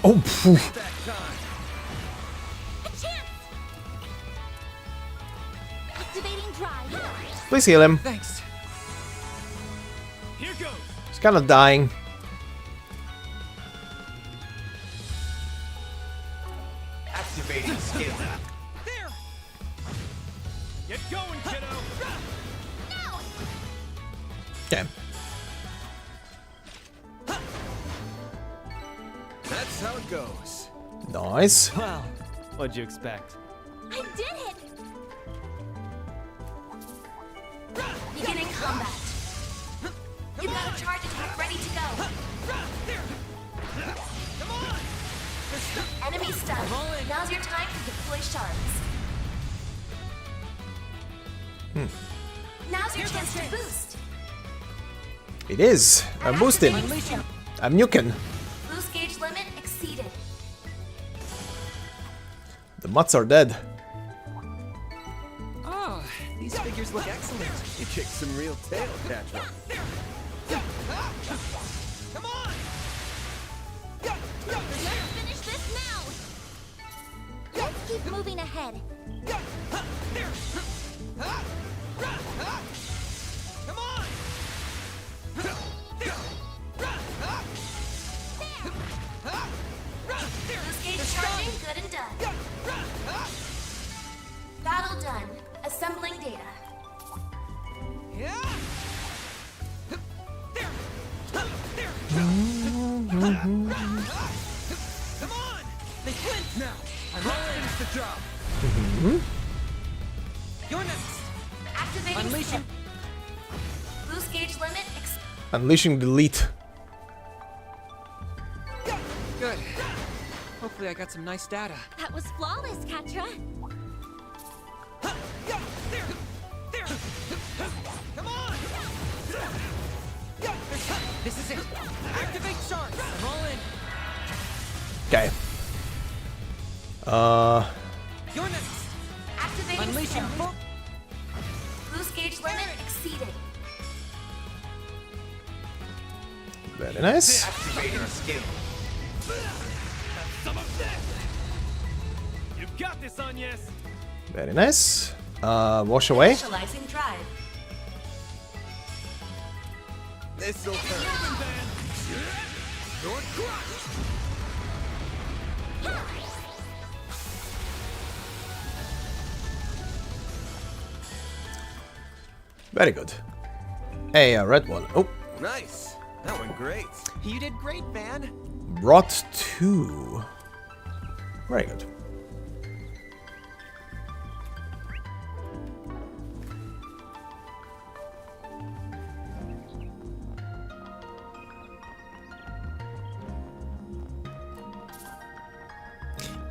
Oh, phew. That time. A chance. Activating drive. Please heal him. Thanks. Here goes. He's kind of dying. Activating skill. There. Get going, kiddo. No. Okay. That's how it goes. Nice. Well, what'd you expect? I did it. Beginning combat. You've got a charge attack ready to go. Enemy stun. Now's your deploy shards. Now's your chance to boost. It is. I'm boosting. I'm nuking. Boost gauge limit exceeded. The mutts are dead. Oh, these figures look excellent. You kicked some real tail, Catra. Come on! Let's finish this now. Let's keep moving ahead. Come on! Boost gauge charging, good and done. Battle done. Assembling data. Come on! They flinch now! I'm all in. Finish the job! You're next! Activating Unleashing. Boost gauge limit Unleashing delete. Good. Hopefully I got some nice data. That was flawless, Katra. Come on! This is it. Activate shards! I'm all in. Okay. You're next! activating Unleashing skill. full. Boost gauge limit exceeded. Very nice. Activating skill. Some of that! You've got this, Agnes! Very nice. Wash away. Initializing drive. This'll hurt. You're crushed! Very good. Hey, a red one. Oh, Nice. That went great. You did great, man. brought 2. Very good.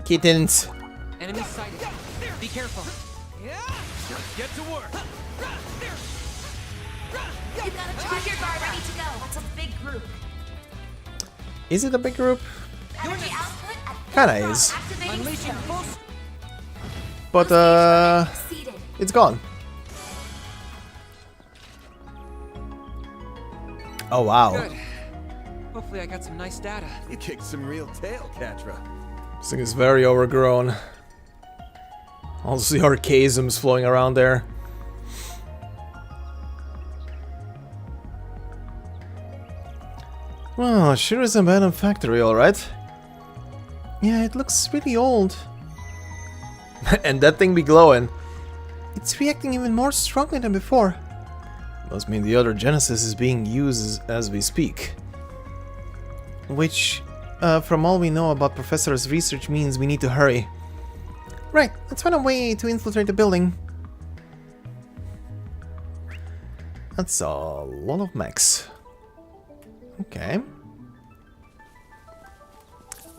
Kittens. Enemy sighted. Be careful. Get to work! You've got a charger guard ready to go. That's a big group. Is it a big group? Energy output at Kinda full is. throttle. Activating Unleashing skill. full. But, Boost gauge limit exceeded. it's gone. Oh, wow. Good. Hopefully I got some nice data. You kicked some real tail, Catra. This thing is very overgrown. Also, the archaisms flowing around there. Well, sure is an abandoned factory, alright. Yeah, it looks really old. And that thing be glowing. It's reacting even more strongly than before. Must mean the other Genesis is being used as we speak. Which, from all we know about Professor's research, means we need to hurry. Right, let's find a way to infiltrate the building. That's a lot of mechs. Okay.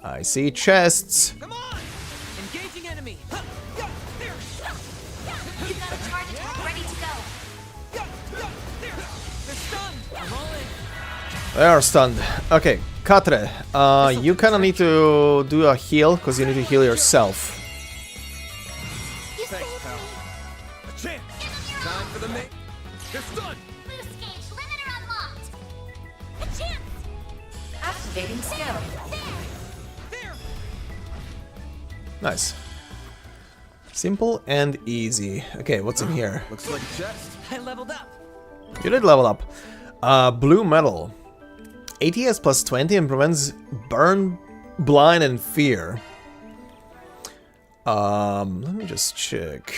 I see chests. Come on! Engaging enemy! You've got a charge attack ready to go. They're stunned! I'm all in! They are stunned. Okay, Katre, you kind of need to do a heal, because you need to heal yourself. Thanks, pal. A chance! Time for the main... They're stunned! Boost gauge limiter unlocked. A chance. Activating skill. There! Nice. Simple and easy. Okay, what's in here? Looks like a chest. I leveled up. You did level up. Blue metal. ATS plus 20 and prevents burn, blind, and fear. Let me just check.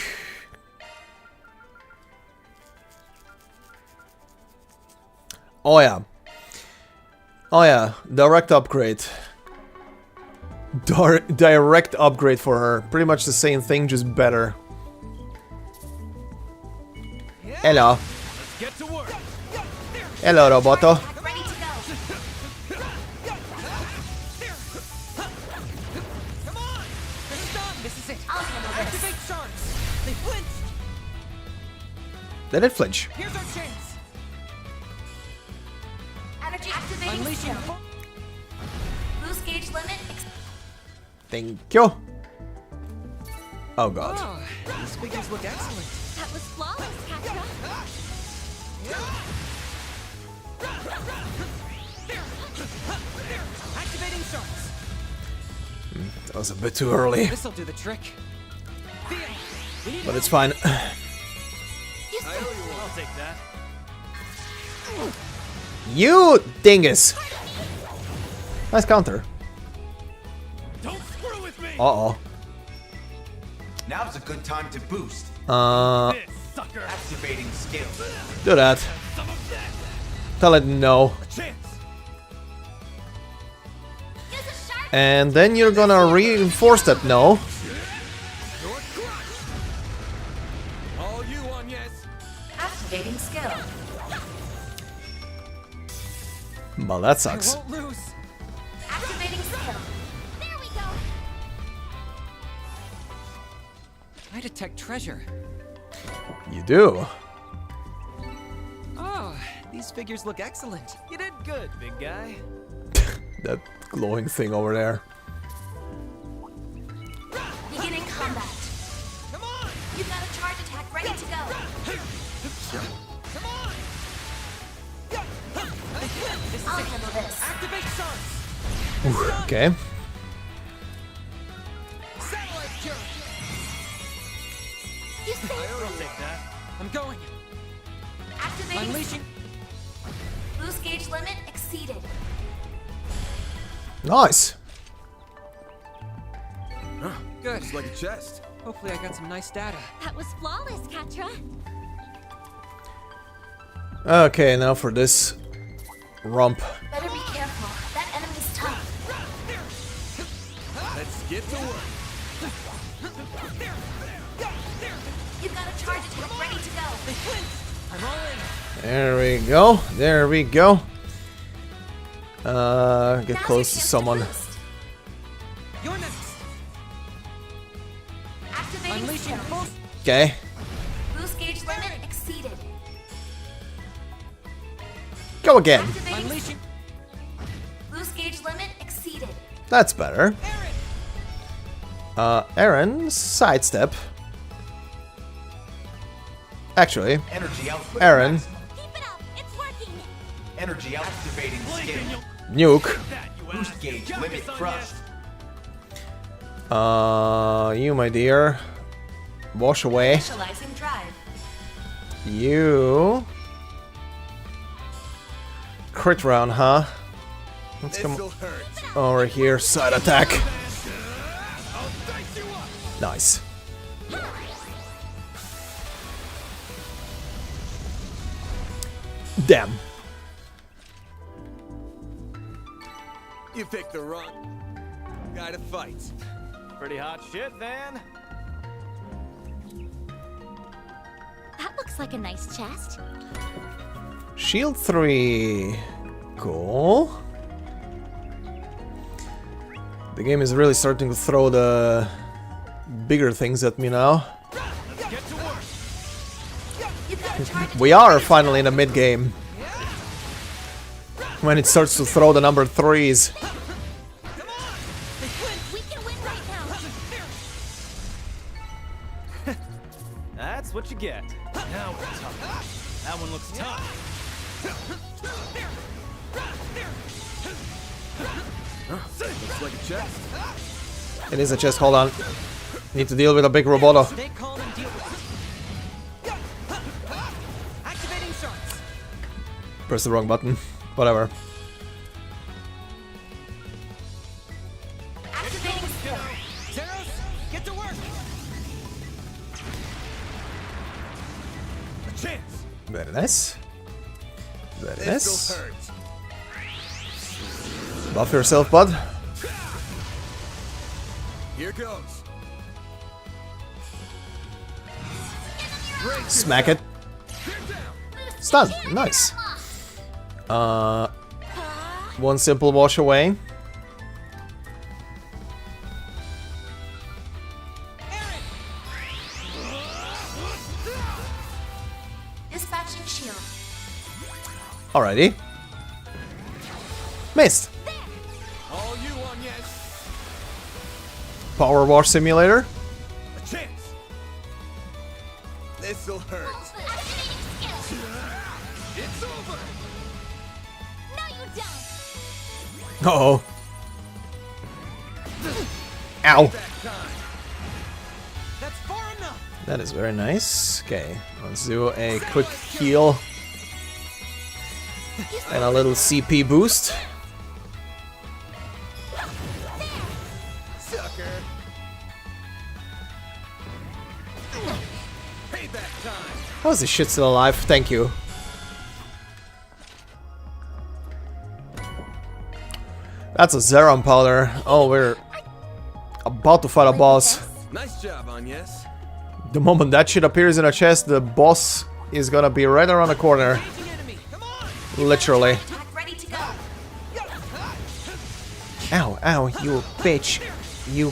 Oh yeah. Oh yeah, direct upgrade. Direct upgrade for her. Pretty much the same thing, just better. Hello. Let's get to work! Hello, Roboto. Attack ready to go. Come on! They're stunned! This is it. I'll handle handle this. Activate sharks. They flinched. They did flinch. Here's our chance. Energy activating Unleashing. skill. Boost gauge limit. Thank you. Oh god. Oh, these figures look excellent. That was flawless, Katra. Activating sharks. That was a bit too early, This'll do the trick. but it's fine. I'll take that. You dingus! Nice counter. Don't screw with me. Uh-oh. Now's a good time to boost. This sucker. Activating skill. Do that. Some of that. Tell it no. Chance. Use a sharp. And then you're gonna reinforce that no. All you on, yes. Activating skill. Well, that I sucks. won't lose. Activating skill. There we go. I detect treasure. You do. Oh, these figures look excellent. You did good, big guy. That glowing thing over there. Beginning combat. Come on. You've got a charge attack ready to go. Come on. I'll handle this. Activate sharks. Okay. Satellite cure. You saved I'll take that. I'm going. Activating Unleashing. boost gauge limit exceeded. Nice. Good. It's like a chest. Hopefully I got some nice data. That was flawless, Katra. Okay, now for this rump. Better be careful. That enemy's tough. Let's get to work. You've got a charge attack ready to go. I'm all in. There we go. There we go. Get Now's your close to chance someone. boost. You're next. Activating Unleashing skill. full. Okay. Boost gauge limit exceeded. Go again. Activating Unleashing. boost gauge limit exceeded. That's better. Aaron, sidestep. Actually, Energy output. Aaron, maximum. Keep it up. It's working. Energy activating skill. nuke. Boost gauge limit crushed. You, my dear. Wash away. Initializing drive. You. Crit round, huh? Let's come This'll hurt. over here. Side attack. Nice. Damn. You picked the wrong guy to fight. Pretty hot shit, Van. That looks like a nice chest. Shield 3. Cool. The game is really starting to throw the bigger things at me now. Get to work. You've got a charge We are finally in the mid game. When it starts to throw the number 3s. We can win right now. That's what you get. Now we're tough. That one looks tough. Looks like a chest. It is a chest, hold on. Need to deal with a big roboto. Stay calm and deal with it. Activating sharks. Press the wrong button. Whatever. activating skill. Zeros, get to work. A chance. Very nice. Very This'll nice. hurt. Buff yourself, bud. Here goes. Smack it. Stun. Nice. One simple wash away. Alrighty. Missed. All you on, yes. Power Wash Simulator. A chance. This'll hurt. Activating skill. It's over. No, you don't. Uh-oh. Ow. That's far enough. That is very nice. Okay, let's do a quick heal. And a little CP boost. Sucker. Payback time. How is this shit still alive? Thank you. That's a Zeron powder. Oh, we're about to fight a boss. Nice job, Agnes. The moment that shit appears in a chest, the boss is gonna be right around the corner. Literally. Ready to go. Ow, ow, you bitch. You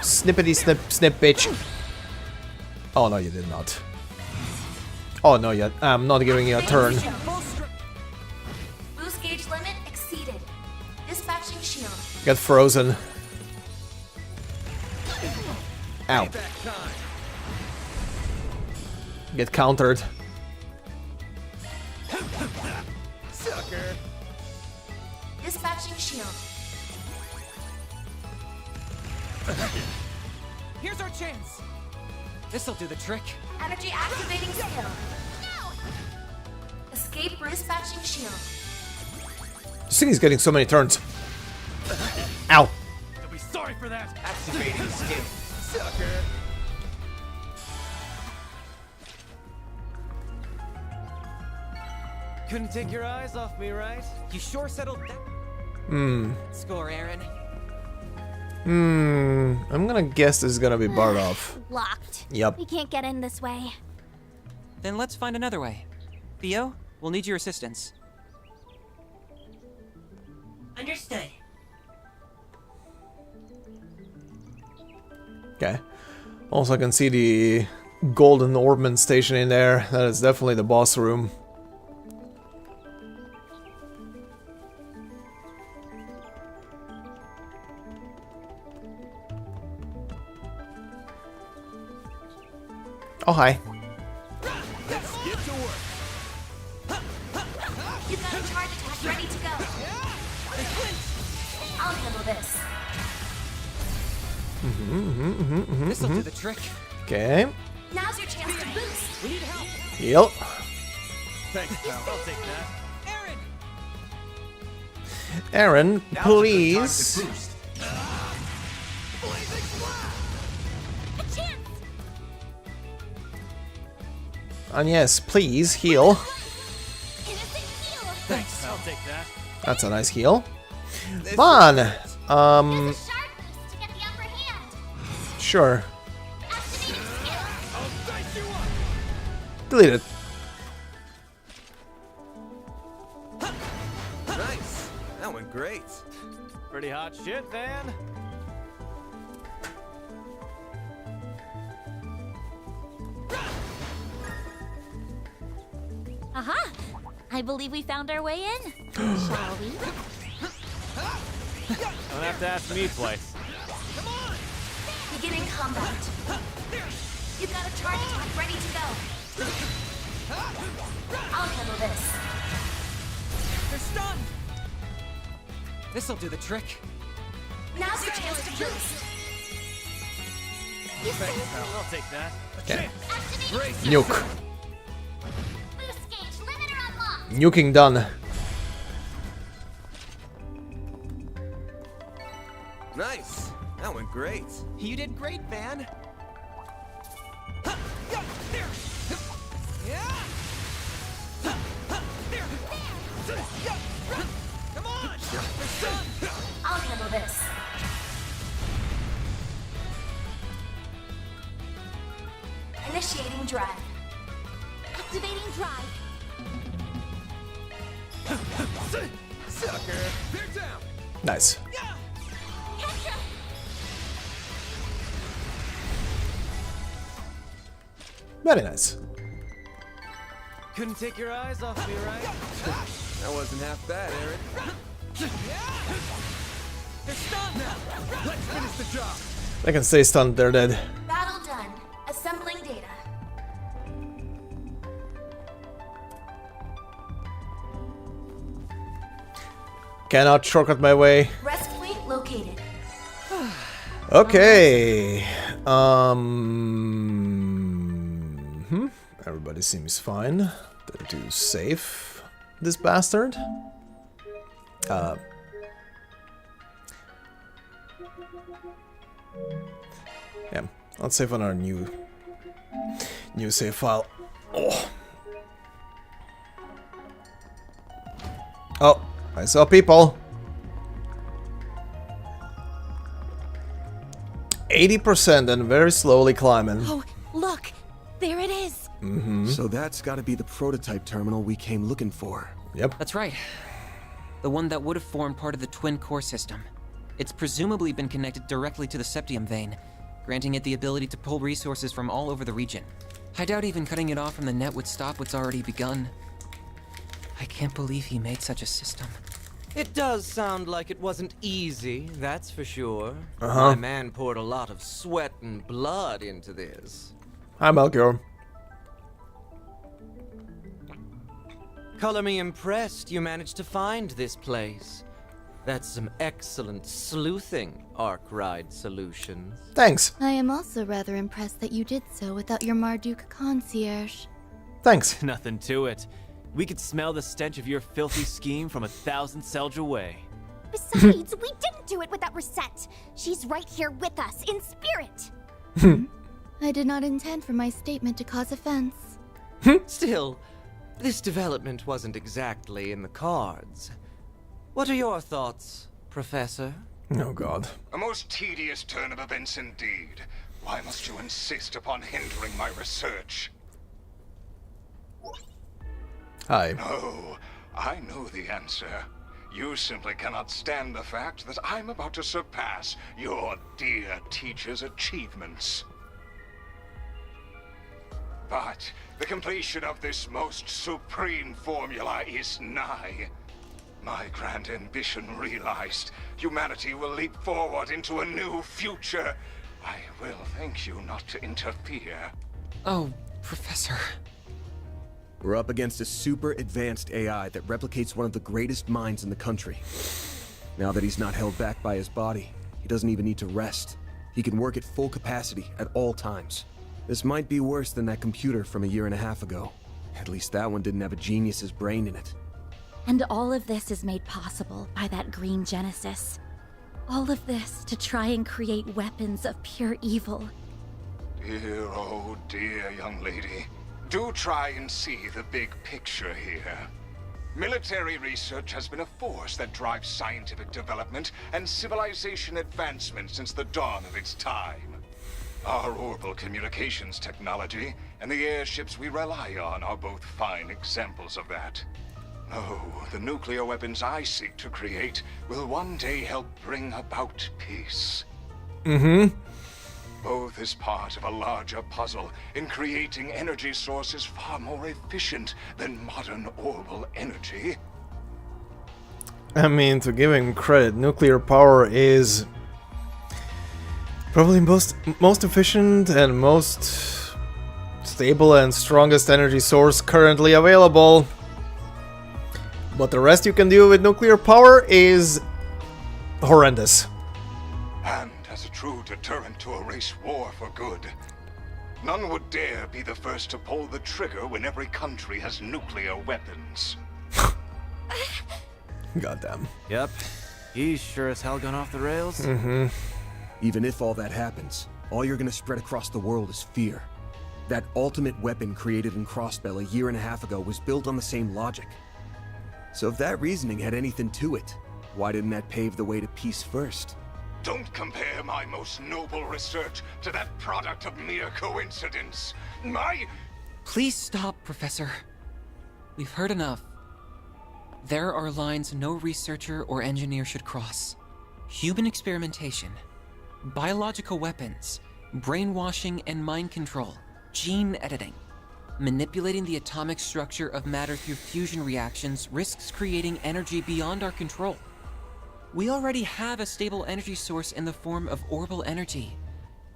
snippety snip snip bitch. Oh no, you did not. Oh no, yet I'm not giving you a turn. Boost gauge limit exceeded. Dispatching shield. Get frozen. Ow. Get countered. Sucker. Dispatching shield. Here's our chance. This'll do the trick. Energy activating skill. No! Escape dispatching shield. This thing is getting so many turns. Ow. You'll be sorry for that. Activating skill. Sucker. Couldn't take your eyes off me, right? You sure settled that score, Aaron. I'm gonna guess this is gonna be barred off. Locked. Yep. We can't get in this way. Then let's find another way. Theo, we'll need your assistance. Understood. Okay. Also, I can see the golden orbment station in there. That is definitely the boss room. Oh, hi. Let's get to work. You've got a charge attack ready to go. I'll handle this. This'll do the trick. Okay. Now's your chance to boost. We need help. Yep. Thanks, pal. I'll take that. Aaron! Aaron, Now's a good time to please. boost. A chance. And yes, please heal. Innocent heal. Thanks. I'll take that. That's a nice heal. Fun. There's a shard boost to get the upper hand. Sure. Activating skill. Delete it. Nice. That went great. Pretty hot shit, Van. Aha! I believe we found our way in. Shall we? Don't have to ask me twice. Beginning combat. You've got a charge attack ready to go. I'll handle this. They're stunned. This'll do the trick. Now's your chance to boost. I'll take that. Okay. Activating Nuke. boost gauge limiter unlocked. Nuking done. Nice. That went great. You did great, Van. Come on! They're stunned. I'll handle this. Initiating drive. Activating drive. Sucker. They're down. Nice. Catcher. Very nice. Couldn't take your eyes off me, right? That wasn't half bad, Eric. They're stunned now. Let's finish the job. They can stay stunned, they're dead. Battle done. Assembling data. Cannot shortcut my way. Rest point located. Okay. Everybody seems fine. They're too safe. This bastard. Yeah, let's save on our new save file. Oh, I saw people. 80% and very slowly climbing. Oh, look! There it is! So that's gotta be the prototype terminal we came looking for. Yep. That's right. The one that would have formed part of the twin core system. It's presumably been connected directly to the septium vein, granting it the ability to pull resources from all over the region. I doubt even cutting it off from the net would stop what's already begun. I can't believe he made such a system. It does sound like it wasn't easy, that's for sure. Uh-huh. My man poured a lot of sweat and blood into this. Hi, Melchior. Color me impressed you managed to find this place. That's some excellent sleuthing, Arkride Solutions. Thanks. I am also rather impressed that you did so without your Marduk concierge. Thanks. Nothing to it. We could smell the stench of your filthy scheme from 1,000 Selge away. Besides, we didn't do it without Reset. She's right here with us, in spirit. I did not intend for my statement to cause offense. Still, this development wasn't exactly in the cards. What are your thoughts, Professor? Oh god. A most tedious turn of events indeed. Why must you insist upon hindering my research? Hi. No, I know the answer. You simply cannot stand the fact that I'm about to surpass your dear teacher's achievements. But the completion of this most supreme formula is nigh. My grand ambition realized, humanity will leap forward into a new future. I will thank you not to interfere. Oh, Professor. We're up against a super advanced AI that replicates one of the greatest minds in the country. Now that he's not held back by his body, he doesn't even need to rest. He can work at full capacity at all times. This might be worse than that computer from 1.5 years ago. At least that one didn't have a genius's brain in it. And all of this is made possible by that green Genesis. All of this to try and create weapons of pure evil. Dear, oh dear, young lady. Do try and see the big picture here. Military research has been a force that drives scientific development and civilization advancement since the dawn of its time. Our orbital communications technology and the airships we rely on are both fine examples of that. Oh, the nuclear weapons I seek to create will one day help bring about peace. Both is part of a larger puzzle in creating energy sources far more efficient than modern orbital energy. I mean, to give him credit, nuclear power is probably most efficient and most stable and strongest energy source currently available. But the rest you can do with nuclear power is horrendous. And as a true deterrent to erase war for good, none would dare be the first to pull the trigger when every country has nuclear weapons. Goddamn. Yep. He's sure as hell gone off the rails. Even if all that happens, all you're gonna spread across the world is fear. That ultimate weapon created in Crossbell 1.5 years ago was built on the same logic. So if that reasoning had anything to it, why didn't that pave the way to peace first? Don't compare my most noble research to that product of mere coincidence. Please stop, Professor. We've heard enough. There are lines no researcher or engineer should cross. Human experimentation, biological weapons, brainwashing and mind control, gene editing. Manipulating the atomic structure of matter through fusion reactions risks creating energy beyond our control. We already have a stable energy source in the form of orbital energy.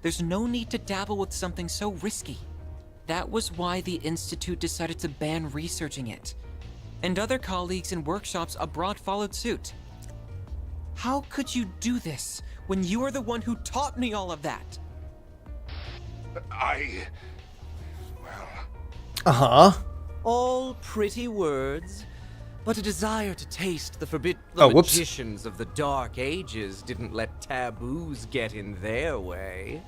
There's no need to dabble with something so risky. That was why the Institute decided to ban researching it. And other colleagues in workshops abroad followed suit. How could you do this when you are the one who taught me all of that? All pretty words, but a desire to taste the forbidden magicians of the Dark Ages didn't let taboos get in their way.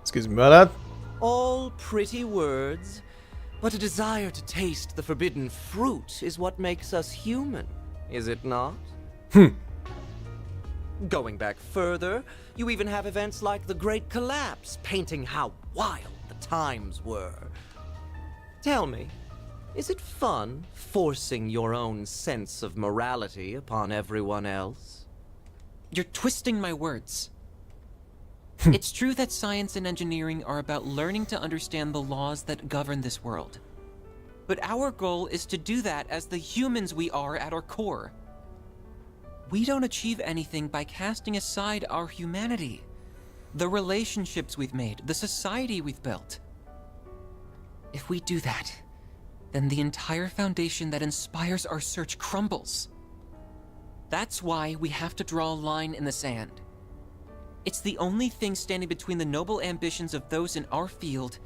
Excuse me about that. All pretty words, but a desire to taste the forbidden fruit is what makes us human, is it not? Going back further, you even have events like the Great Collapse, painting how wild the times were. Tell me, is it fun forcing your own sense of morality upon everyone else? You're twisting my words. It's true that science and engineering are about learning to understand the laws that govern this world. But our goal is to do that as the humans we are at our core. We don't achieve anything by casting aside our humanity, the relationships we've made, the society we've built. If we do that, then the entire foundation that inspires our search crumbles. That's why we have to draw a line in the sand. It's the only thing standing between the noble ambitions of those in our field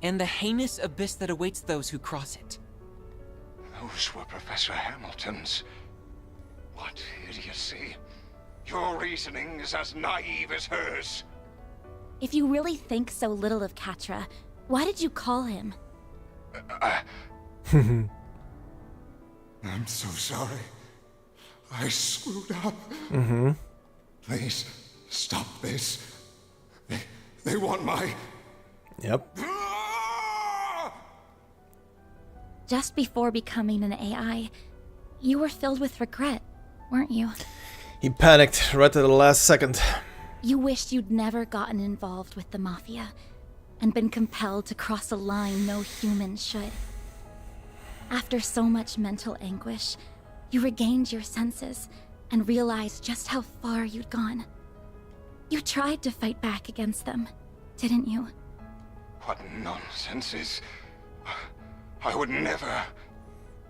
and the heinous abyss that awaits those who cross it. Those were Professor Hamilton's. What idiocy. Your reasoning is as naive as hers. If you really think so little of Catra, why did you call him? I'm so sorry. I screwed up. Please, stop this. They want my... Yep. Just before becoming an AI, you were filled with regret, weren't you? He panicked right at the last second. You wished you'd never gotten involved with the Mafia, and been compelled to cross a line no human should. After so much mental anguish, you regained your senses, and realized just how far you'd gone. You tried to fight back against them, didn't you? What nonsense is... I would never...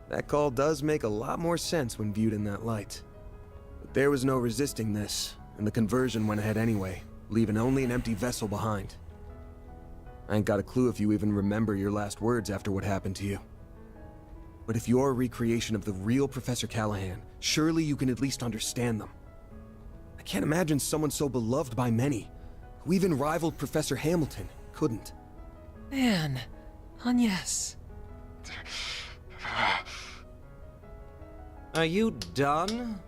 That call does make a lot more sense when viewed in that light. But there was no resisting this, and the conversion went ahead anyway, leaving only an empty vessel behind. I ain't got a clue if you even remember your last words after what happened to you. But if you're a recreation of the real Professor Callahan, surely you can at least understand them. I can't imagine someone so beloved by many, who even rivaled Professor Hamilton, couldn't. Man, Agnes. Are you done?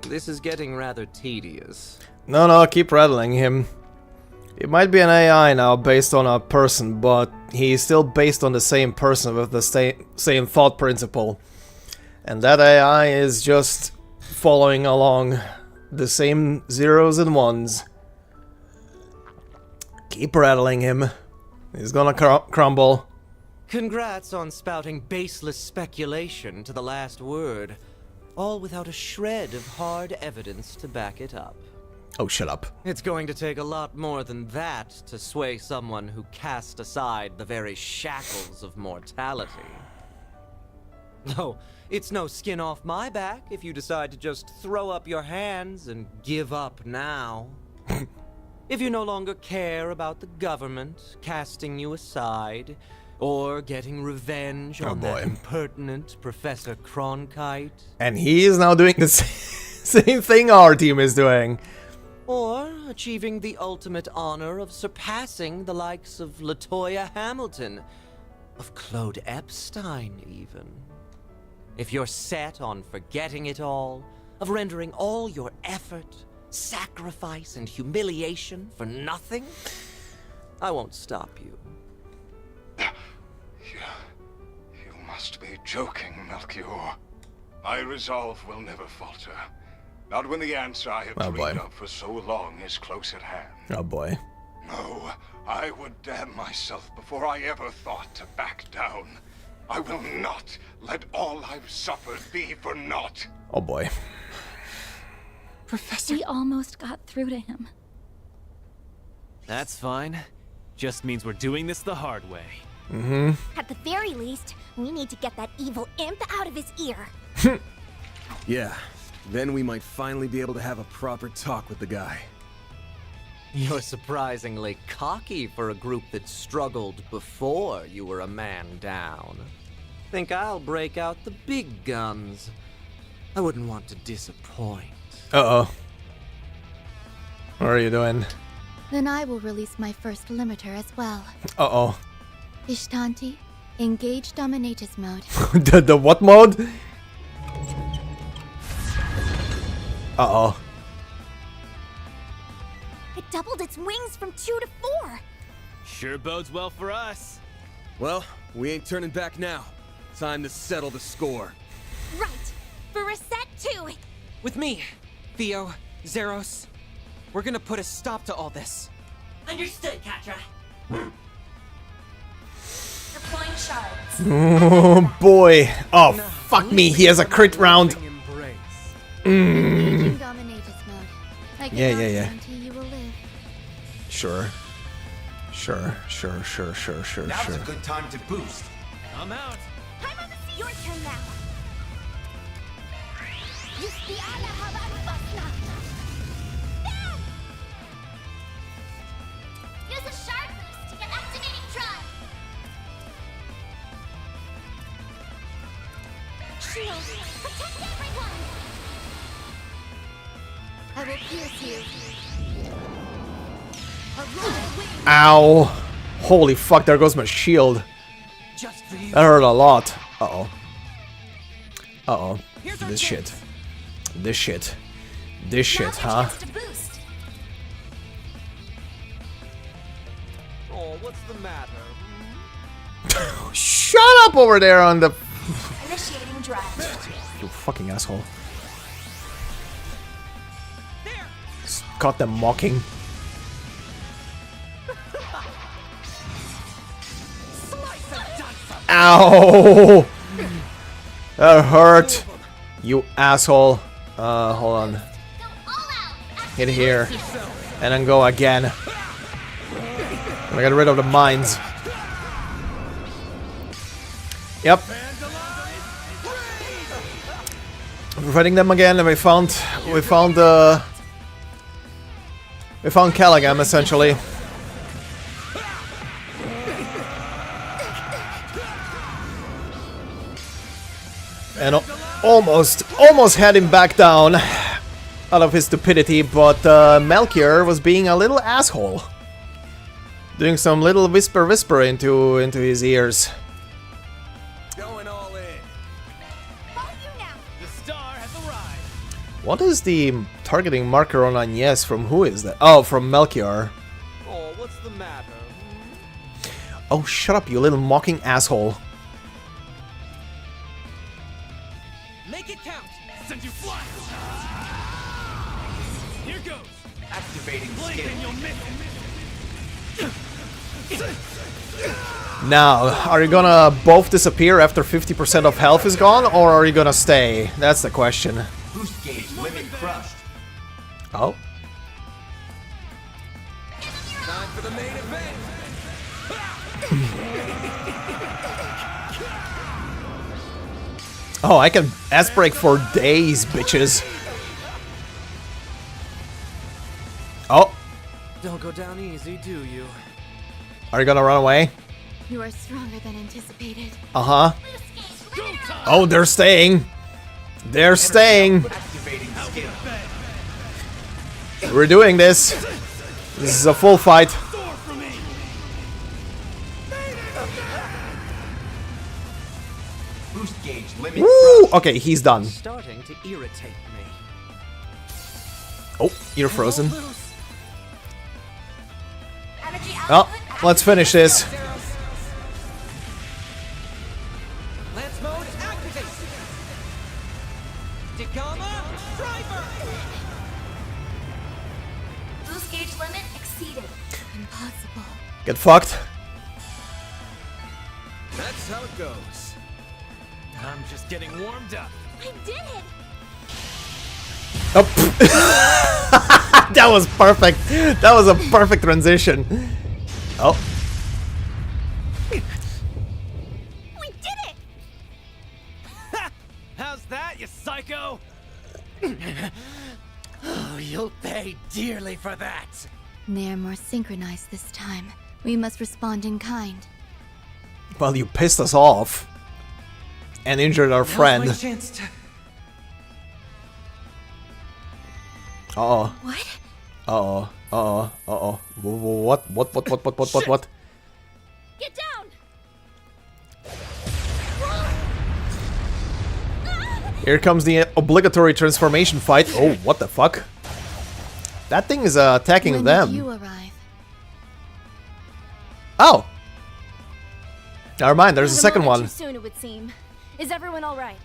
This is getting rather tedious. No, keep rattling him. He might be an AI now based on a person, but he's still based on the same person with the same thought principle. And that AI is just following along the same zeros and ones. Keep rattling him. He's gonna crumble. Congrats on spouting baseless speculation to the last word, all without a shred of hard evidence to back it up. Oh, shut up. It's going to take a lot more than that to sway someone who cast aside the very shackles of mortality. No, it's no skin off my back if you decide to just throw up your hands and give up now. If you no longer care about the government casting you aside, or getting revenge on that impertinent Professor Arknight. And he is now doing the same thing our team is doing. Or achieving the ultimate honor of surpassing the likes of LaToya Hamilton, of Claude Epstein even. If you're set on forgetting it all, of rendering all your effort, sacrifice, and humiliation for nothing, I won't stop you. You must be joking, Melchior. My resolve will never falter. Not when the answer I have dreamed of for so long is close at hand. Oh boy. No, I would damn myself before I ever thought to back down. I will not let all I've suffered be for naught. Oh boy. Professor. We almost got through to him. That's fine. Just means we're doing this the hard way. Mm-hmm. At the very least, we need to get that evil imp out of his ear. Yeah, then we might finally be able to have a proper talk with the guy. You're surprisingly cocky for a group that struggled before you were a man down. Think I'll break out the big guns. I wouldn't want to disappoint. Uh-oh. What are you doing? Then I will release my first limiter as well. Uh-oh. Ishtanti, engage dominatus mode. the what mode? Uh-oh. It doubled its wings from 2 to 4. Sure bodes well for us. Well, we ain't turning back now. Time to settle the score. Right. For reset 2. With me, Theo, Zeros. We're gonna put a stop to all this. Understood, Katra. Deploying shards. Oh boy. Oh, fuck me. He has a crit round. Engaging dominatus mode. I cannot Yeah. guarantee you will live. Sure. Sure. Now's a good time to boost. I'm out. I'm on the sea. Your turn now. Use the ala havanfasna. Bam! Use a shard boost to get activating drive. Shield, protect everyone. I will pierce you. Ow. Holy fuck, there goes my shield. Just for you. That hurt a lot. Uh-oh. Uh-oh. This shit. This shit. This shit, huh? Just a boost. Oh, what's the matter? Shut up over there on the... Initiating drive. You fucking asshole. Caught them mocking. Ow! That hurt. You asshole. Hold on. Hit here. And then go again. I got rid of the mines. Yep. Preventing them again, and we found Callaghan essentially. And almost had him back down out of his stupidity, but Melchior was being a little asshole. Doing some little whisper into his ears. Going all in. The star has arrived. What is the targeting marker on Agnes? From who is that? Oh, from Melchior. Oh, what's the matter? Oh, shut up, you little mocking asshole. Make it count. Send you flying. Here goes. Activating Blink skill. and you'll miss it. Now, are you gonna both disappear after 50% of health is gone, or are you gonna stay? That's the question. Boost gauge limit crushed. Oh. Time for the main event. Oh, I can ass break for days, bitches. Oh. Don't go down easy, do you? Are you gonna run away? You are stronger than anticipated. Uh-huh. Oh, they're staying. They're staying. Activating skill. We're doing this. This is a full fight. Boost gauge limit Woo! Okay, he's done. Starting to irritate me. Oh, you're frozen. Energy Well, let's finish this. Lance mode activate. Degama driver. Boost gauge limit exceeded. Impossible. Get fucked. That's how it goes. I'm just getting warmed up. I did it! Oh. That was perfect. That was a perfect transition. Oh. We did it! How's that, you psycho? Oh, you'll pay dearly for that. They're more synchronized this time. We must respond in kind. Well, you pissed us off. And injured our friend. Now's my chance to... Uh-oh. What? Uh-oh. Uh-oh. Uh-oh. What? What? Get down! Here comes the obligatory transformation fight. Oh, what the fuck? That thing is attacking When them. did you arrive? Oh! Never mind, there's a second Too one. soon, it would seem. Is everyone all right?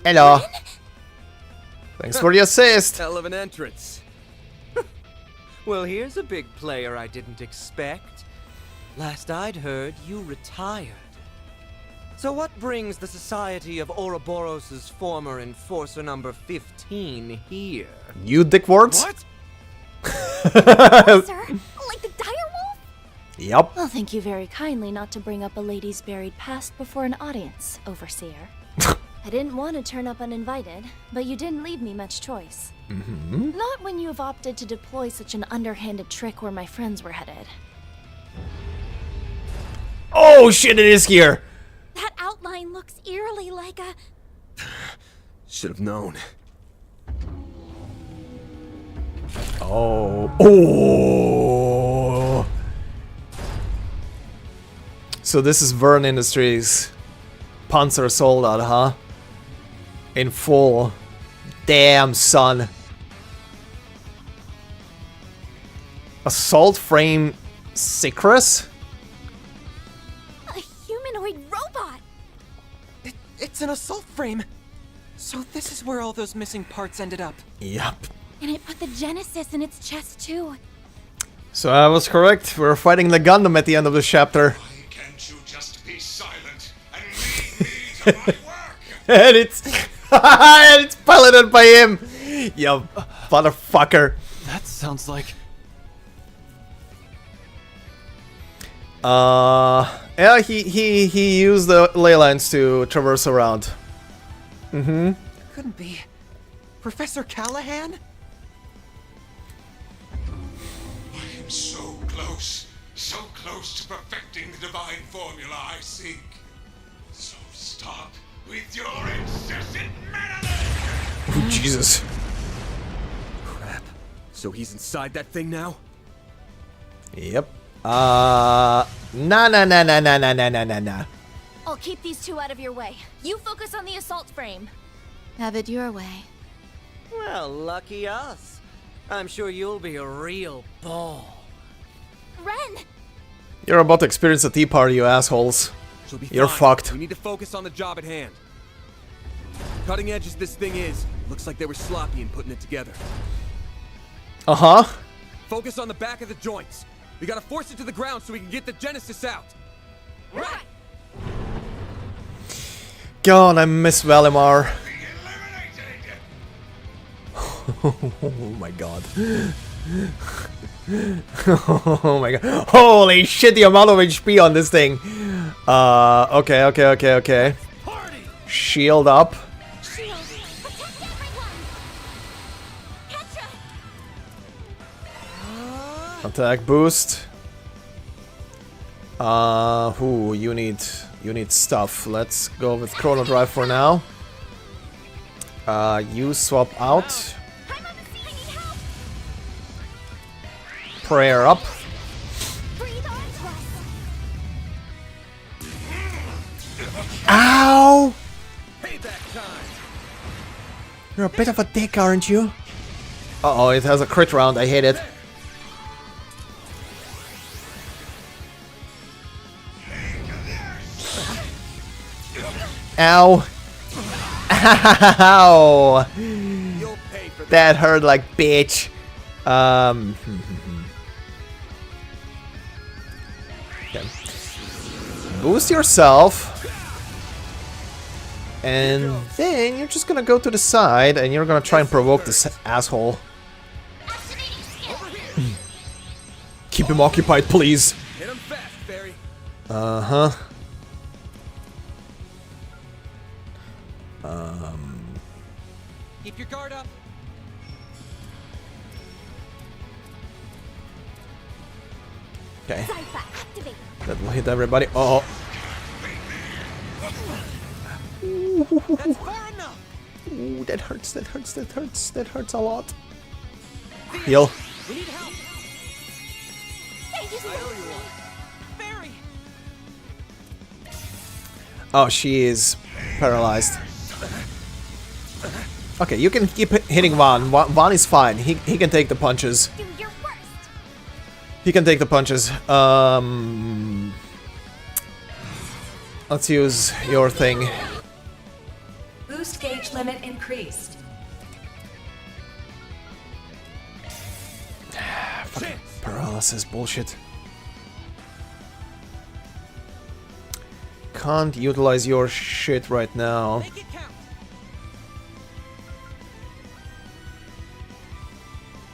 Hello. Thanks for the assist. Hell of an entrance. Well, here's a big player I didn't expect. Last I'd heard, you retired. So what brings the Society of Ouroboros' former enforcer number 15 here? You dickwards? What? Sir? Like the direwolf? Yup. Well, thank you very kindly not to bring up a lady's buried past before an audience, Overseer. I didn't want to turn up uninvited, but you didn't leave me much choice. Mm-hmm. Not when you have opted to deploy such an underhanded trick where my friends were headed. Oh shit, it is here. That outline looks eerily like a... Should have known. Oh. Oh. So this is Vern Industries. Panzer Soldat, huh? In full. Damn, son. Assault frame Sicrus? a humanoid robot! It's an assault frame. So this is where all those missing parts ended up. Yup. And it put the Genesis in its chest, too. So I was correct. We're fighting the Gundam at the end of the chapter. Why can't you just be silent and leave me to my work? And it's and it's piloted by him. You motherfucker. That sounds like... Yeah, he used the ley lines to traverse around. Mm-hmm. Couldn't be. Professor Callahan? I am so close to perfecting the divine formula I seek. So stop with your incessant meddling! Oh, Jesus. Crap. So he's inside that thing now? Yep. Nah. I'll keep these two out of your way. You focus on the assault frame. Have it your way. Well, lucky us. I'm sure you'll be a real ball. Ren! You're about to experience a tea party, you assholes. She'll be You're fine. fucked. We need to focus on the job at hand. Cutting edge as this thing is, looks like they were sloppy in putting it together. Uh-huh. Focus on the back of the joints. We gotta force it to the ground so we can get the Genesis out. Right! God, I miss Valimar. Oh my god. Oh my god. Holy shit, the amount of HP on this thing. Okay. Shield up. Shield! Protect everyone! Petra! Attack boost. You need stuff. Let's go with Chrono Drive for now. You swap out. I'm on the scene, I need help! Prayer up. Breathe on thrust! Ow! Payback time. You're a bit of a dick, aren't you? Uh-oh, it has a crit round. I hate it. Ow. Ow. That hurt like bitch. Okay. Boost yourself. And then you're just gonna go to the side and you're gonna try and provoke this asshole. Keep him occupied, please. Hit him fast, Barry. Uh-huh. Keep your guard up. Okay. That will hit everybody. Oh. That's far enough. Ooh, that hurts, that hurts, that hurts, that hurts a lot. Heal. We need help. Barry. Oh, she is paralyzed. Okay, you can keep hitting Vaughn. Vaughn is fine. He can take the punches. Do your worst. He can take the punches. Let's use your thing. Boost gauge limit increased. Fucking paralysis bullshit. Can't utilize your shit right now. Make it count.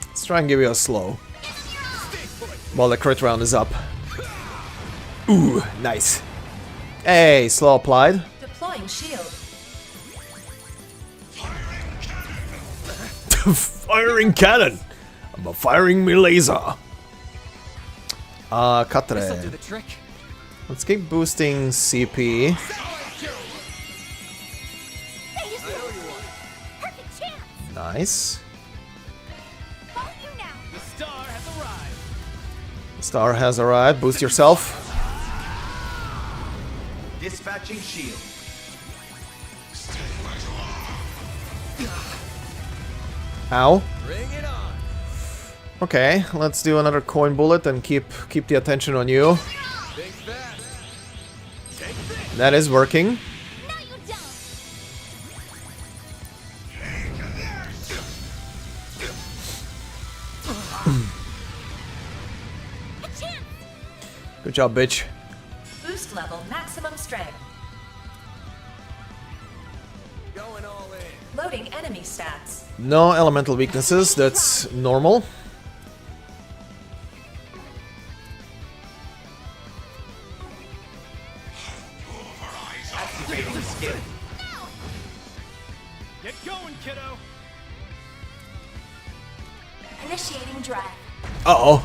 Let's try and give you a slow. While the crit round is up. Ooh, nice. Hey, slow applied. Deploying shield. Firing cannon! I'm a firing me laser. This'll do Katre. the trick. Let's keep boosting CP. Perfect chance. Nice. Follow you now. The star has arrived. Star has arrived. Boost yourself. Dispatching shield. Ow. Bring it on. Okay, let's do another coin bullet and keep the attention on you. Think fast. Take this. That is working. No, you don't. A chance. Good job, bitch. Boost level maximum strength. Going all in. Loading enemy stats. No elemental weaknesses, that's normal. Activating skill. Get going, kiddo. Initiating drive. Uh-oh.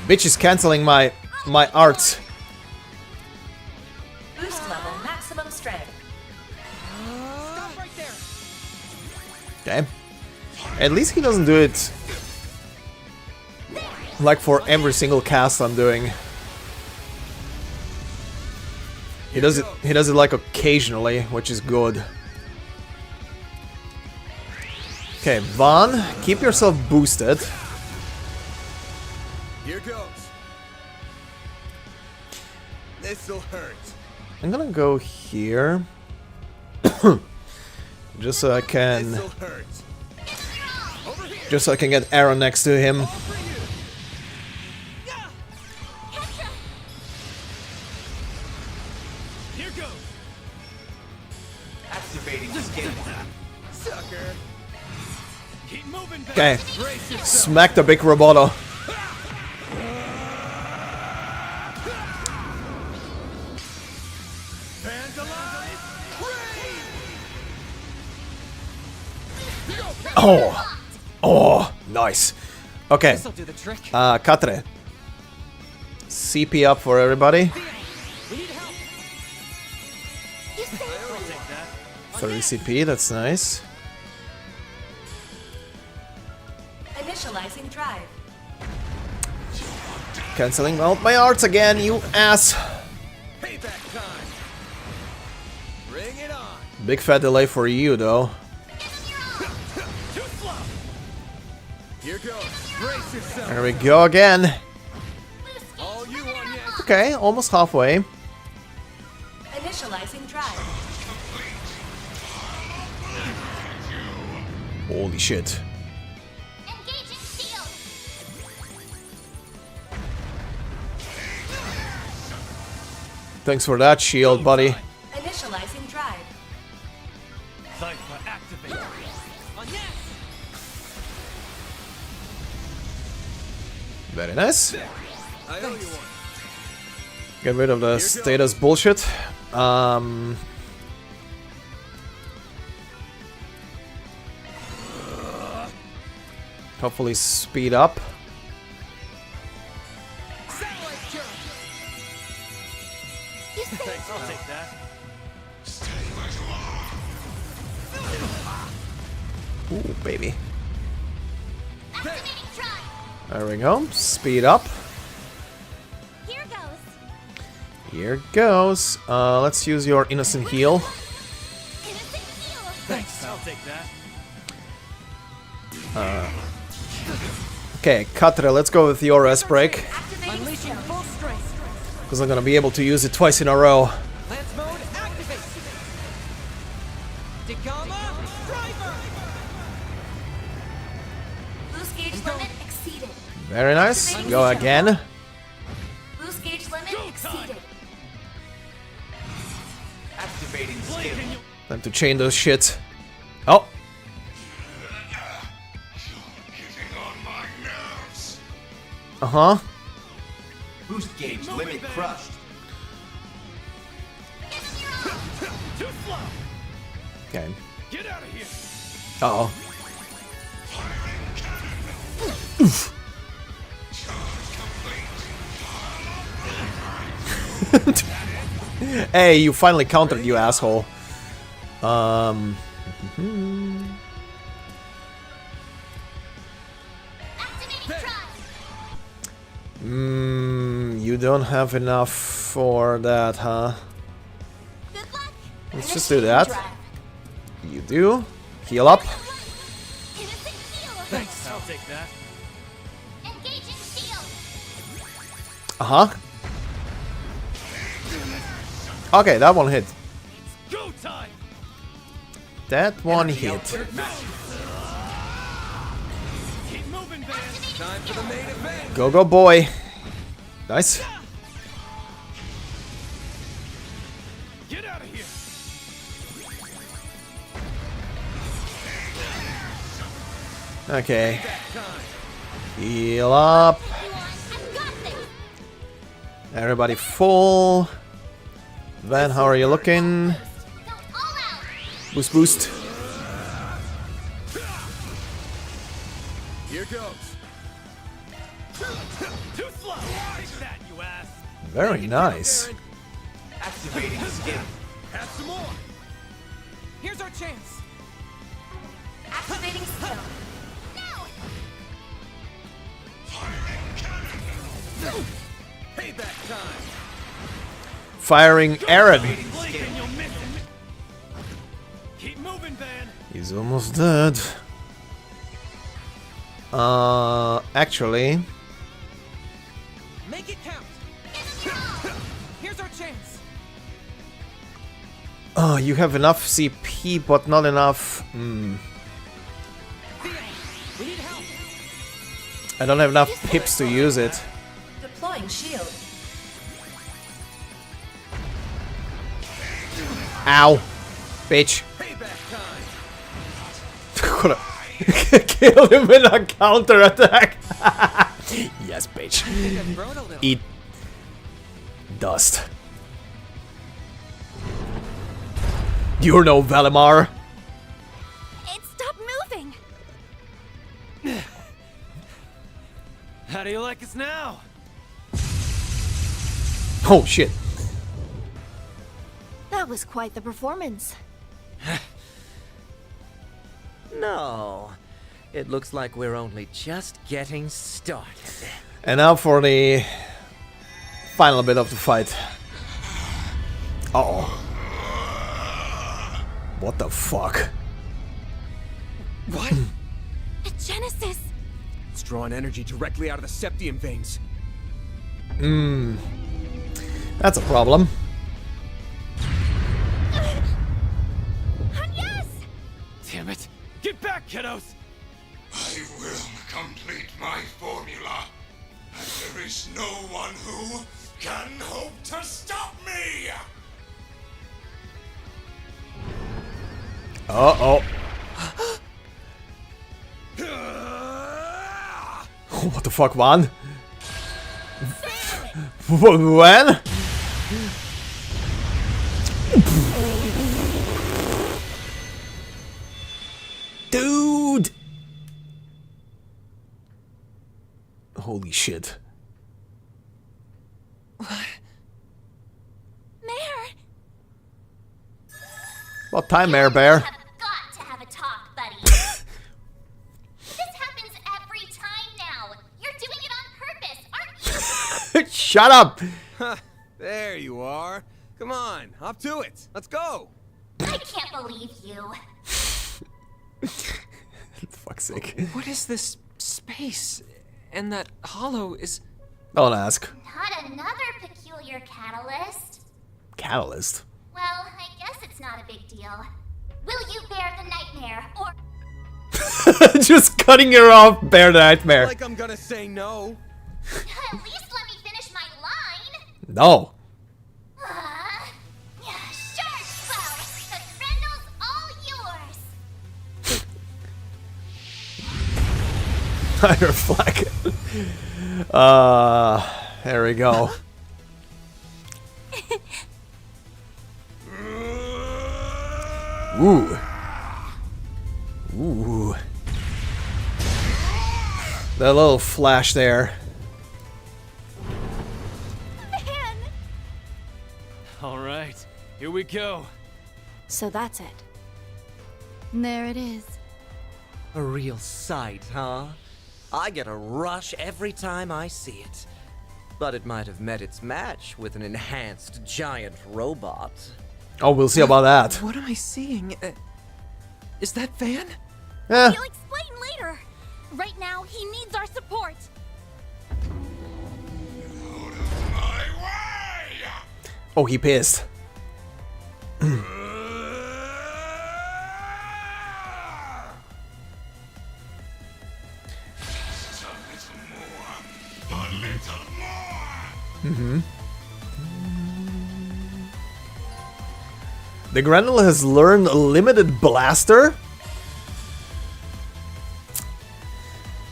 Bitch is canceling my art. Boost level maximum strength. Stop right there. Okay. At least he doesn't do it like for every single cast I'm doing. He does it like occasionally, which is good. Okay, Vaughn, keep yourself boosted. Here goes. This'll hurt. I'm gonna go here. Just so I can This'll hurt. just so I can get Aaron next to him. Here goes. Activating skill. Sucker. Keep moving back. Okay. Brace yourself. Smack the big roboto. Fans alive. Raid. Oh. Oh, nice. Okay. This'll do the trick. Katre. CP up for everybody. We need help. I'll take that. 30 CP, that's nice. Initializing drive. Canceling out my arts again, you ass. Payback time. Bring it on. Big fat delay for you, though. Too slow. Here goes. Brace yourself. There we go again. All you on yes. Okay, almost halfway. Initializing drive. Holy shit. Engaging shield. Thanks for that shield, buddy. Initializing drive. Cypher activate. Very nice. I owe you one. Get rid of the status bullshit. Hopefully speed up. Thanks, I'll take that. Ooh, baby. There we go. Speed up. Here goes. Here goes. Let's use your innocent heal. Thanks, I'll take that. Okay, Katre, let's go with your rest break. Unleashing full strength. Because I'm gonna be able to use it twice in a row. Lance mode activate. Degama driver. Boost gauge limit exceeded. Very nice. Go again. Boost gauge limit exceeded. Activating skill. Time to chain those shits. Oh. Uh-huh. Boost gauge limit crushed. Okay. Get out of here. Uh-oh. Oof. Hey, you finally countered, you asshole. You don't have enough for that, huh? Let's just do that. You do. Heal up. Thanks, I'll take that. Uh-huh. Okay, that one hit. Go time. That one hit. Keep moving, man. Time for the main event. Go, go, boy. Nice. Get out of here. Okay. Heal up. Everybody full. Van, how are you looking? Boost, boost. Here goes. Too slow. Take that, you ass. Very nice. Activating skill. Have some more. Here's our chance. Activating skill. Payback time. Firing Aaron. Blink and you'll miss it. Keep moving, Van. He's almost dead. Actually. Make it count. Here's our chance. Oh, you have enough CP, but not enough. We need help. I don't have enough pips to use it. Deploying shield. Ow. Bitch. Payback Coulda killed him in a counter attack. Yes, bitch. Eat dust. You're no Valimar. It stopped moving. How do you like us now? Oh shit. That was quite the performance. No. It looks like we're only just getting started. And now for the final bit of the fight. Uh-oh. What the fuck? What? A Genesis. It's drawing energy directly out of the Septium veins. That's a problem. Yes. Damn it. Get back, kiddos. I will complete my formula. And there is no one who can hope to stop me! Uh-oh. What the fuck, man? When? Dude! Holy shit. Mare! About time, Mare Bear. Got to have a talk, buddy. This happens every time now. You're doing it on purpose, aren't you? Shut up! There you are. Come on, hop to it. Let's go. I can't believe you. Fuck's sake. What is this space? And that hollow is... Don't ask. Not another peculiar catalyst. Catalyst? Well, I guess it's not a big deal. Will you bear the nightmare, or... Just cutting her off, Bear the Nightmare. Like I'm gonna say no. At least let me finish my line. No. Sure, Spout. The Grendel's all yours. Iron flag. There we go. Ooh. Ooh. That little flash there. All right, here we go. So that's it. There it is. A real sight, huh? I get a rush every time I see it. But it might have met its match with an enhanced giant robot. Oh, we'll see about that. What am I seeing? Is that Van? Eh. He'll explain later. Right now, he needs our support. Oh, he pissed. Mm-hmm. The Grendel has learned a limited blaster?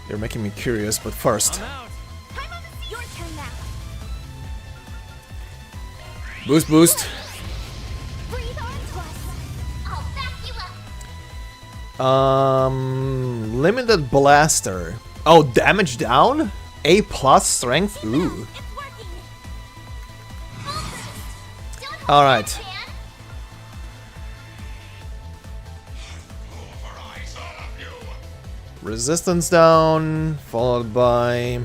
You're making me curious, but first. Your turn now. Boost, boost. Breathe on to us. I'll back you up. Limited blaster. Oh, damage down? A plus strength? Ooh. Alright. Resistance down, followed by...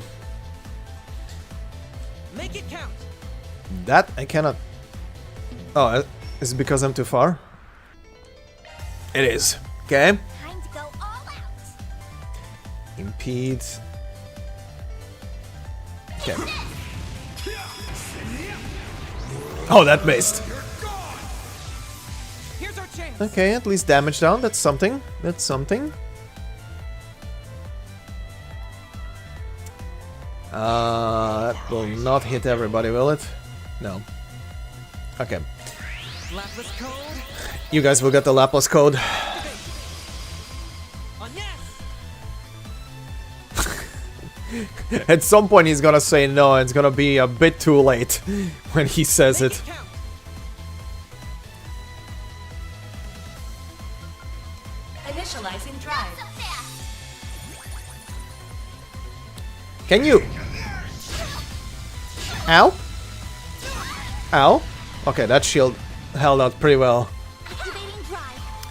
Make it count. That I cannot... Oh, is it because I'm too far? It is. Okay. Time to go all out. Impede. Okay. Oh, that missed. Here's our chance. Okay, at least damage down. That's something. That's something. That will not hit everybody, will it? No. Okay. Lapless code. You guys will get the Laplace code. At some point he's gonna say no, and it's gonna be a bit too late when he says it. Initializing drive. Can you? Ow? Ow? Okay, that shield held out pretty well.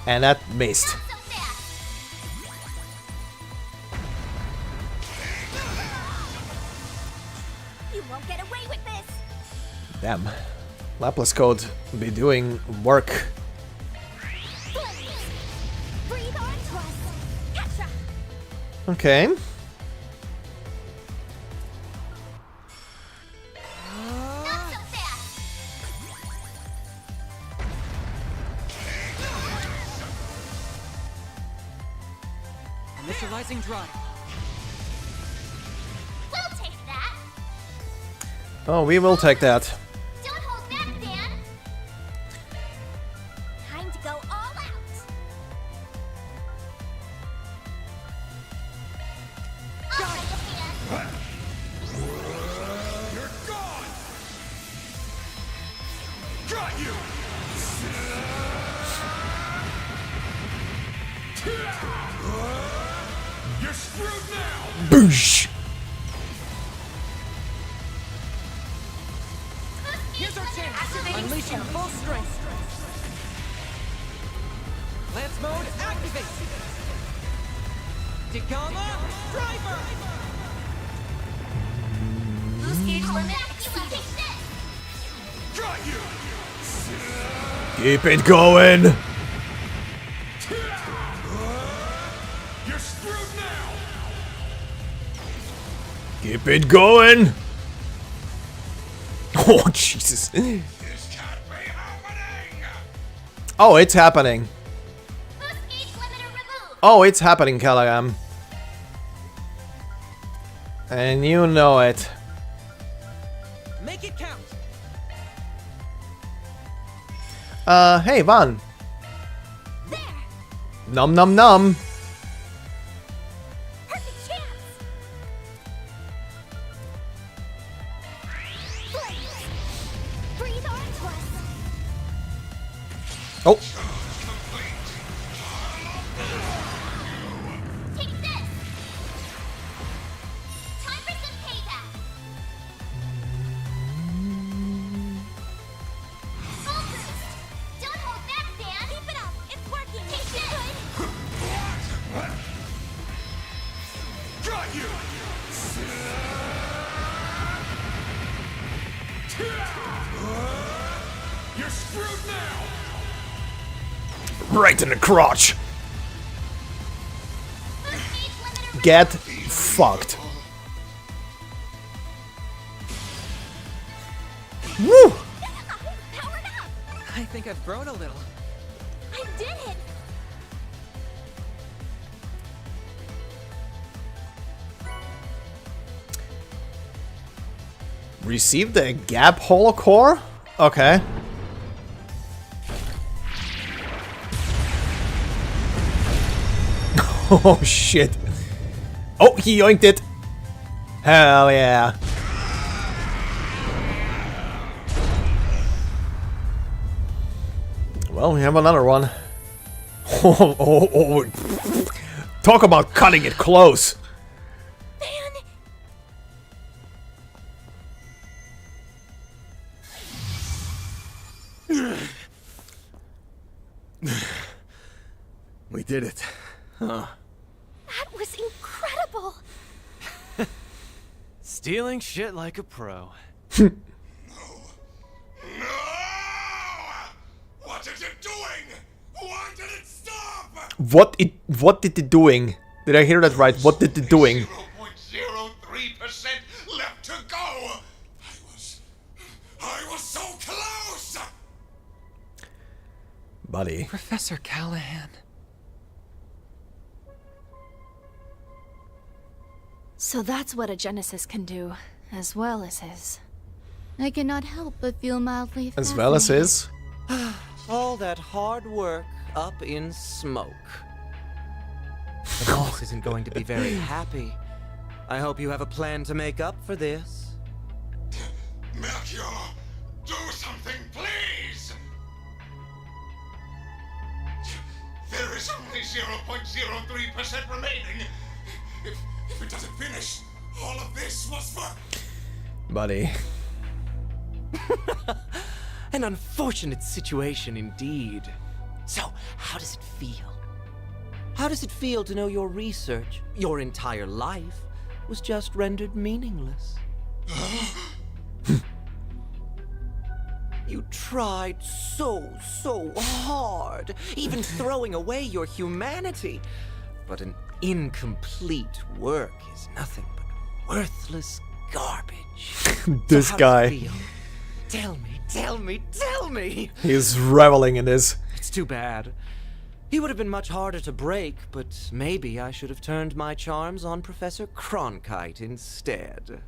And that missed. You won't get away with this. Damn. Laplace code be doing work. Breathe on to us. Gotcha. Okay. Not so fast. Initializing drive. We'll take that. Oh, we will take that. Don't hold back, Dan. Time to go all out. You're gone! Got you! You're screwed now! Boosh! Here's our chance. Unleashing full strength. Lance mode activate. Degama driver. Boost gauge limit exceeded. Got you! Keep it going! You're screwed now! Keep it going! Oh, Jesus. This can't be happening! Oh, it's happening. Oh, it's happening, Callaghan. And you know it. Make it count. Hey, Van. Num num num. Perfect chance. Breathe onto us. Oh. Take this. Time for some payback. Full boost. Don't hold back, Dan. Keep it up. It's working. Take this. Got you! You're screwed now! Right in the crotch. Get fucked. Woo! I think I've grown a little. I did it. Received a gap holo core? Okay. Oh shit. Oh, he yoinked it. Hell yeah. Well, we have another one. Oh. Talk about cutting it close. We did it. Huh. That was incredible. Stealing shit like a pro. What is it doing? Why did it stop? What did it doing? Did I hear that right? What did it doing? 0.03% left to go. I was so close. Buddy. Professor Callahan. So that's what a Genesis can do, as well as his. I cannot help but feel mildly As well as his. All that hard work up in smoke. The boss isn't going to be very happy. I hope you have a plan to make up for this. Melchior, do something, please. There is only 0.03% remaining. If it doesn't finish, all of this was for... Buddy. An unfortunate situation indeed. So, how does it feel? How does it feel to know your research, your entire life, was just rendered meaningless? You tried so hard, even throwing away your humanity. But an incomplete work is nothing but worthless garbage. This So how guy. does it feel? Tell me! He's reveling in this. It's too bad. He would have been much harder to break, but maybe I should have turned my charms on Professor Arknight instead.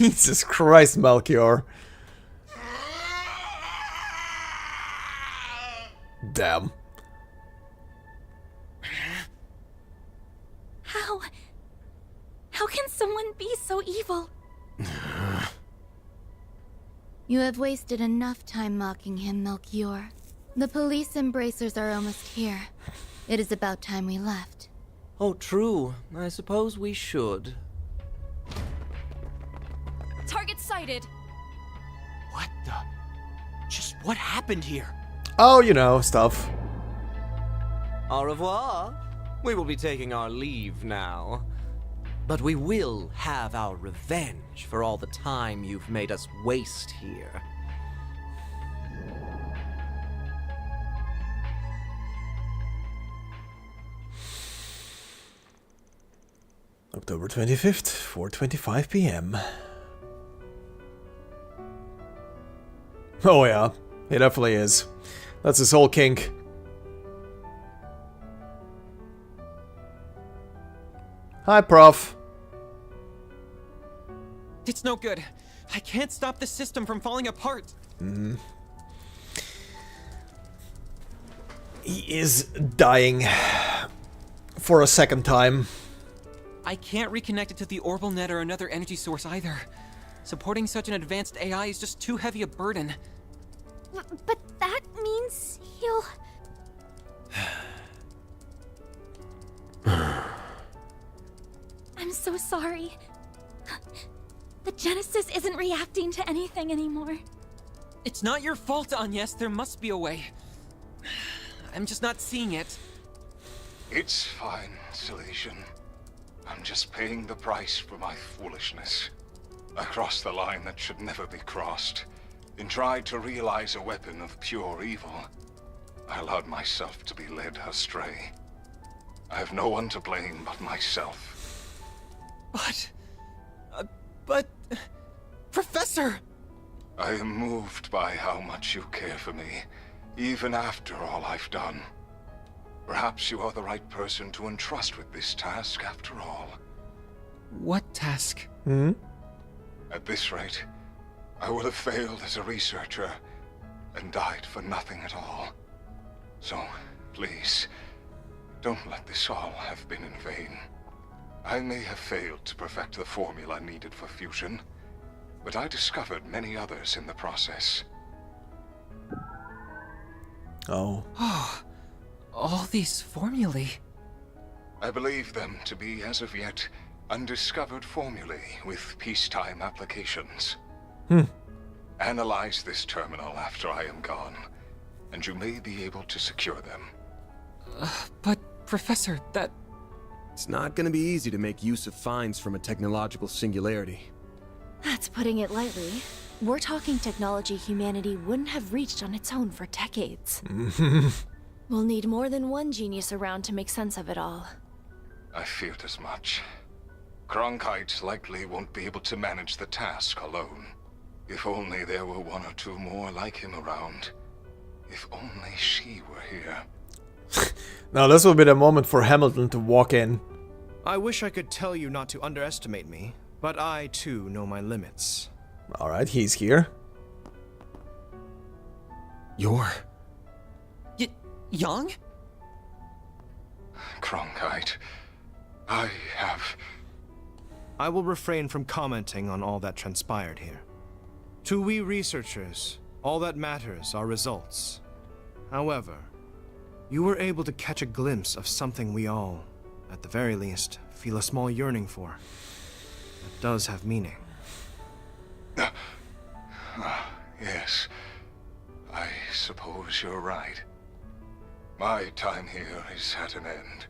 Jesus Christ, Melchior. Damn. How can someone be so evil? You have wasted enough time mocking him, Melchior. The police embracers are almost here. It is about time we left. Oh, true. I suppose we should. Target sighted. What the? Just what happened here? Oh, you know, stuff. Au revoir. We will be taking our leave now. But we will have our revenge for all the time you've made us waste here. October 25th, 4:25 p.m. Oh yeah, he definitely is. That's his whole kink. Hi, Prof. It's no good. I can't stop the system from falling apart. He is dying for a second time. I can't reconnect it to the orbital net or another energy source either. Supporting such an advanced AI is just too heavy a burden. But that means he'll... I'm so sorry. The Genesis isn't reacting to anything anymore. It's not your fault, Agnes. There must be a way. I'm just not seeing it. It's fine, Silesian. I'm just paying the price for my foolishness. I crossed the line that should never be crossed, and tried to realize a weapon of pure evil. I allowed myself to be led astray. I have no one to blame but myself. But... Professor! I am moved by how much you care for me, even after all I've done. Perhaps you are the right person to entrust with this task after all. What task? At this rate, I will have failed as a researcher and died for nothing at all. So, please, don't let this all have been in vain. I may have failed to perfect the formula needed for fusion, but I discovered many others in the process. Oh. All these formulae. I believe them to be, as of yet, undiscovered formulae with peacetime applications. Analyze this terminal after I am gone, and you may be able to secure them. But, Professor, that... It's not gonna be easy to make use of finds from a technological singularity. That's putting it lightly. We're talking technology humanity wouldn't have reached on its own for decades. We'll need more than one genius around to make sense of it all. I feared as much. Arknights likely won't be able to manage the task alone. If only there were one or two more like him around. If only she were here. Now this will be the moment for Hamilton to walk in. I wish I could tell you not to underestimate me, but I too know my limits. Alright, he's here. You're... Young? Arknight, I have... I will refrain from commenting on all that transpired here. To we researchers, all that matters are results. However, you were able to catch a glimpse of something we all, at the very least, feel a small yearning for. That does have meaning. Yes, I suppose you're right. My time here is at an end.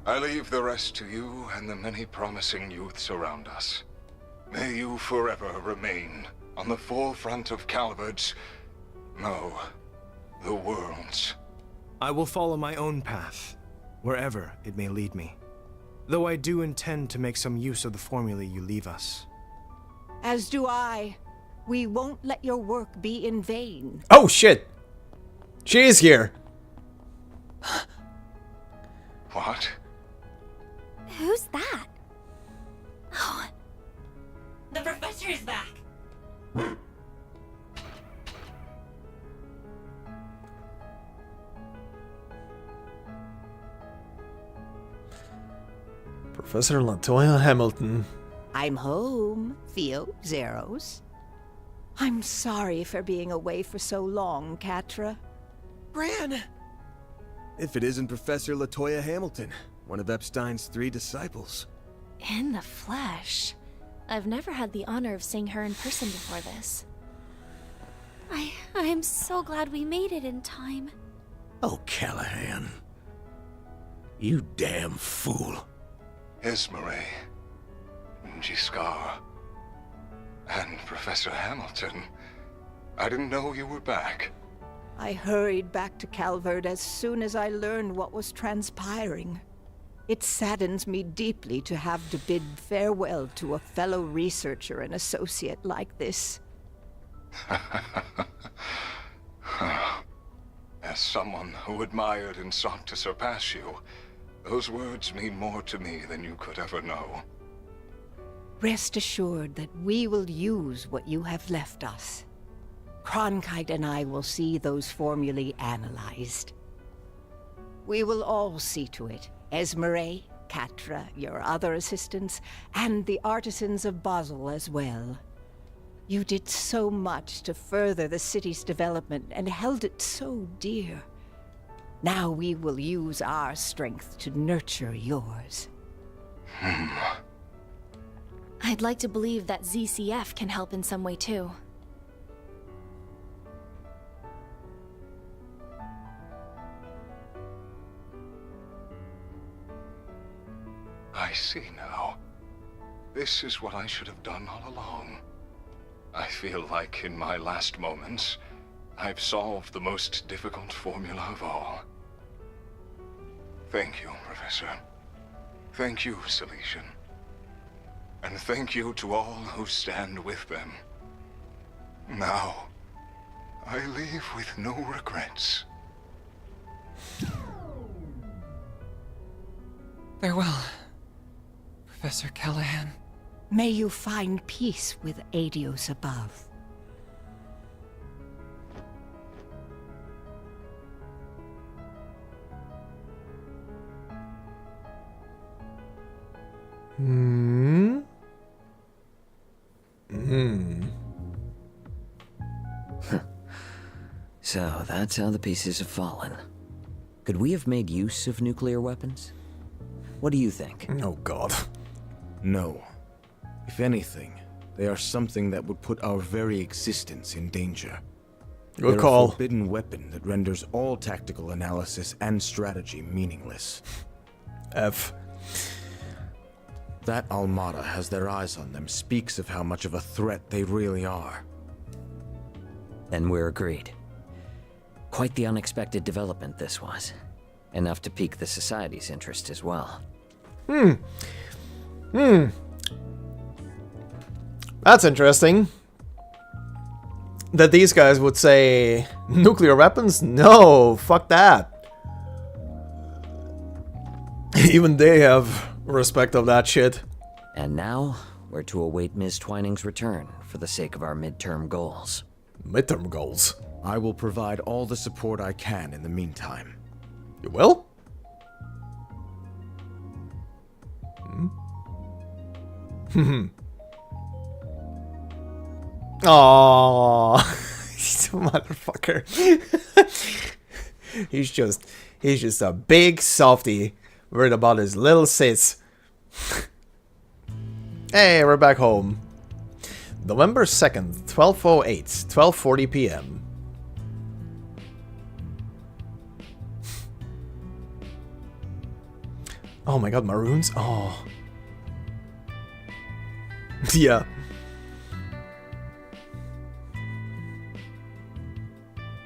I leave the rest to you and the many promising youths around us. May you forever remain on the forefront of Calvard's... no, the world's. I will follow my own path, wherever it may lead me. Though I do intend to make some use of the formulae you leave us. As do I. We won't let your work be in vain. Oh shit! She is here! What? Who's that? Oh. The professor teacher's back! Professor LaToya Hamilton. I'm home, Theo, Zeros. I'm sorry for being away for so long, Catra. Gran! If it isn't Professor LaToya Hamilton, one of Epstein's 3 disciples. In the flesh. I've never had the honor of seeing her in person before this. I'm so glad we made it in time. Oh, Callahan. You damn fool. Esmeralda, Giscard, and Professor Hamilton. I didn't know you were back. I hurried back to Calvard as soon as I learned what was transpiring. It saddens me deeply to have to bid farewell to a fellow researcher and associate like this. As someone who admired and sought to surpass you, those words mean more to me than you could ever know. Rest assured that we will use what you have left us. Cronkite and I will see those formulae analyzed. We will all see to it. Esmeralda, Catra, your other assistants, and the artisans of Basel as well. You did so much to further the city's development and held it so dear. Now we will use our strength to nurture yours. I'd like to believe that ZCF can help in some way too. I see now. This is what I should have done all along. I feel like in my last moments, I've solved the most difficult formula of all. Thank you, Professor. Thank you, Silesian. And thank you to all who stand with them. Now, I leave with no regrets. Farewell, Professor Callahan. May you find peace with Adios above. So that's how the pieces have fallen. Could we have made use of nuclear weapons? What do you think? Oh god. No. If anything, they are something that would put our very existence in danger. Good They're call. a forbidden weapon that renders all tactical analysis and strategy meaningless. F. That Armada has their eyes on them speaks of how much of a threat they really are. Then we're agreed. Quite the unexpected development this was. Enough to pique the Society's interest as well. That's interesting. That these guys would say, nuclear weapons? No, fuck that. Even they have respect of that shit. And now, we're to await Ms. Twining's return for the sake of our midterm goals. Midterm goals? I will provide all the support I can in the meantime. You will? Aww. He's a motherfucker. he's just a big softy worried about his little sis. Hey, we're back home. November 2nd, 12:08, 12:40 p.m. Oh my god, maroons? Oh. Yeah.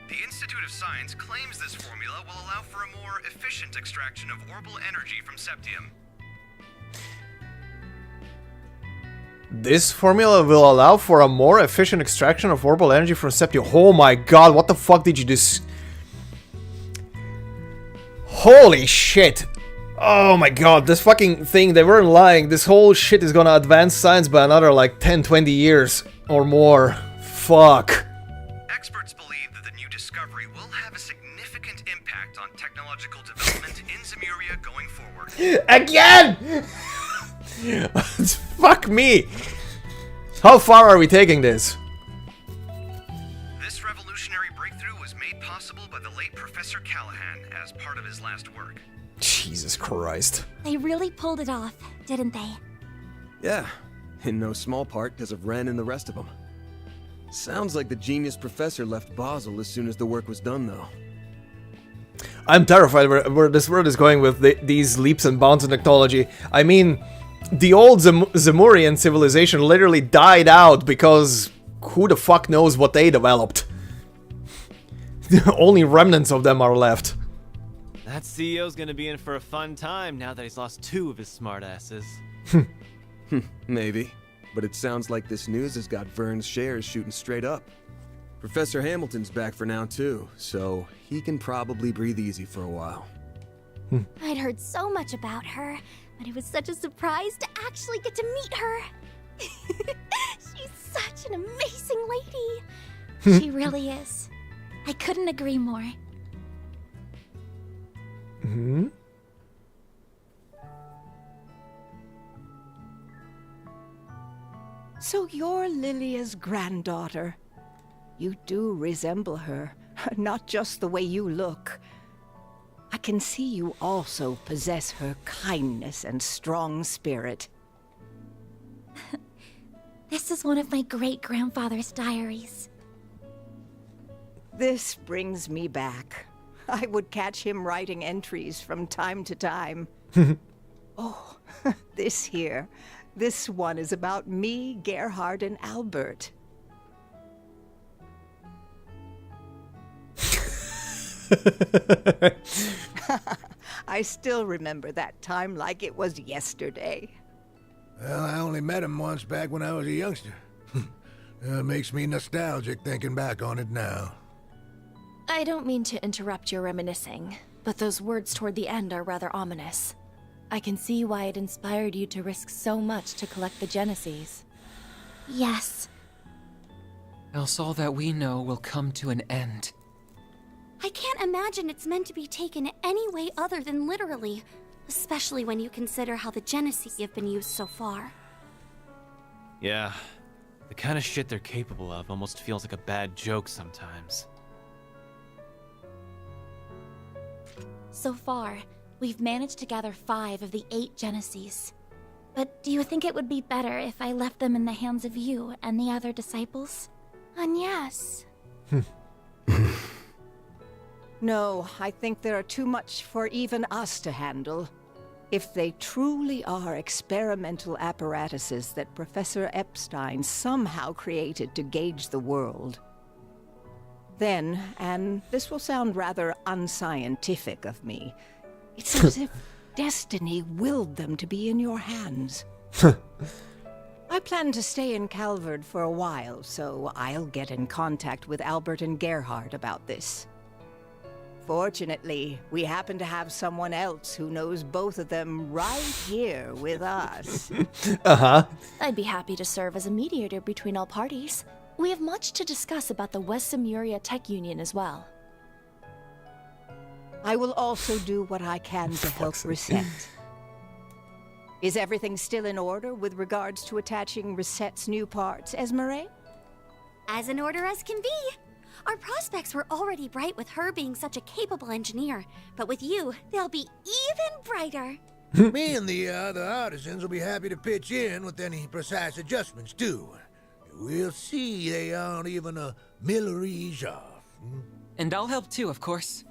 The Institute of Science claims this formula will allow for a more efficient extraction of orbital energy from septium. This formula will allow for a more efficient extraction of orbital energy from septium. Oh my god, what the fuck did you do? Holy shit. Oh my god, this fucking thing, they weren't lying. This whole shit is gonna advance science by another like 10-20 years or more. Fuck. Experts believe that the new discovery will have a significant impact on technological development in Zemuria going forward. Again! Fuck me! How far are we taking this? This revolutionary breakthrough was made possible by the late Professor Callahan as part of his last work. Jesus Christ. They really pulled it off, didn't they? Yeah, in no small part because of Ren and the rest of them. Sounds like the genius professor left Basel as soon as the work was done, though. I'm terrified where this world is going with these leaps and bounds in technology. I mean, the old Zemurian civilization literally died out because who the fuck knows what they developed. Only remnants of them are left. That CEO's gonna be in for a fun time now that he's lost 2 of his smartasses. Maybe, but it sounds like this news has got Vern's shares shooting straight up. Professor Hamilton's back for now too, so he can probably breathe easy for a while. I'd heard so much about her, but it was such a surprise to actually get to meet her. She's such an amazing lady. She really is. I couldn't agree more. Hmm? So you're Lilia's granddaughter. You do resemble her, not just the way you look. I can see you also possess her kindness and strong spirit. This is one of my great-grandfather's diaries. This brings me back. I would catch him writing entries from time to time. Oh, this here. This one is about me, Gerhard, and Albert. I still remember that time like it was yesterday. Well, I only met him once back when I was a youngster. Makes me nostalgic thinking back on it now. I don't mean to interrupt your reminiscing, but those words toward the end are rather ominous. I can see why it inspired you to risk so much to collect the Genesis. Yes. Else all that we know will come to an end. I can't imagine it's meant to be taken any way other than literally, especially when you consider how the Genesis have been used so far. Yeah, the kind of shit they're capable of almost feels like a bad joke sometimes. So far, we've managed to gather 5 of the 8 Genesis. But do you think it would be better if I left them in the hands of you and the other disciples? And yes. No, I think there are too much for even us to handle. If they truly are experimental apparatuses that Professor Epstein somehow created to gauge the world, then, and this will sound rather unscientific of me, it's as if destiny willed them to be in your hands. I plan to stay in Calvard for a while, so I'll get in contact with Albert and Gerhard about this. Fortunately, we happen to have someone else who knows both of them right here with us. I'd be happy to serve as a mediator between all parties. We have much to discuss about the West Zemuria Tech Union as well. I will also do what I can to help Reset. Is everything still in order with regards to attaching Reset's new parts, Esmeralda? As in order as can be. Our prospects were already bright with her being such a capable engineer, but with you, they'll be even brighter. Me and the other artisans will be happy to pitch in with any precise adjustments, too. We'll see they aren't even a millerage off. And I'll help too, of course.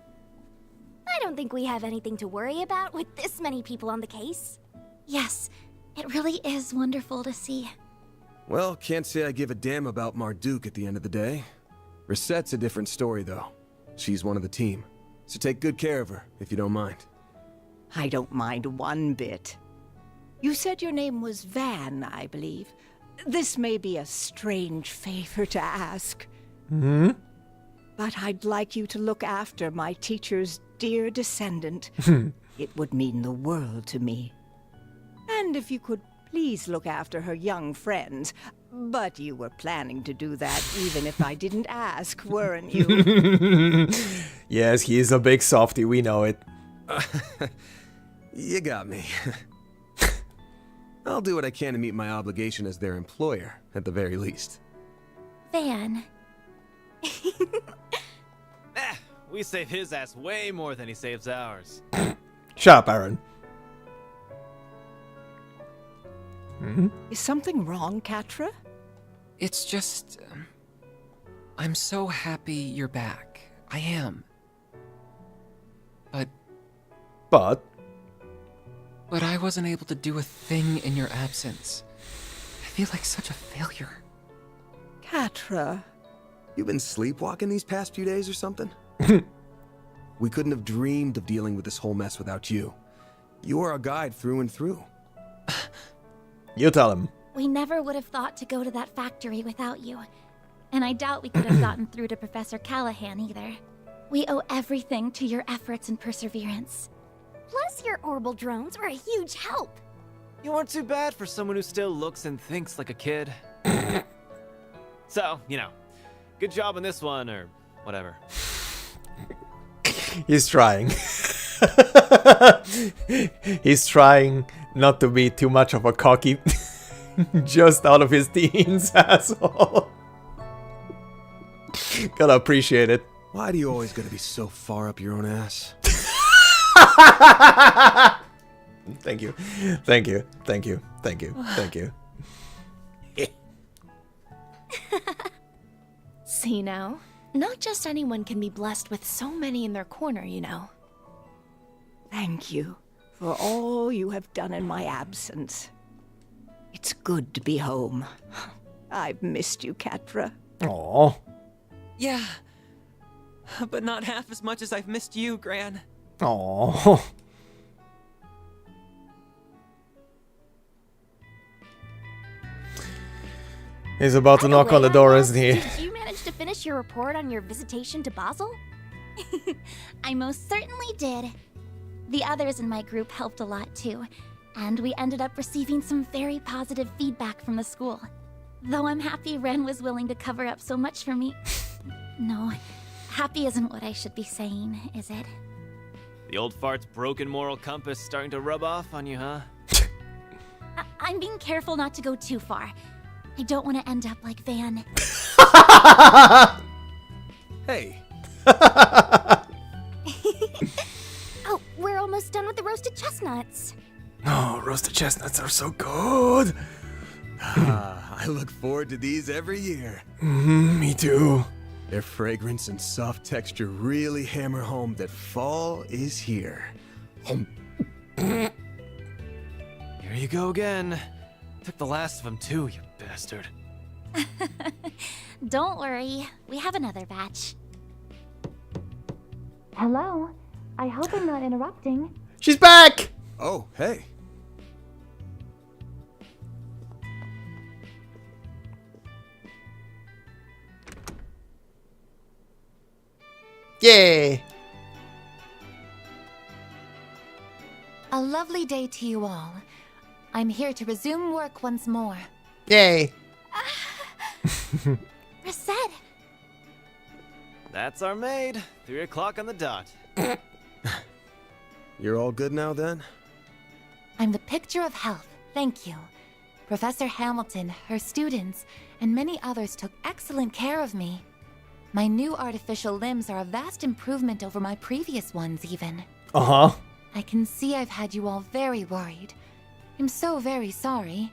I don't think we have anything to worry about with this many people on the case. Yes, it really is wonderful to see. Well, can't say I give a damn about Marduk at the end of the day. Reset's a different story, though. She's one of the team, so take good care of her, if you don't mind. I don't mind one bit. You said your name was Van, I believe. This may be a strange favor to ask. But I'd like you to look after my teacher's dear descendant. It would mean the world to me. And if you could please look after her young friends. But you were planning to do that even if I didn't ask, weren't you? Yes, he is a big softy, we know it. You got me. I'll do what I can to meet my obligation as their employer, at the very least. Van. We save his ass way more than he saves ours. Shut up, Aaron. Is something wrong, Catra? It's just... I'm so happy you're back. I am. But I wasn't able to do a thing in your absence. I feel like such a failure. Catra. You've been sleepwalking these past few days or something? We couldn't have dreamed of dealing with this whole mess without you. You are our guide through and through. You tell him. We never would have thought to go to that factory without you. And I doubt we could have gotten through to Professor Callahan either. We owe everything to your efforts and perseverance. Plus, your orbital drones were a huge help. You weren't too bad for someone who still looks and thinks like a kid. So, you know, good job on this one, or whatever. He's trying. He's trying not to be too much of a cocky, just out of his teens, asshole. Gotta appreciate it. Why do you always gotta be so far up your own ass? Thank you. Thank you. Thank you. Thank you. Thank you. See now? Not just anyone can be blessed with so many in their corner, you know. Thank you for all you have done in my absence. It's good to be home. I've missed you, Catra. Aww. Yeah. But not half as much as I've missed you, Gran. Aww. He's about to knock on the door, isn't he? Did you manage to finish your report on your visitation to Basel? I most certainly did. The others in my group helped a lot too, and we ended up receiving some very positive feedback from the school. Though I'm happy Ren was willing to cover up so much for me. No, happy isn't what I should be saying, is it? The old fart's broken moral compass starting to rub off on you, huh? I'm being careful not to go too far. I don't want to end up like Van. Hey. Oh, we're almost done with the roasted chestnuts. Oh, roasted chestnuts are so good. I look forward to these every year. Me too. Their fragrance and soft texture really hammer home that fall is here. Here you go again. Took the last of them too, you bastard. Don't worry, we have another batch. Hello, I hope I'm not interrupting. She's back! Oh, hey. Yay! A lovely day to you all. I'm here to resume work once more. Yay! Reset! That's our maid. 3 o'clock on the dot. You're all good now, then? I'm the picture of health, thank you. Professor Hamilton, her students, and many others took excellent care of me. My new artificial limbs are a vast improvement over my previous ones, even. Uh-huh. I can see I've had you all very worried. I'm so very sorry.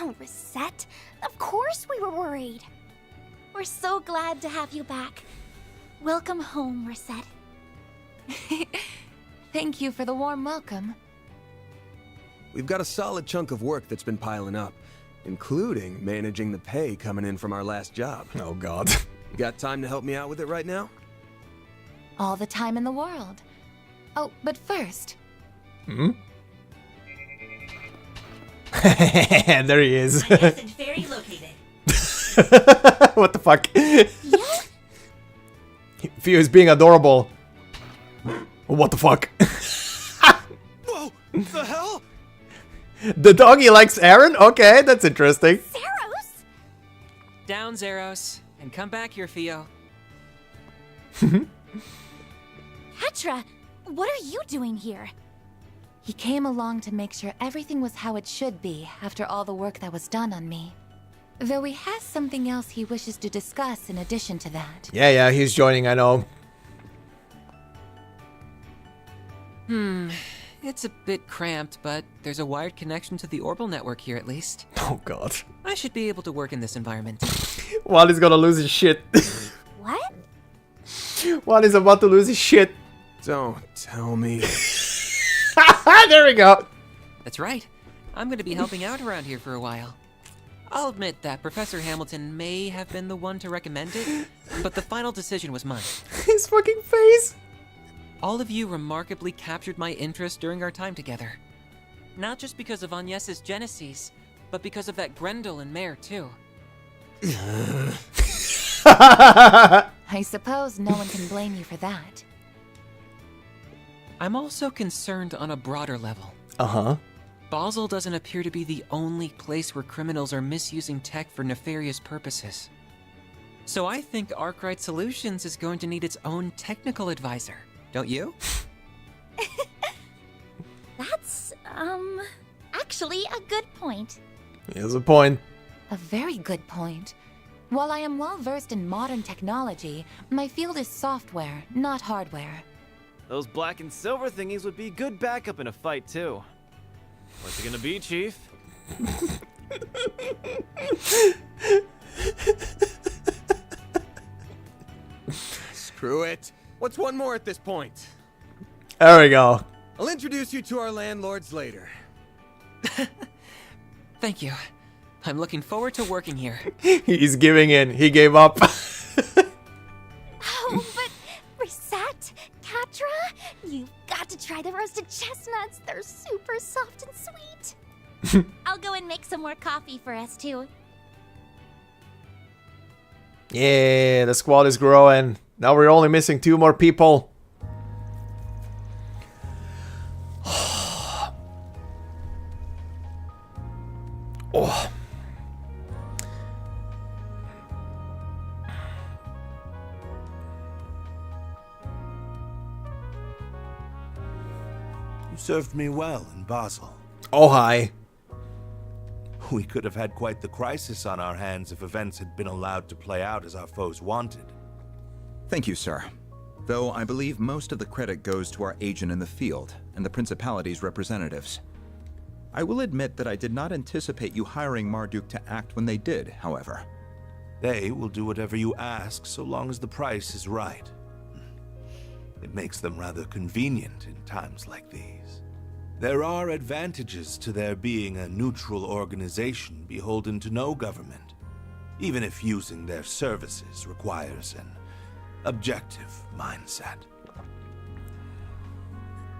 Oh, Reset, of course we were worried. We're so glad to have you back. Welcome home, Reset. Thank you for the warm welcome. We've got a solid chunk of work that's been piling up, including managing the pay coming in from our last job. Oh, God. You got time to help me out with it right now? All the time in the world. Oh, but first... Hmm? There he is. My destined ferry located. What the fuck? If he was being adorable. What the fuck? The hell? The doggy likes Aaron? Okay, that's interesting. Zeros? Down, Zeros. And come back here, Theo. Petra, what are you doing here? He came along to make sure everything was how it should be after all the work that was done on me. Though he has something else he wishes to discuss in addition to that. Yeah, he's joining, I know. It's a bit cramped, but there's a wired connection to the orbital network here at least. Oh god. I should be able to work in this environment. Wally's gonna lose his shit. What? Wally's about to lose his shit. Don't tell me. There we go. That's right. I'm going to be helping out around here for a while. I'll admit that Professor Hamilton may have been the one to recommend it, but the final decision was mine. His fucking face. All of you remarkably captured my interest during our time together. Not just because of Agnes's Genesis, but because of that Grendel and Mare, too. I suppose no one can blame you for that. I'm also concerned on a broader level. Uh-huh. Basel doesn't appear to be the only place where criminals are misusing tech for nefarious purposes. So I think Arknights Solutions is going to need its own technical advisor, don't you? That's, actually a good point. Here's a point. A very good point. While I am well versed in modern technology, my field is software, not hardware. Those black and silver thingies would be good backup in a fight, too. What's it gonna be, Chief? Screw it. What's one more at this point? There we go. I'll introduce you to our landlords later. Thank you. I'm looking forward to working here. He's giving in. He gave up. Oh, but Reset, Catra, you've got to try the roasted chestnuts. They're super soft and sweet. I'll go and make some more coffee for us too. Yeah, the squad is growing. Now we're only missing 2 more people. Oh. You served me well in Basel. Oh, hi. We could have had quite the crisis on our hands if events had been allowed to play out as our foes wanted. Thank you, sir. Though I believe most of the credit goes to our agent in the field and the Principality's representatives. I will admit that I did not anticipate you hiring Marduk to act when they did, however. They will do whatever you ask so long as the price is right. It makes them rather convenient in times like these. There are advantages to their being a neutral organization beholden to no government, even if using their services requires an objective mindset.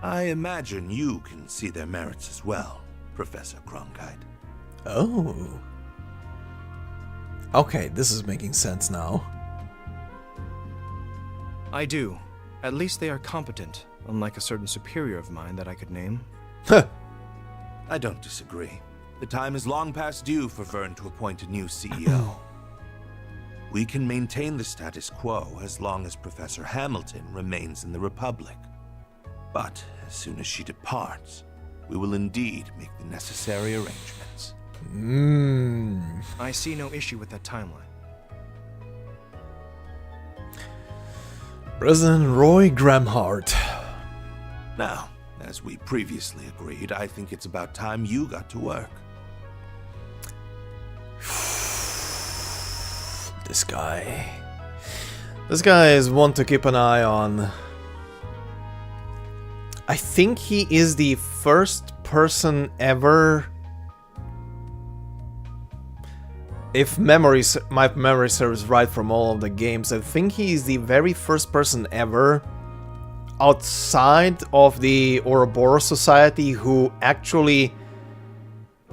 I imagine you can see their merits as well, Professor Cronkite. Oh. Okay, this is making sense now. I do. At least they are competent, unlike a certain superior of mine that I could name. I don't disagree. The time is long past due for Vern to appoint a new CEO. We can maintain the status quo as long as Professor Hamilton remains in the Republic. But as soon as she departs, we will indeed make the necessary arrangements. I see no issue with that timeline. President Roy Gramhart. Now, as we previously agreed, I think it's about time you got to work. This guy. This guy is one to keep an eye on. I think he is the first person ever, if my memory serves right from all of the games, I think he is the very first person ever outside of the Ouroboros Society who actually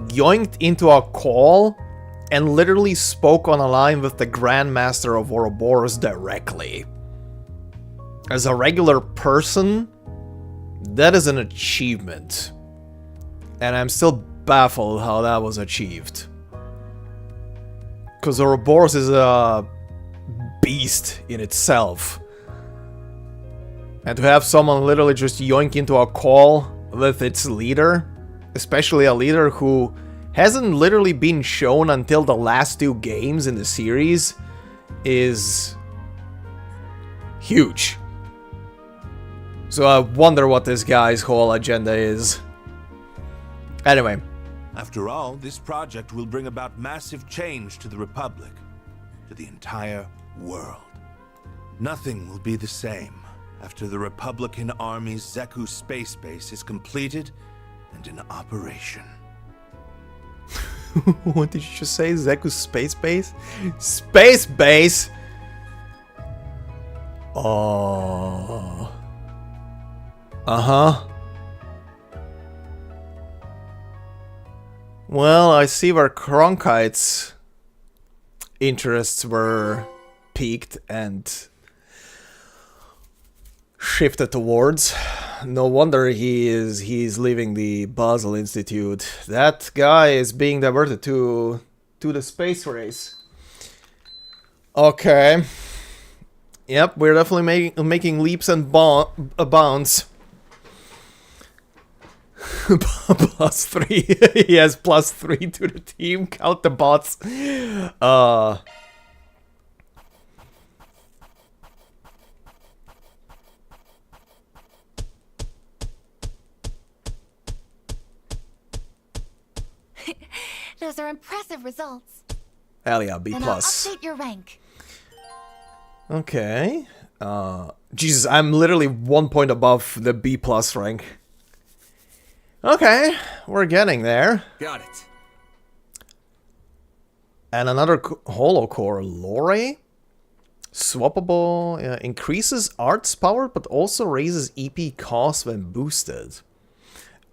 yoinked into a call and literally spoke on a line with the Grand Master of Ouroboros directly. As a regular person, that is an achievement. And I'm still baffled how that was achieved. Because Ouroboros is a beast in itself. And to have someone literally just yoink into a call with its leader, especially a leader who hasn't literally been shown until the last 2 games in the series, is huge. So I wonder what this guy's whole agenda is. Anyway. After all, this project will bring about massive change to the Republic, to the entire world. Nothing will be the same after the Republican Army's Zeku space base is completed and in operation. What did you just say? Zeku space base? Space base? Oh. Uh-huh. Well, I see where Arknights' interests were peaked and shifted towards. No wonder he's leaving the Basel Institute. That guy is being diverted to the space race. Okay. Yep, we're definitely making leaps and bounds. +3. He has +3 to the team. Count the bots. Those are impressive results. Hell yeah, B+. Then I'll update your rank. Okay. Jesus, I'm literally 1 point above the B+ rank. Okay, we're getting there. Got it. And another holocore, Lore. Swappable, increases arts power, but also raises EP cost when boosted.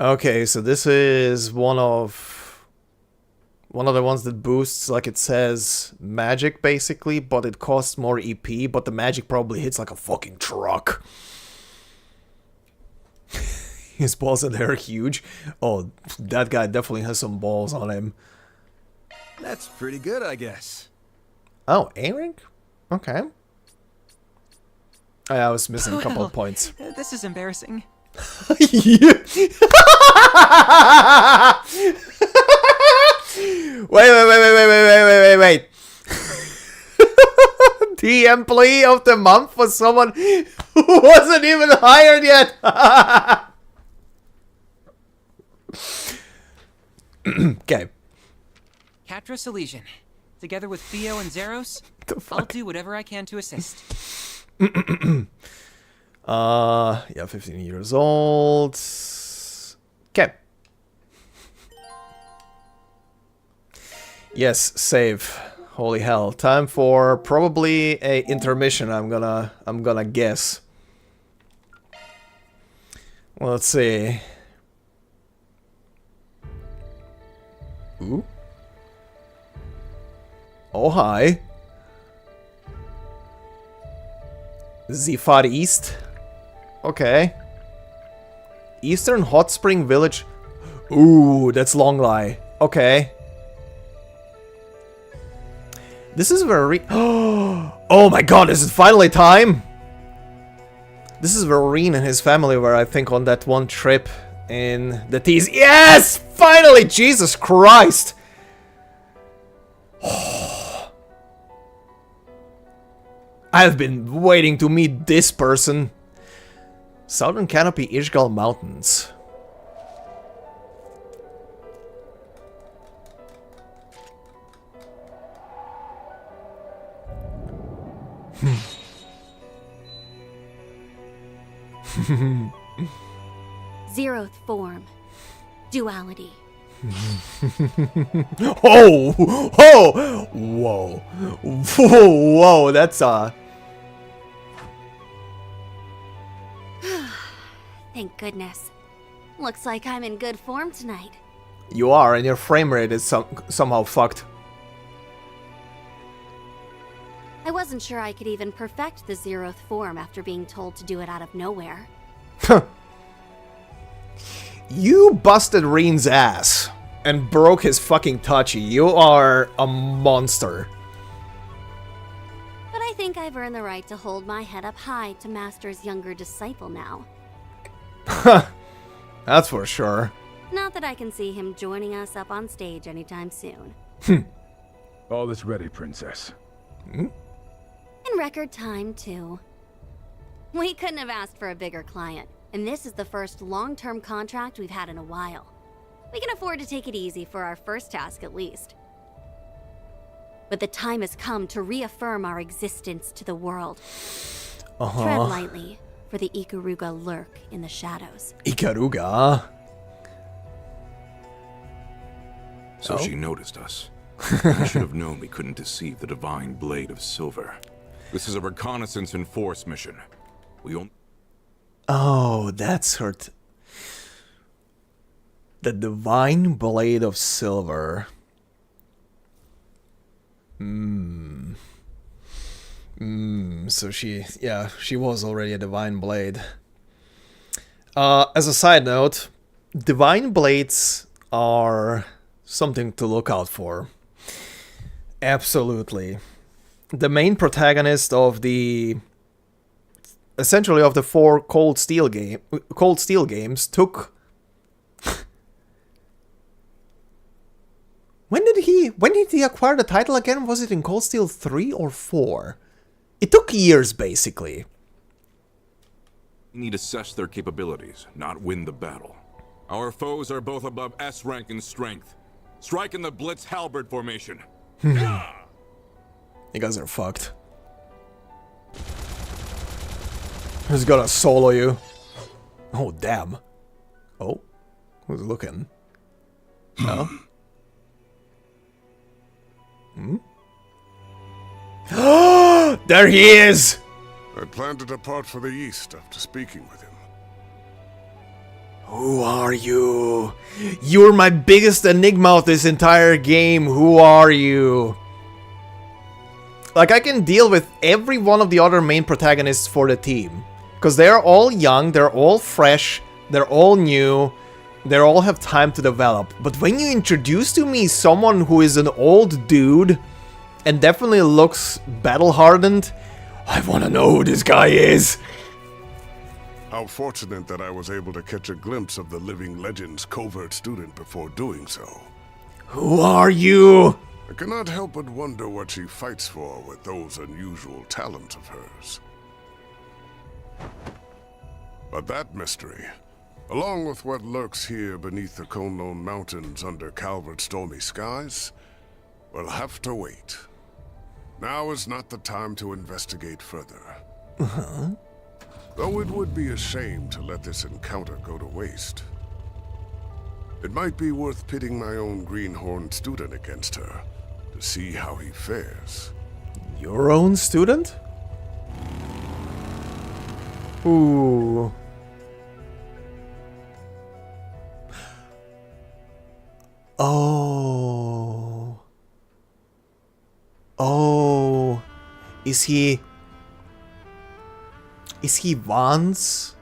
Okay, so this is one of the ones that boosts, like it says, magic basically, but it costs more EP, but the magic probably hits like a fucking truck. His balls in there are huge. Oh, that guy definitely has some balls on him. That's pretty good, I guess. Oh, A-rank? Okay. I was missing a couple of points. This is embarrassing. Wait. The employee of the month was someone who wasn't even hired yet. Okay. Catra Silesian. Together with Theo and Zeros, I'll do whatever I can to assist. Yeah, 15 years old. Okay. Yes, save. Holy hell. Time for probably a intermission, I'm gonna guess. Well, let's see. Ooh. Oh, hi. The Far East. Okay. Eastern Hot Spring Village. Ooh, that's Longlai. Okay. This is very... Oh my god, is it finally time? This is where Reen and his family were, I think, on that one trip in the T's. Yes! Finally! Jesus Christ! I've been waiting to meet this person. Southern Canopy Ishgal Mountains. Zeroth form. Duality. Oh! Oh! Whoa. Whoa, that's Thank goodness. Looks like I'm in good form tonight. You are, and your frame rate is somehow fucked. I wasn't sure I could even perfect the Zeroth form after being told to do it out of nowhere. You busted Reen's ass and broke his fucking touchy. You are a monster. But I think I've earned the right to hold my head up high to Master's younger disciple now. That's for sure. Not that I can see him joining us up on stage anytime soon. All is ready, Princess. In record time, too. We couldn't have asked for a bigger client, and this is the first long-term contract we've had in a while. We can afford to take it easy for our first task, at least. But the time has come to reaffirm our existence to the world. Tread lightly, for the Ikaruga lurk in the shadows. Ikaruga? So she noticed us. I should have known we couldn't deceive the Divine Blade of Silver. This is a reconnaissance and force mission. We only... Oh, that's her... The Divine Blade of Silver. So she was already a Divine Blade. As a side note, Divine Blades are something to look out for. Absolutely. The main protagonist of essentially of the 4 Cold Steel games took... When did he acquire the title again? Was it in Cold Steel 3 or 4? It took years, basically. We need to assess their capabilities, not win the battle. Our foes are both above S rank in strength. Strike in the Blitz Halberd formation. You guys are fucked. Who's gonna solo you? Oh, damn. Oh, who's looking? No? There he is! I plan to depart for the east after speaking with him. Who are you? You're my biggest enigma of this entire game. Who are you? Like, I can deal with every one of the other main protagonists for the team. Because they're all young, they're all fresh, they're all new, they all have time to develop. But when you introduce to me someone who is an old dude and definitely looks battle-hardened, I want to know who this guy is. How fortunate that I was able to catch a glimpse of the living legend's covert student before doing so. Who are you? I cannot help but wonder what she fights for with those unusual talents of hers. But that mystery, along with what lurks here beneath the Kunlun Mountains under Calvard's stormy skies, will have to wait. Now is not the time to investigate further. Though it would be a shame to let this encounter go to waste. It might be worth pitting my own greenhorn student against her, to see how he fares. Your own student? Ooh. Oh. Oh. Is he Van's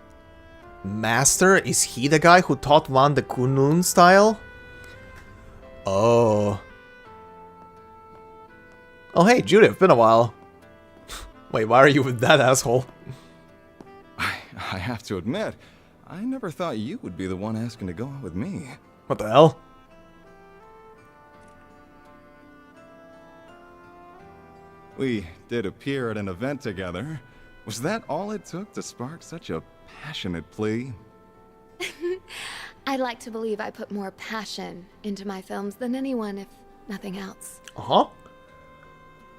master? Is he the guy who taught Van the Kunlun style? Oh. Oh hey, Judith, been a while. Wait, why are you with that asshole? I have to admit, I never thought you would be the one asking to go out with me. What the hell? We did appear at an event together. Was that all it took to spark such a passionate plea? I'd like to believe I put more passion into my films than anyone, if nothing else. Uh-huh.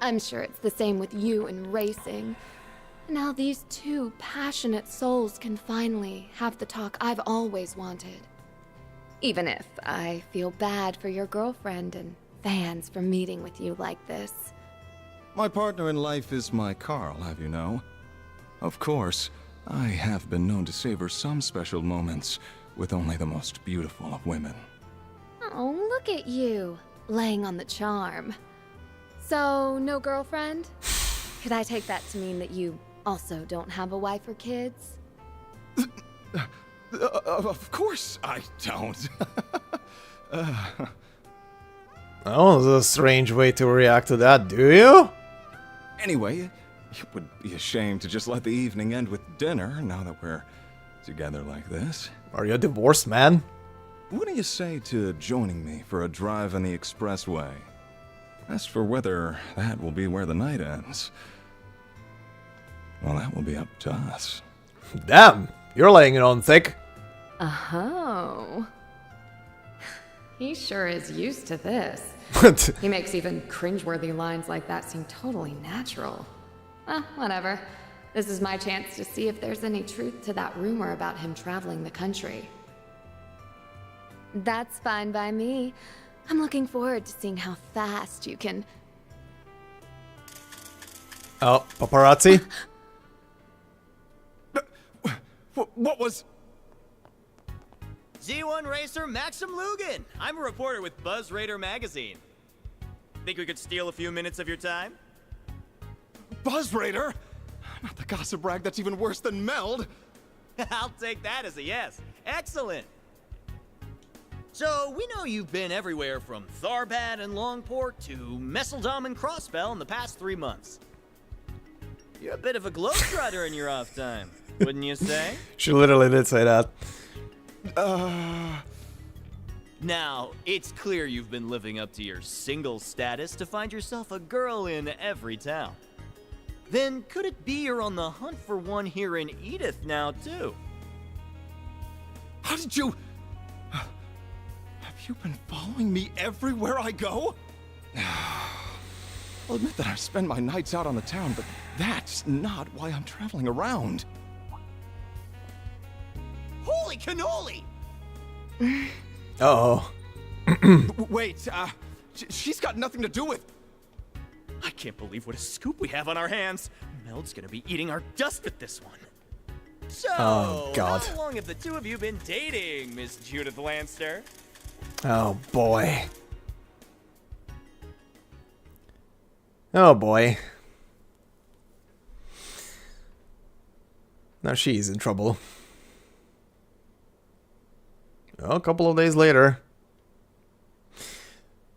I'm sure it's the same with you and racing. Now these two passionate souls can finally have the talk I've always wanted. Even if I feel bad for your girlfriend and fans for meeting with you like this. My partner in life is my Carl, have you know? Of course, I have been known to savor some special moments with only the most beautiful of women. Oh, look at you, laying on the charm. So, no girlfriend? Could I take that to mean that you also don't have a wife or kids? Of course I don't. Oh, that's a strange way to react to that, do you? Anyway, it would be a shame to just let the evening end with dinner now that we're together like this. Are you a divorced man? What do you say to joining me for a drive on the expressway? As for whether that will be where the night ends, well, that will be up to us. Damn, you're laying it on thick. Oh. He sure is used to this. He makes even cringeworthy lines like that seem totally natural. Whatever. This is my chance to see if there's any truth to that rumor about him traveling the country. That's fine by me. I'm looking forward to seeing how fast you can... Oh, paparazzi? What was... Z1 Racer Maxim Lugan. I'm a reporter with Buzz Raider magazine. Think we could steal a few minutes of your time? Buzz Raider? Not the gossip rag that's even worse than Meld. I'll take that as a yes. Excellent. So, we know you've been everywhere from Tharbad and Longport to Messeldom and Crossbell in the past 3 months. You're a bit of a globetrotter in your off time, wouldn't you say? She literally did say that. Now, it's clear you've been living up to your single status to find yourself a girl in every town. Then, could it be you're on the hunt for one here in Edith now, too? How did you... Have you been following me everywhere I go? I'll admit that I spend my nights out on the town, but that's not why I'm traveling around. Holy cannoli! Uh-oh. Wait, she's got nothing to do with... I can't believe what a scoop we have on our hands. Meld's gonna be eating our dust with this one. So, oh, God. How long have the two of you been dating, Miss Judith Lanster? Oh, boy. Oh, boy. Now she's in trouble. Well, a couple of days later.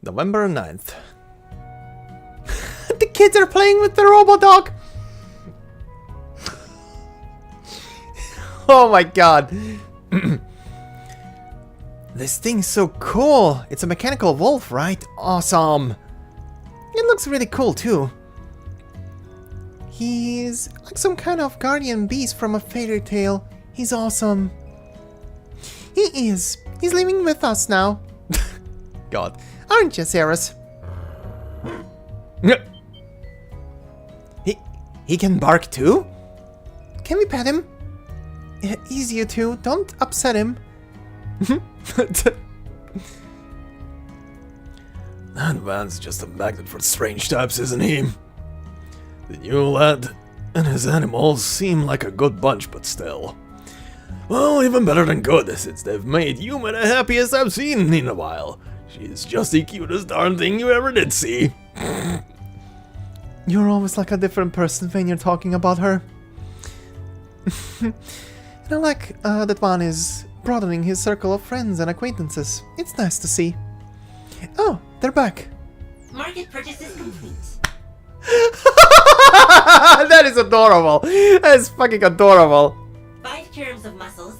November 9th. The kids are playing with the robot-dog! Oh my god. This thing's so cool. It's a mechanical wolf, right? Awesome. It looks really cool too. He's like some kind of guardian beast from a fairy tale. He's awesome. He is. He's living with us now. God. Aren't you, Ceres? He can bark too? Can we pet him? Easy, you two. Don't upset him. That man's just a magnet for strange types, isn't he? The new lad and his animals seem like a good bunch, but still. Well, even better than good, since they've made Yuma the happiest I've seen in a while. She's just the cutest darn thing you ever did see. You're always like a different person when you're talking about her. And I like that one is broadening his circle of friends and acquaintances. It's nice to see. Oh, they're back. Market purchase is complete. That is adorable. That is fucking adorable. 5 kilograms of mussels,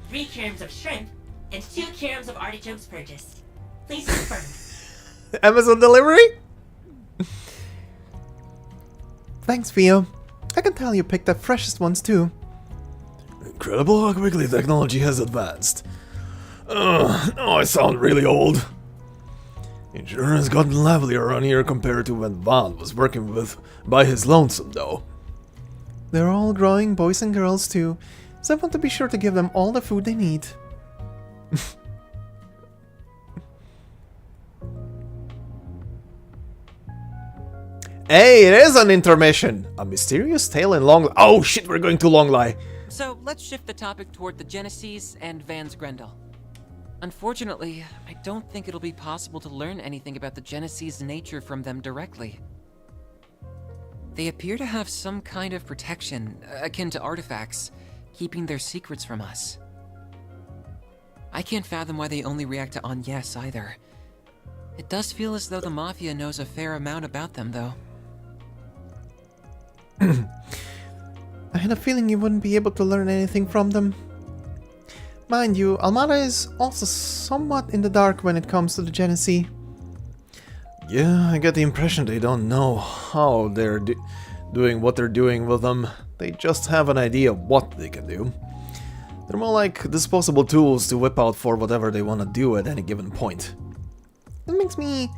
3 kilograms of shrimp, and 2 kilograms of artichokes purchased. Please confirm. Amazon delivery? Thanks, Theo. I can tell you picked the freshest ones too. Incredible how quickly technology has advanced. Now I sound really old. It sure has gotten livelier around here compared to when Vaughn was working by his lonesome, though. They're all growing boys and girls too, so I want to be sure to give them all the food they need. Hey, it is an intermission! A mysterious tale in Long... Oh shit, we're going to Longlai! So, let's shift the topic toward the Genesees and Vans Grendel. Unfortunately, I don't think it'll be possible to learn anything about the Genesees' nature from them directly. They appear to have some kind of protection, akin to artifacts, keeping their secrets from us. I can't fathom why they only react to on yes either. It does feel as though the Mafia knows a fair amount about them, though. I had a feeling you wouldn't be able to learn anything from them. Mind you, Armada is also somewhat in the dark when it comes to the Genesee. Yeah, I get the impression they don't know how they're doing what they're doing with them. They just have an idea of what they can do. They're more like disposable tools to whip out for whatever they want to do at any given point. It makes me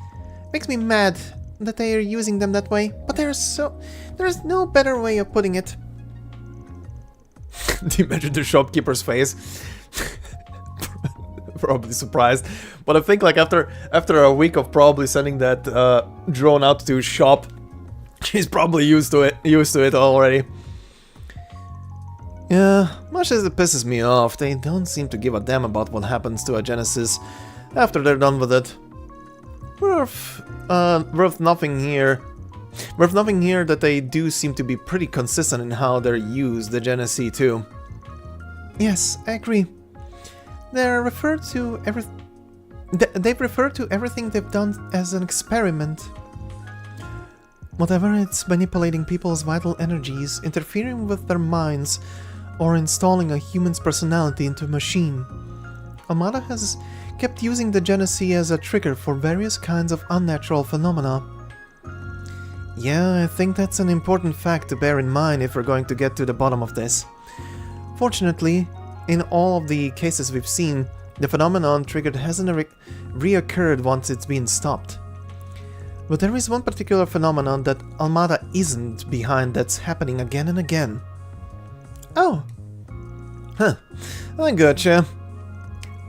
mad that they are using them that way, but there's no better way of putting it. Imagine the shopkeeper's face. Probably surprised, but I think like after a week of probably sending that drone out to shop, she's probably used to it already. Yeah, much as it pisses me off, they don't seem to give a damn about what happens to a Genesis after they're done with it. Worth nothing here that they do seem to be pretty consistent in how they're used, the Genesee too. Yes, I agree. They've referred to everything they've done as an experiment. Whatever it's manipulating people's vital energies, interfering with their minds, or installing a human's personality into a machine. Armada has kept using the Genesee as a trigger for various kinds of unnatural phenomena. Yeah, I think that's an important fact to bear in mind if we're going to get to the bottom of this. Fortunately, in all of the cases we've seen, the phenomenon triggered hasn't reoccurred once it's been stopped. But there is one particular phenomenon that Armada isn't behind that's happening again and again. Oh! Huh, I gotcha.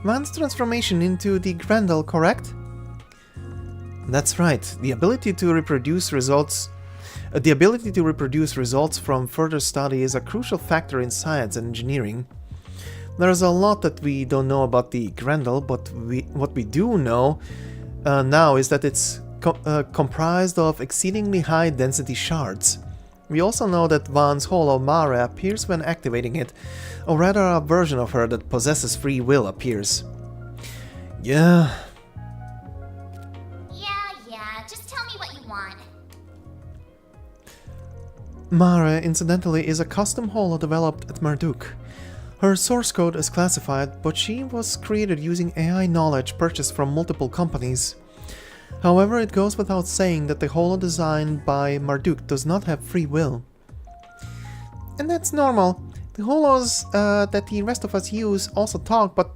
Van's transformation into the Grendel, correct? That's right, the ability to reproduce results from further study is a crucial factor in science and engineering. There's a lot that we don't know about the Grendel, but what we do know now is that it's comprised of exceedingly high density shards. We also know that Van's Hollow Mara appears when activating it, or rather a version of her that possesses free will appears. Yeah. Yeah, just tell me what you want. Mara, incidentally, is a custom holo developed at Marduk. Her source code is classified, but she was created using AI knowledge purchased from multiple companies. However, it goes without saying that the holo designed by Marduk does not have free will. And that's normal. The holos that the rest of us use also talk, but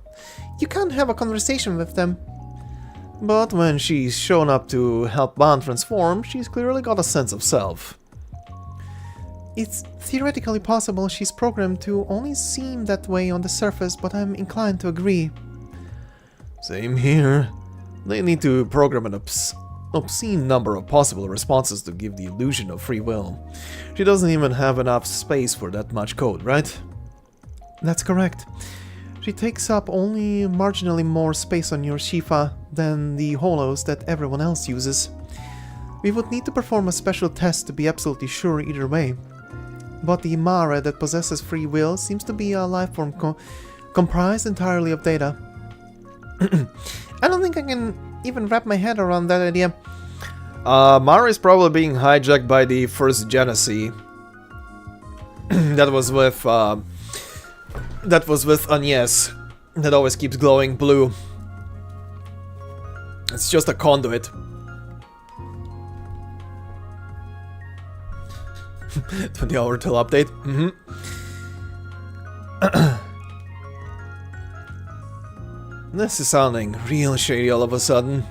you can't have a conversation with them. But when she's shown up to help Van transform, she's clearly got a sense of self. It's theoretically possible she's programmed to only seem that way on the surface, but I'm inclined to agree. Same here. They need to program an obscene number of possible responses to give the illusion of free will. She doesn't even have enough space for that much code, right? That's correct. She takes up only marginally more space on your Shifa than the holos that everyone else uses. We would need to perform a special test to be absolutely sure either way. But the Mara that possesses free will seems to be a lifeform comprised entirely of data. I don't think I can even wrap my head around that idea. Mara is probably being hijacked by the first Genesee. that was with Agnes. That always keeps glowing blue. It's just a conduit. 20-hour till update. This is sounding real shady all of a sudden.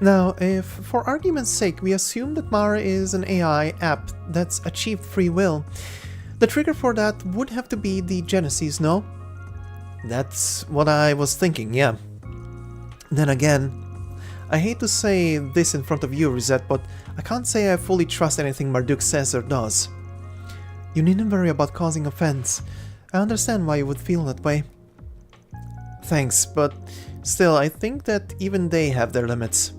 Now, if, for argument's sake, we assume that Mara is an AI app that's achieved free will, the trigger for that would have to be the Genesis, no? That's what I was thinking, yeah. Then again, I hate to say this in front of you, Rosette, but I can't say I fully trust anything Marduk says or does. You needn't worry about causing offense. I understand why you would feel that way. Thanks, but still, I think that even they have their limits.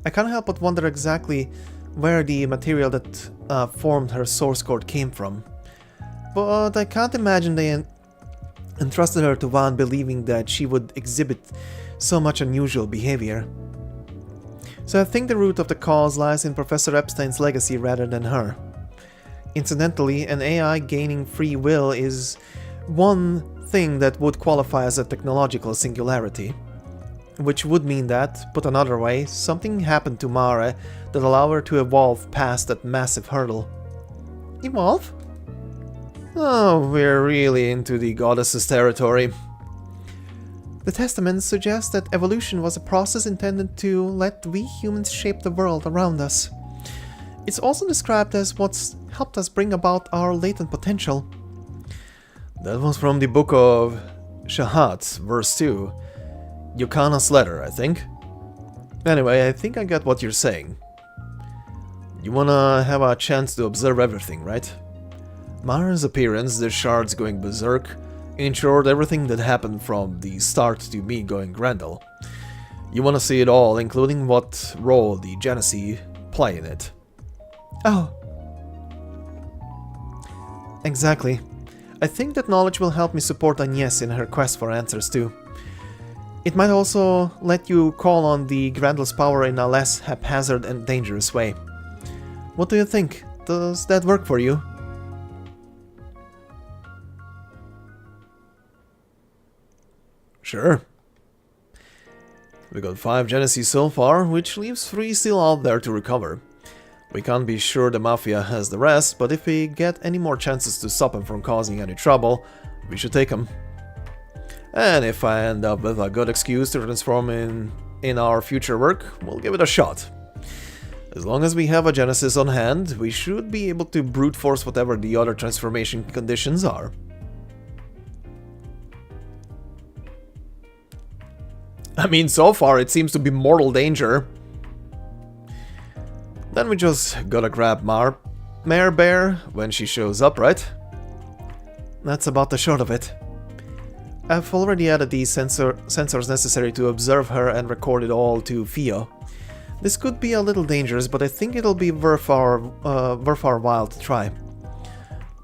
I can't help but wonder exactly where the material that formed her source code came from. But I can't imagine and trusted her to Van, believing that she would exhibit so much unusual behavior. So I think the root of the cause lies in Professor Epstein's legacy rather than her. Incidentally, an AI gaining free will is one thing that would qualify as a technological singularity. Which would mean that, put another way, something happened to Mare that allowed her to evolve past that massive hurdle. Evolve? Oh, we're really into the goddess's territory. The testaments suggest that evolution was a process intended to let we humans shape the world around us. It's also described as what's helped us bring about our latent potential. That was from the book of Shahat, verse 2. Yukana's letter, I think. Anyway, I think I got what you're saying. You wanna have a chance to observe everything, right? Mara's appearance, the shards going berserk, in short, everything that happened from the start to me going Grendel. You wanna see it all, including what role the Genesee play in it. Oh. Exactly. I think that knowledge will help me support Agnes in her quest for answers too. It might also let you call on the Grendel's power in a less haphazard and dangerous way. What do you think? Does that work for you? Sure. We got 5 Genesees so far, which leaves 3 still out there to recover. We can't be sure the Mafia has the rest, but if we get any more chances to stop them from causing any trouble, we should take them. And if I end up with a good excuse to transform in our future work, we'll give it a shot. As long as we have a Genesis on hand, we should be able to brute force whatever the other transformation conditions are. I mean, so far it seems to be mortal danger. Then we just gotta grab Mare Bear when she shows up, right? That's about the short of it. I've already added the sensors necessary to observe her and record it all to Fio. This could be a little dangerous, but I think it'll be worth our while to try.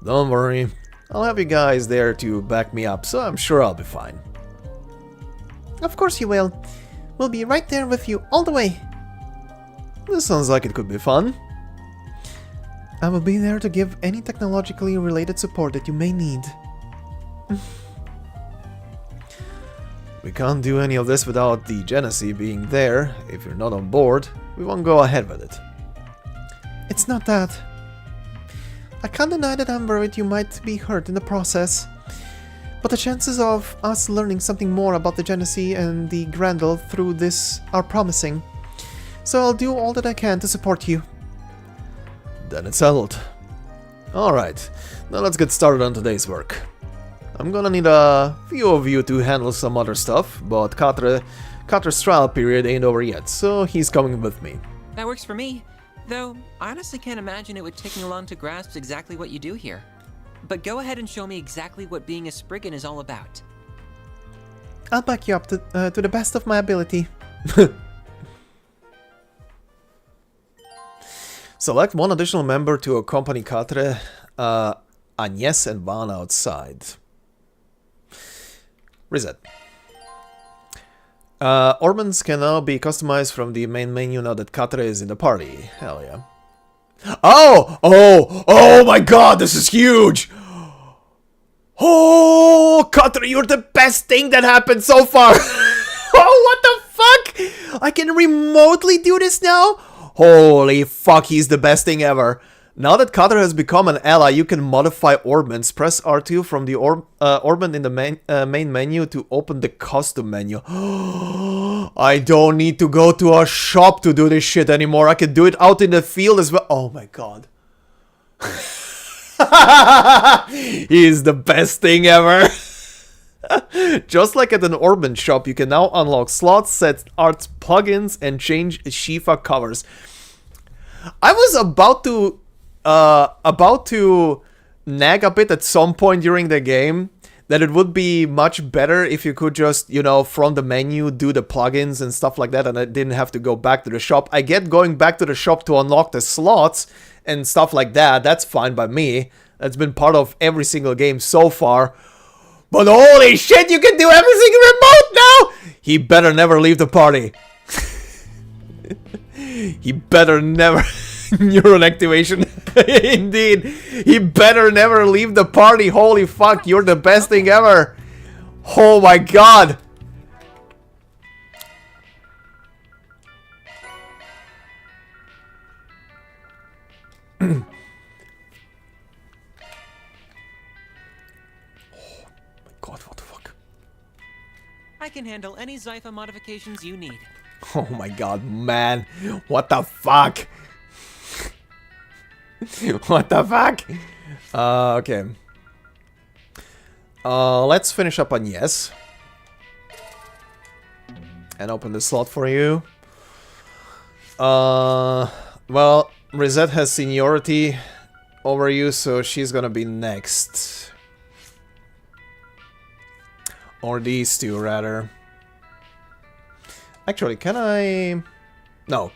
Don't worry, I'll have you guys there to back me up, so I'm sure I'll be fine. Of course you will. We'll be right there with you all the way. This sounds like it could be fun. I will be there to give any technologically related support that you may need. We can't do any of this without the Genesee being there. If you're not on board, we won't go ahead with it. It's not that. I can't deny that I'm worried you might be hurt in the process. But the chances of us learning something more about the Genesee and the Grendel through this are promising. So I'll do all that I can to support you. Then it's settled. Alright, now let's get started on today's work. I'm gonna need a few of you to handle some other stuff, but Katre's trial period ain't over yet, so he's coming with me. That works for me, though I honestly can't imagine it would take me long to grasp exactly what you do here. But go ahead and show me exactly what being a spriggan is all about. I'll back you up to the best of my ability. Select one additional member to accompany Katre, Agnes and Van outside. Reset. Ornaments can now be customized from the main menu now that Katre is in the party. Hell yeah. Oh my god, this is huge! Oh, Katre, you're the best thing that happened so far! Oh, what the fuck? I can remotely do this now? Holy fuck, he's the best thing ever. Now that Katre has become an ally, you can modify orbments. Press R2 from the orbment in the main menu to open the custom menu. I don't need to go to a shop to do this shit anymore. I can do it out in the field as well. Oh my god. He's the best thing ever. Just like at an orbment shop, you can now unlock slots, set art plugins, and change Shifa covers. I was about to nag a bit at some point during the game that it would be much better if you could just, you know, from the menu do the plugins and stuff like that, and I didn't have to go back to the shop. I get going back to the shop to unlock the slots and stuff like that. That's fine by me. That's been part of every single game so far. But holy shit, you can do everything remote now! He better never leave the party. He better never... Neuron activation. Indeed. He better never leave the party. Holy fuck, you're the best thing ever. Oh my god. I can handle any Zypha modifications you need. Oh my god, man. What the fuck? What the fuck? Okay. Let's finish up on yes. And open the slot for you. Well, Rosette has seniority over you, so she's gonna be next. Or these two, rather. Actually, can I... No.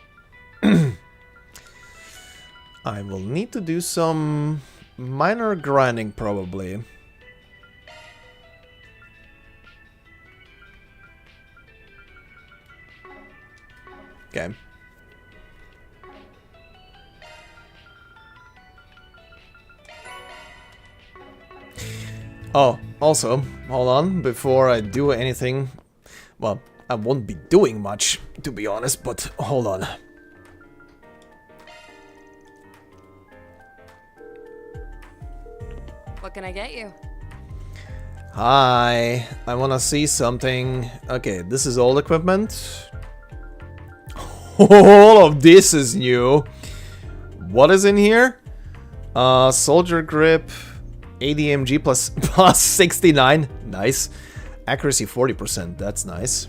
I will need to do some minor grinding, probably. Okay. Oh, also, hold on, before I do anything, well, I won't be doing much, to be honest, but hold on. What can I get you? Hi, I wanna see something. Okay, this is old equipment. All of this is new. What is in here? Soldier grip, ADMG plus 69. Nice. Accuracy 40%. That's nice.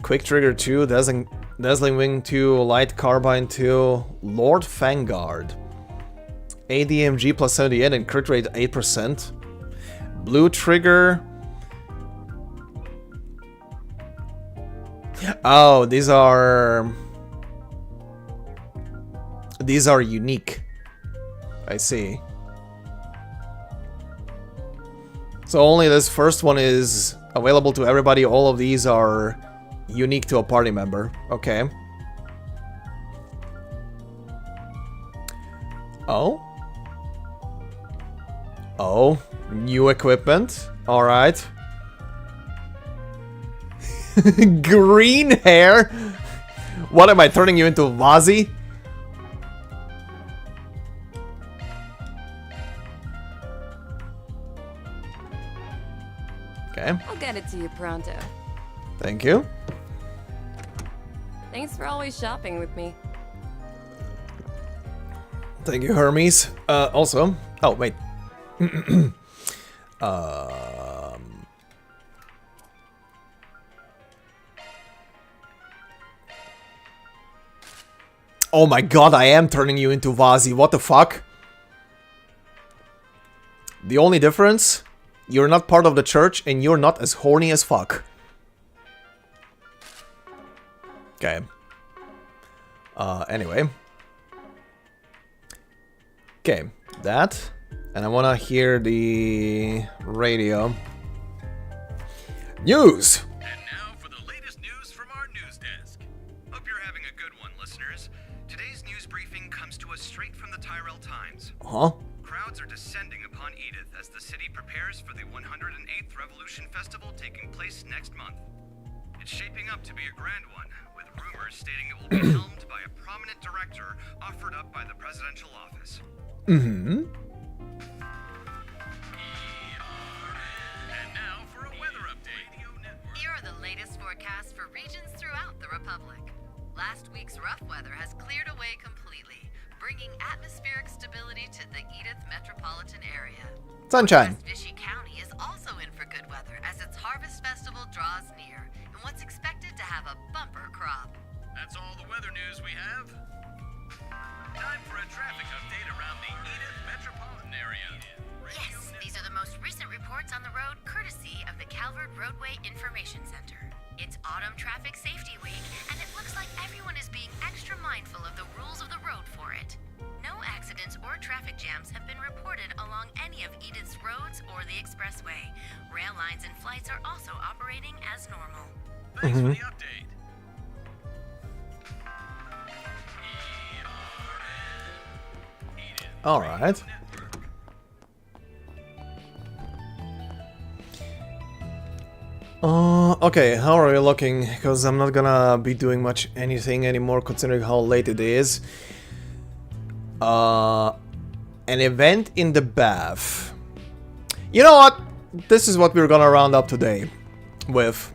Quick trigger 2, dazzling wing 2, light carbine 2, Lord Vanguard. ADMG plus 78 and crit rate 8%. Blue trigger. Oh, these are unique. I see. So only this first one is available to everybody. All of these are unique to a party member. Okay. Oh. Oh, new equipment. All right. Green hair. What am I turning you into, Vazi? Okay. I'll get it to you pronto. Thank you. Thanks for always shopping with me. Thank you, Hermes. Also, oh wait. Oh my god, I am turning you into Vazi. What the fuck? The only difference, you're not part of the church and you're not as horny as fuck. Okay. Anyway. Okay, that. And I wanna hear the radio. News! And now for the latest news from our news desk. Hope you're having a good one, listeners. Today's news briefing comes to us straight from the Tyrell Times. Huh? Crowds are descending upon Edith as the city prepares for the 108th Revolution Festival taking place next month. It's shaping up to be a grand one, with rumors stating it will be helmed by a prominent director offered up by the presidential office. Mm-hmm. And now for a weather update. Here are the latest forecasts for regions throughout the Republic. Last week's rough weather has cleared away completely, bringing atmospheric stability to the Edith metropolitan area. Sunshine. West Vichy County is also in for good weather as its harvest festival draws near, and what's expected to have a bumper crop. That's all the weather news we have. Time for a traffic update around the Edith metropolitan area. Yes, these are the most recent reports on the road courtesy of the Calvard Roadway Information Center. It's Autumn Traffic Safety Week, and it looks like everyone is being extra mindful of the rules of the road for it. No accidents accidents or traffic jams have been reported along any of Edith's roads or the expressway. Rail lines and flights are also operating as normal. Thanks for the update. Alright. Okay, how are you looking? Because I'm not gonna be doing much anything anymore considering how late it is. An event in the bath. You know what? This is what we're gonna round up today with.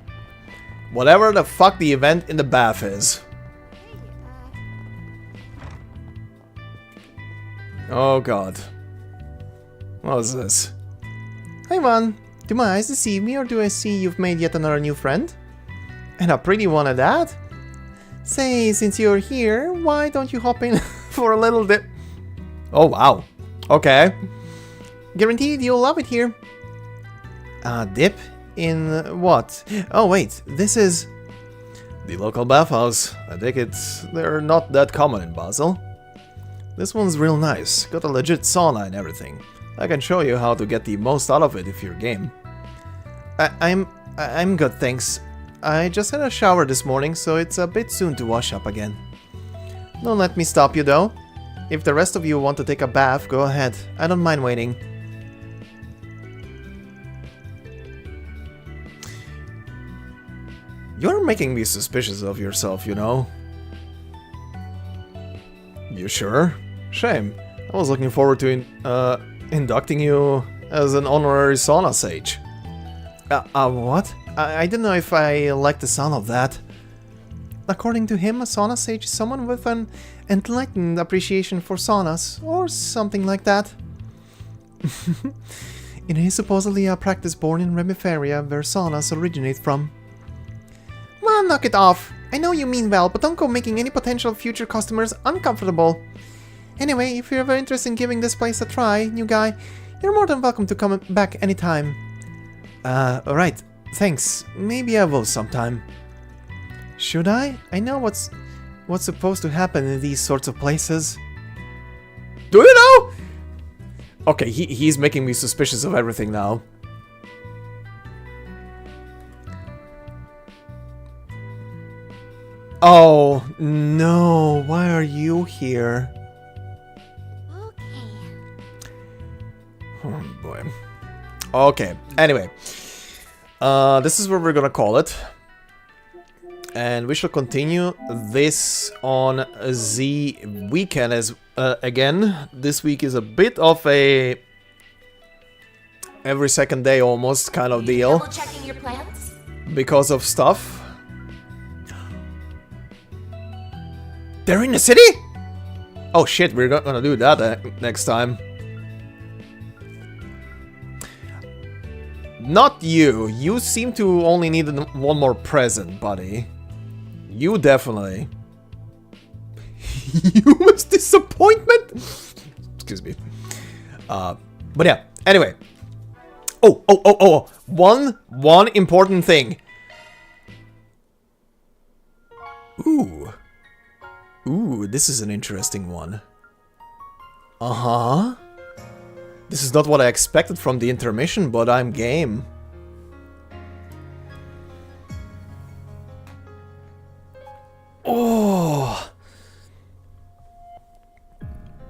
Whatever the fuck the event in the bath is. Oh god. What is this? Hey man, do my eyes deceive me or do I see you've made yet another new friend? And a pretty one at that? Say, since you're here, why don't you hop in for a little dip? Oh wow. Okay. Guaranteed you'll love it here. A dip? In what? Oh wait, this is... The local bathhouse. I think they're not that common in Basel. This one's real nice. Got a legit sauna and everything. I can show you how to get the most out of it if you're game. I'm good, thanks. I just had a shower this morning, so it's a bit soon to wash up again. Don't let me stop you though. If the rest of you want to take a bath, go ahead. I don't mind waiting. You're making me suspicious of yourself, you know. You sure? Shame. I was looking forward to inducting you as an honorary sauna sage. What? I don't know if I like the sound of that. According to him, a sauna sage is someone with an enlightened appreciation for saunas, or something like that. It is supposedly a practice born in Remiferia, where saunas originate from. Man, knock it off! I know you mean well, but don't go making any potential future customers uncomfortable. Anyway, if you're ever interested in giving this place a try, new guy, you're more than welcome to come back anytime. Alright, thanks. Maybe I will sometime. Should I? I know what's supposed to happen in these sorts of places. Do you know? Okay, he's making me suspicious of everything now. Oh, no. Why are you here? Oh boy. Okay, anyway. This is where we're gonna call it. And we shall continue this on the weekend as again. This week is a bit of a every second day almost kind of deal. Double-checking your plans? Because of stuff. They're in the city? Oh shit, we're not gonna do that next time. Not you. You seem to only need one more present, buddy. You definitely. Human's disappointment? Excuse me. But yeah, anyway. Oh. One important thing. Ooh, this is an interesting one. Uh-huh. This is not what I expected from the intermission, but I'm game.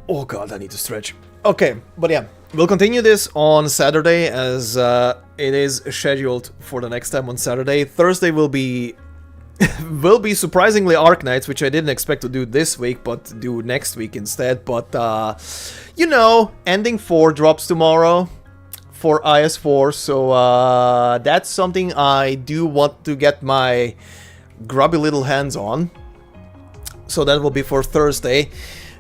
Oh god, I need to stretch. Okay, but yeah, we'll continue this on Saturday as it is scheduled for the next time on Saturday. Thursday will be surprisingly Arknights, which I didn't expect to do this week, but do next week instead. But, you know, Ending 4 drops tomorrow for IS4, so that's something I do want to get my grubby little hands on. So that will be for Thursday.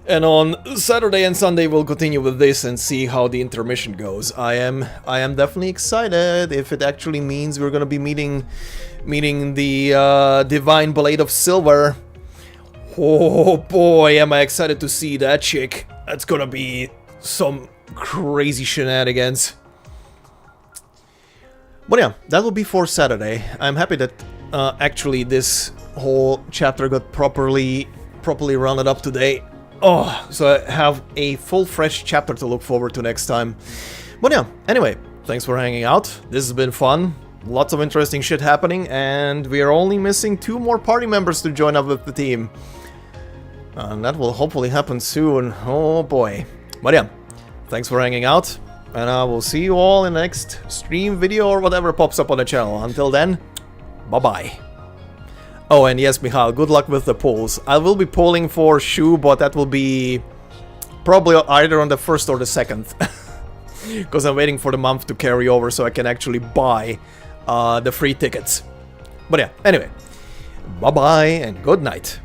And on Saturday and Sunday we'll continue with this and see how the intermission goes. I am definitely excited if it actually means we're gonna be meeting the Divine Blade of Silver. Oh boy, am I excited to see that chick. That's gonna be some crazy shenanigans. But yeah, that will be for Saturday. I'm happy that actually this whole chapter got properly rounded up today. Oh, so I have a full fresh chapter to look forward to next time. But yeah, anyway, thanks for hanging out. This has been fun. Lots of interesting shit happening, and we are only missing 2 more party members to join up with the team. And that will hopefully happen soon. Oh boy. But yeah, thanks for hanging out, and I will see you all in the next stream, video, or whatever pops up on the channel. Until then, bye-bye. Oh, and yes, Michal, good luck with the polls. I will be polling for Shu, but that will be probably either on the 1st or the 2nd. Because I'm waiting for the month to carry over so I can actually buy the free tickets. But yeah, anyway, bye-bye and good night.